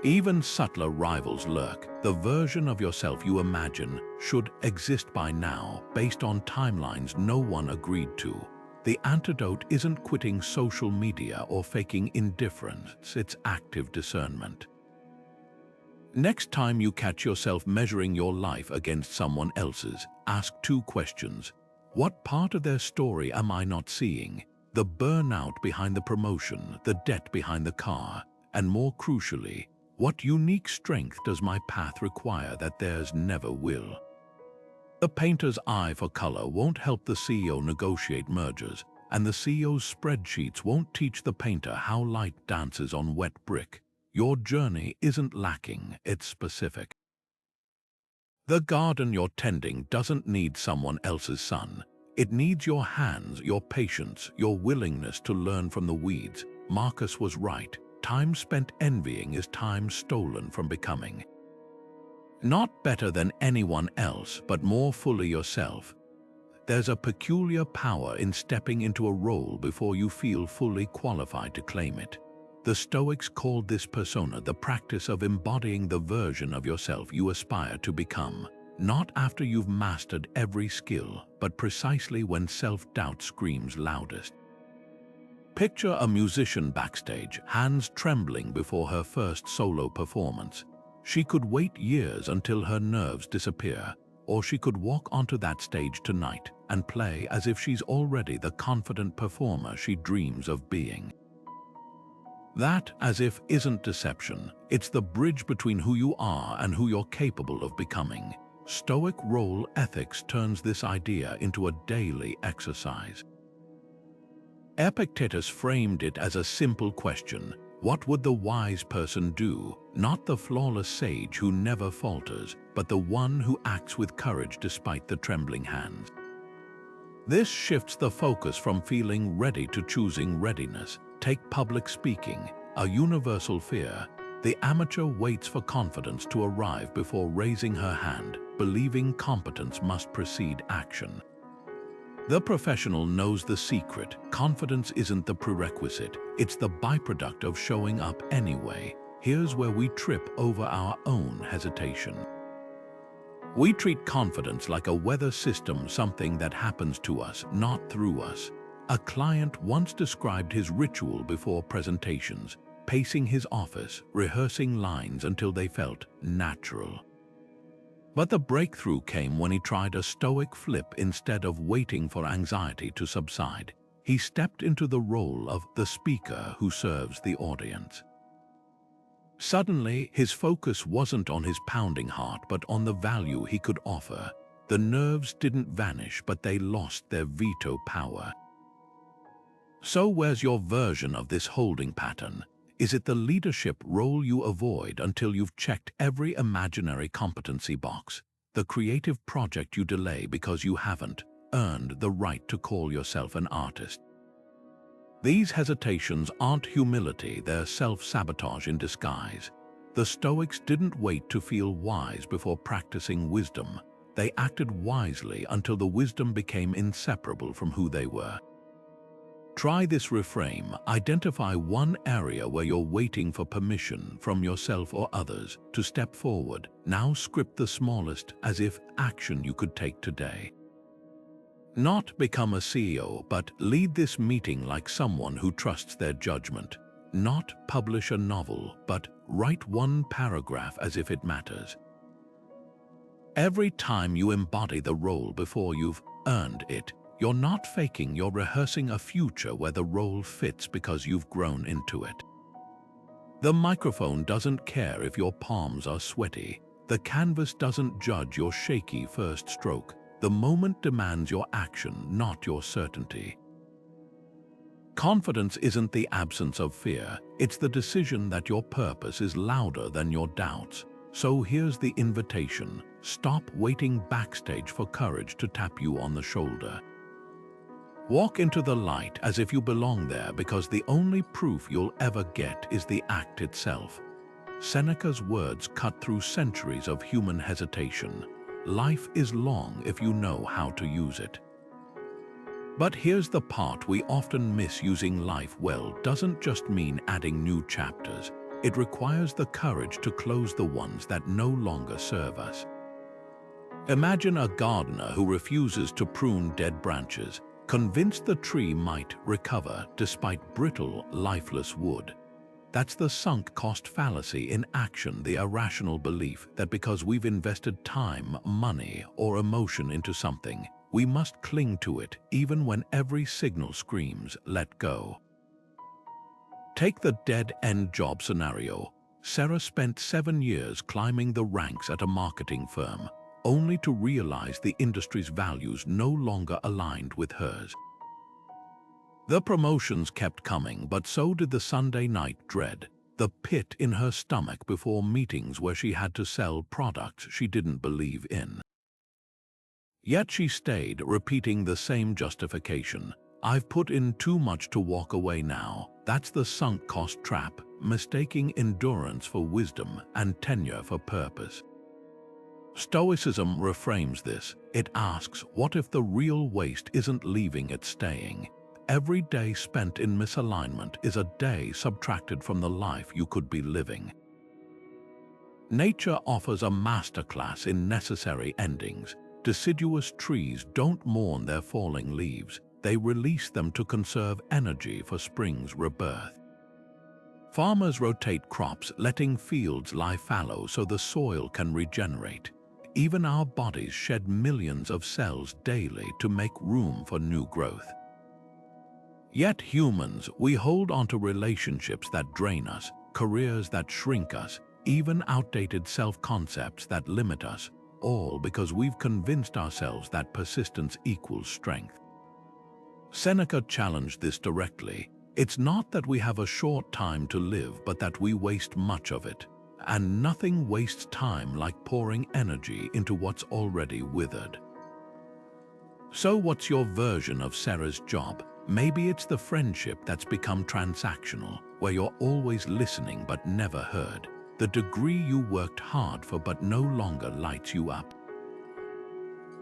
A: Even subtler rivals lurk. The version of yourself you imagine should exist by now, based on timelines no one agreed to. The antidote isn't quitting social media or faking indifference, it's active discernment. Next time you catch yourself measuring your life against someone else's, ask two questions. What part of their story am I not seeing? The burnout behind the promotion, the debt behind the car, and more crucially, what unique strength does my path require that theirs never will? The painter's eye for color won't help the CEO negotiate mergers, and the CEO's spreadsheets won't teach the painter how light dances on wet brick. Your journey isn't lacking, it's specific. The garden you're tending doesn't need someone else's sun. It needs your hands, your patience, your willingness to learn from the weeds. Marcus was right. Time spent envying is time stolen from becoming. Not better than anyone else, but more fully yourself. There's a peculiar power in stepping into a role before you feel fully qualified to claim it. The Stoics called this persona the practice of embodying the version of yourself you aspire to become, not after you've mastered every skill, but precisely when self-doubt screams loudest. Picture a musician backstage, hands trembling before her first solo performance. She could wait years until her nerves disappear, or she could walk onto that stage tonight and play as if she's already the confident performer she dreams of being. That as if isn't deception, it's the bridge between who you are and who you're capable of becoming. Stoic role ethics turns this idea into a daily exercise. Epictetus framed it as a simple question: What would the wise person do? Not the flawless sage who never falters, but the one who acts with courage despite the trembling hands. This shifts the focus from feeling ready to choosing readiness. Take public speaking, a universal fear. The amateur waits for confidence to arrive before raising her hand, believing competence must precede action. The professional knows the secret. Confidence isn't the prerequisite, it's the byproduct of showing up anyway. Here's where we trip over our own hesitation. We treat confidence like a weather system, something that happens to us, not through us. A client once described his ritual before presentations, pacing his office, rehearsing lines until they felt natural. But the breakthrough came when he tried a stoic flip. Instead of waiting for anxiety to subside, he stepped into the role of the speaker who serves the audience. Suddenly, his focus wasn't on his pounding heart, but on the value he could offer. The nerves didn't vanish, but they lost their veto power. So where's your version of this holding pattern? Is it the leadership role you avoid until you've checked every imaginary competency box? The creative project you delay because you haven't earned the right to call yourself an artist? These hesitations aren't humility, they're self-sabotage in disguise. The Stoics didn't wait to feel wise before practicing wisdom. They acted wisely until the wisdom became inseparable from who they were. Try this reframe. Identify one area where you're waiting for permission from yourself or others to step forward. Now script the smallest as if action you could take today. Not become a CEO, but lead this meeting like someone who trusts their judgment. Not publish a novel, but write one paragraph as if it matters. Every time you embody the role before you've earned it, you're not faking, you're rehearsing a future where the role fits because you've grown into it. The microphone doesn't care if your palms are sweaty. The canvas doesn't judge your shaky first stroke. The moment demands your action, not your certainty. Confidence isn't the absence of fear, it's the decision that your purpose is louder than your doubts. So here's the invitation. Stop waiting backstage for courage to tap you on the shoulder. Walk into the light as if you belong there, because the only proof you'll ever get is the act itself. Seneca's words cut through centuries of human hesitation. Life is long if you know how to use it. But here's the part we often miss. Using life well doesn't just mean adding new chapters. It requires the courage to close the ones that no longer serve us. Imagine a gardener who refuses to prune dead branches, convinced the tree might recover despite brittle, lifeless wood. That's the sunk cost fallacy in action, the irrational belief that because we've invested time, money, or emotion into something, we must cling to it even when every signal screams, let go. Take the dead-end job scenario. Sarah spent 7 years climbing the ranks at a marketing firm, only to realize the industry's values no longer aligned with hers. The promotions kept coming, but so did the Sunday night dread, the pit in her stomach before meetings where she had to sell products she didn't believe in. Yet she stayed, repeating the same justification. I've put in too much to walk away now. That's the sunk cost trap, mistaking endurance for wisdom and tenure for purpose. Stoicism reframes this. It asks, what if the real waste isn't leaving, it's staying? Every day spent in misalignment is a day subtracted from the life you could be living. Nature offers a masterclass in necessary endings. Deciduous trees don't mourn their falling leaves. They release them to conserve energy for spring's rebirth. Farmers rotate crops, letting fields lie fallow so the soil can regenerate. Even our bodies shed millions of cells daily to make room for new growth. Yet humans, we hold onto relationships that drain us, careers that shrink us, even outdated self-concepts that limit us, all because we've convinced ourselves that persistence equals strength. Seneca challenged this directly. It's not that we have a short time to live, but that we waste much of it. And nothing wastes time like pouring energy into what's already withered. So what's your version of Sarah's job? Maybe it's the friendship that's become transactional, where you're always listening but never heard. The degree you worked hard for but no longer lights you up.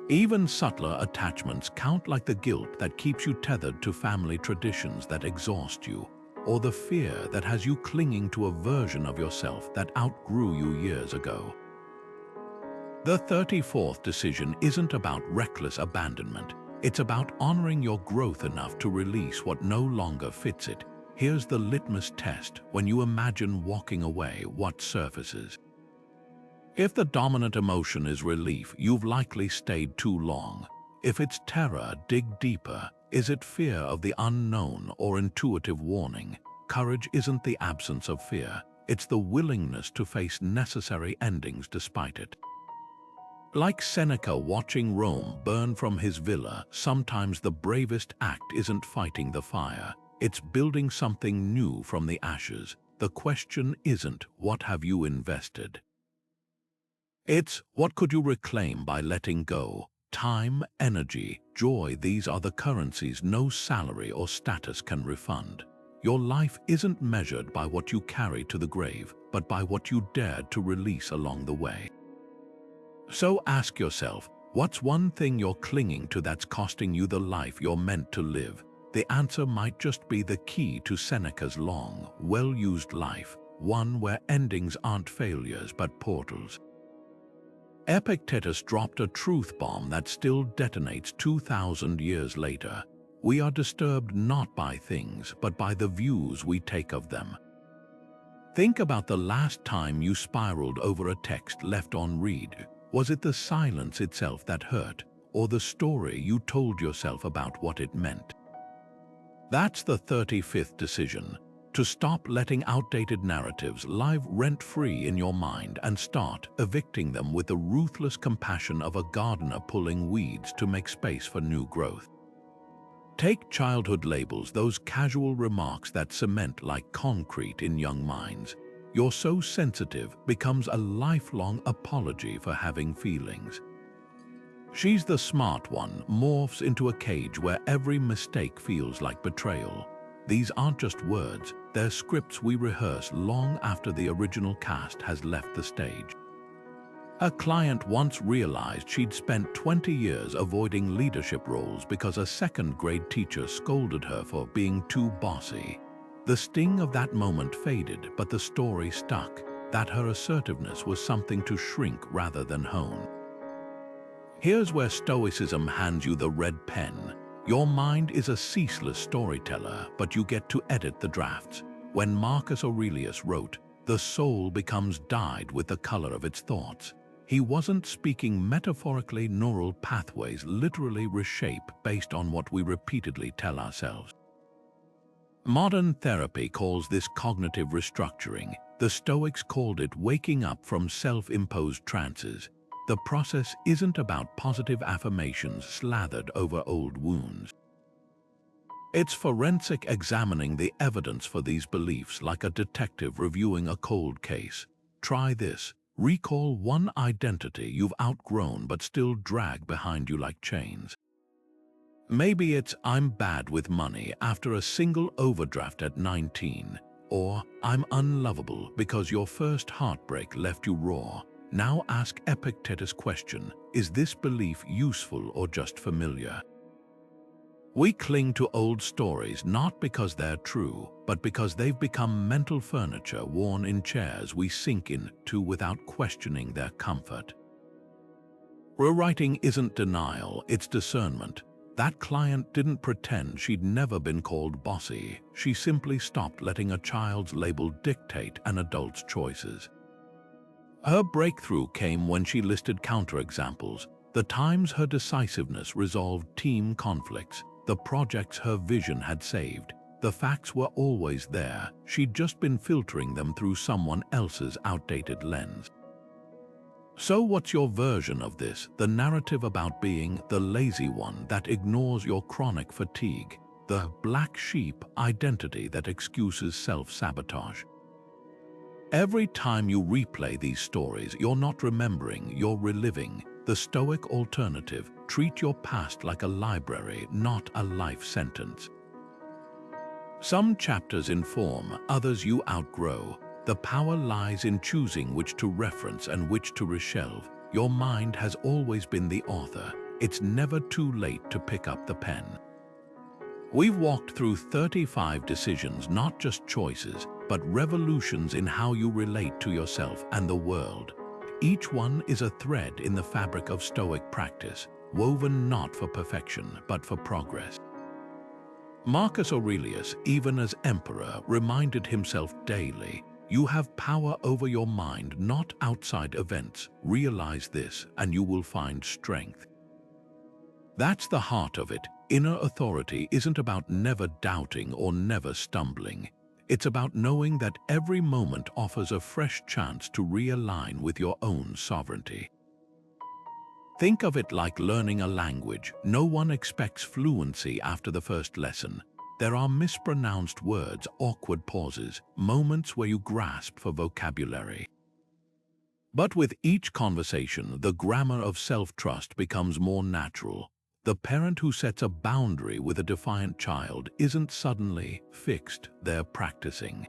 A: Even subtler attachments count, like the guilt that keeps you tethered to family traditions that exhaust you, or the fear that has you clinging to a version of yourself that outgrew you years ago. The 34th decision isn't about reckless abandonment. It's about honoring your growth enough to release what no longer fits it. Here's the litmus test. When you imagine walking away, what surfaces? If the dominant emotion is relief, you've likely stayed too long. If it's terror, dig deeper. Is it fear of the unknown or intuitive warning? Courage isn't the absence of fear. It's the willingness to face necessary endings despite it. Like Seneca watching Rome burn from his villa, sometimes the bravest act isn't fighting the fire. It's building something new from the ashes. The question isn't, what have you invested? It's, what could you reclaim by letting go? Time, energy, joy, these are the currencies no salary or status can refund. Your life isn't measured by what you carry to the grave, but by what you dared to release along the way. So ask yourself, what's one thing you're clinging to that's costing you the life you're meant to live? The answer might just be the key to Seneca's long, well-used life, one where endings aren't failures but portals. Epictetus dropped a truth bomb that still detonates 2,000 years later. We are disturbed not by things, but by the views we take of them. Think about the last time you spiraled over a text left on read. Was it the silence itself that hurt, or the story you told yourself about what it meant? That's the 35th decision. To stop letting outdated narratives live rent-free in your mind and start evicting them with the ruthless compassion of a gardener pulling weeds to make space for new growth. Take childhood labels, those casual remarks that cement like concrete in young minds. "You're so sensitive" becomes a lifelong apology for having feelings. "She's the smart one" morphs into a cage where every mistake feels like betrayal. These aren't just words, they're scripts we rehearse long after the original cast has left the stage. A client once realized she'd spent 20 years avoiding leadership roles because a second-grade teacher scolded her for being too bossy. The sting of that moment faded, but the story stuck, that her assertiveness was something to shrink rather than hone. Here's where Stoicism hands you the red pen. Your mind is a ceaseless storyteller, but you get to edit the drafts. When Marcus Aurelius wrote, "The soul becomes dyed with the color of its thoughts," he wasn't speaking metaphorically. Neural pathways literally reshape based on what we repeatedly tell ourselves. Modern therapy calls this cognitive restructuring. The Stoics called it waking up from self-imposed trances. The process isn't about positive affirmations slathered over old wounds. It's forensic examining the evidence for these beliefs, like a detective reviewing a cold case. Try this. Recall one identity you've outgrown but still drag behind you like chains. Maybe it's "I'm bad with money" after a single overdraft at 19, or "I'm unlovable" because your first heartbreak left you raw. Now ask Epictetus' question, is this belief useful or just familiar? We cling to old stories not because they're true, but because they've become mental furniture worn in chairs we sink into without questioning their comfort. Rewriting isn't denial, it's discernment. That client didn't pretend she'd never been called bossy. She simply stopped letting a child's label dictate an adult's choices. Her breakthrough came when she listed counterexamples, the times her decisiveness resolved team conflicts, the projects her vision had saved. The facts were always there, she'd just been filtering them through someone else's outdated lens. So what's your version of this? The narrative about being the lazy one that ignores your chronic fatigue? the black sheep identity that excuses self-sabotage. Every time you replay these stories, you're not remembering, you're reliving. The Stoic alternative: treat your past like a library, not a life sentence. Some chapters inform, others you outgrow. The power lies in choosing which to reference and which to reshelve. Your mind has always been the author. It's never too late to pick up the pen. We've walked through 35 decisions, not just choices, but revolutions in how you relate to yourself and the world. Each one is a thread in the fabric of Stoic practice, woven not for perfection, but for progress. Marcus Aurelius, even as emperor, reminded himself daily, "You have power over your mind, not outside events. Realize this, and you will find strength." That's the heart of it. Inner authority isn't about never doubting or never stumbling. It's about knowing that every moment offers a fresh chance to realign with your own sovereignty. Think of it like learning a language. No one expects fluency after the first lesson. There are mispronounced words, awkward pauses, moments where you grasp for vocabulary. But with each conversation, the grammar of self-trust becomes more natural. The parent who sets a boundary with a defiant child isn't suddenly fixed, they're practicing.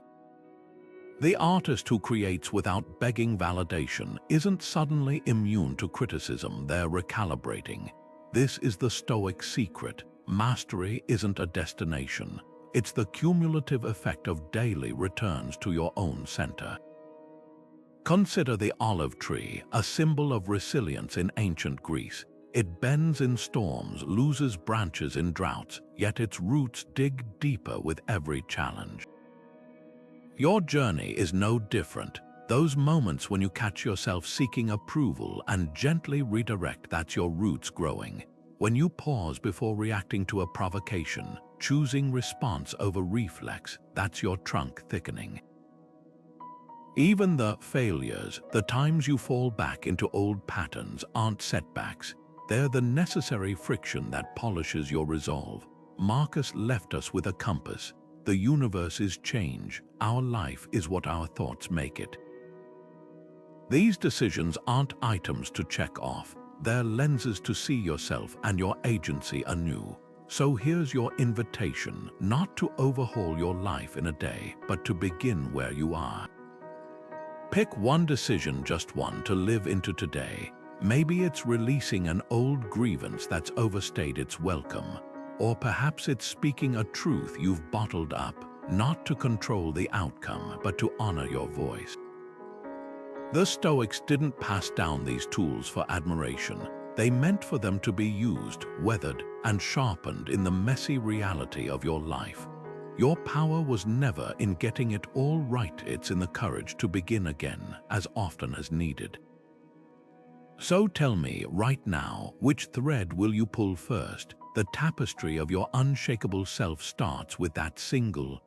A: The artist who creates without begging validation isn't suddenly immune to criticism, they're recalibrating. This is the Stoic secret. Mastery isn't a destination. It's the cumulative effect of daily returns to your own center. Consider the olive tree, a symbol of resilience in ancient Greece. It bends in storms, loses branches in droughts, yet its roots dig deeper with every challenge. Your journey is no different. Those moments when you catch yourself seeking approval and gently redirect, that's your roots growing. When you pause before reacting to a provocation, choosing response over reflex, that's your trunk thickening. Even the failures, the times you fall back into old patterns, aren't setbacks. They're the necessary friction that polishes your resolve. Marcus left us with a compass. The universe is change. Our life is what our thoughts make it. These decisions aren't items to check off. They're lenses to see yourself and your agency anew. So here's your invitation, not to overhaul your life in a day, but to begin where you are. Pick one decision, just one, to live into today. Maybe it's releasing an old grievance that's overstayed its welcome. Or perhaps it's speaking a truth you've bottled up, not to control the outcome, but to honor your voice. The Stoics didn't pass down these tools for admiration. They meant for them to be used, weathered, and sharpened in the messy reality of your life. Your power was never in getting it all right, it's in the courage to begin again, as often as needed. So tell me right now, which thread will you pull first? The tapestry of your unshakable self starts with that single,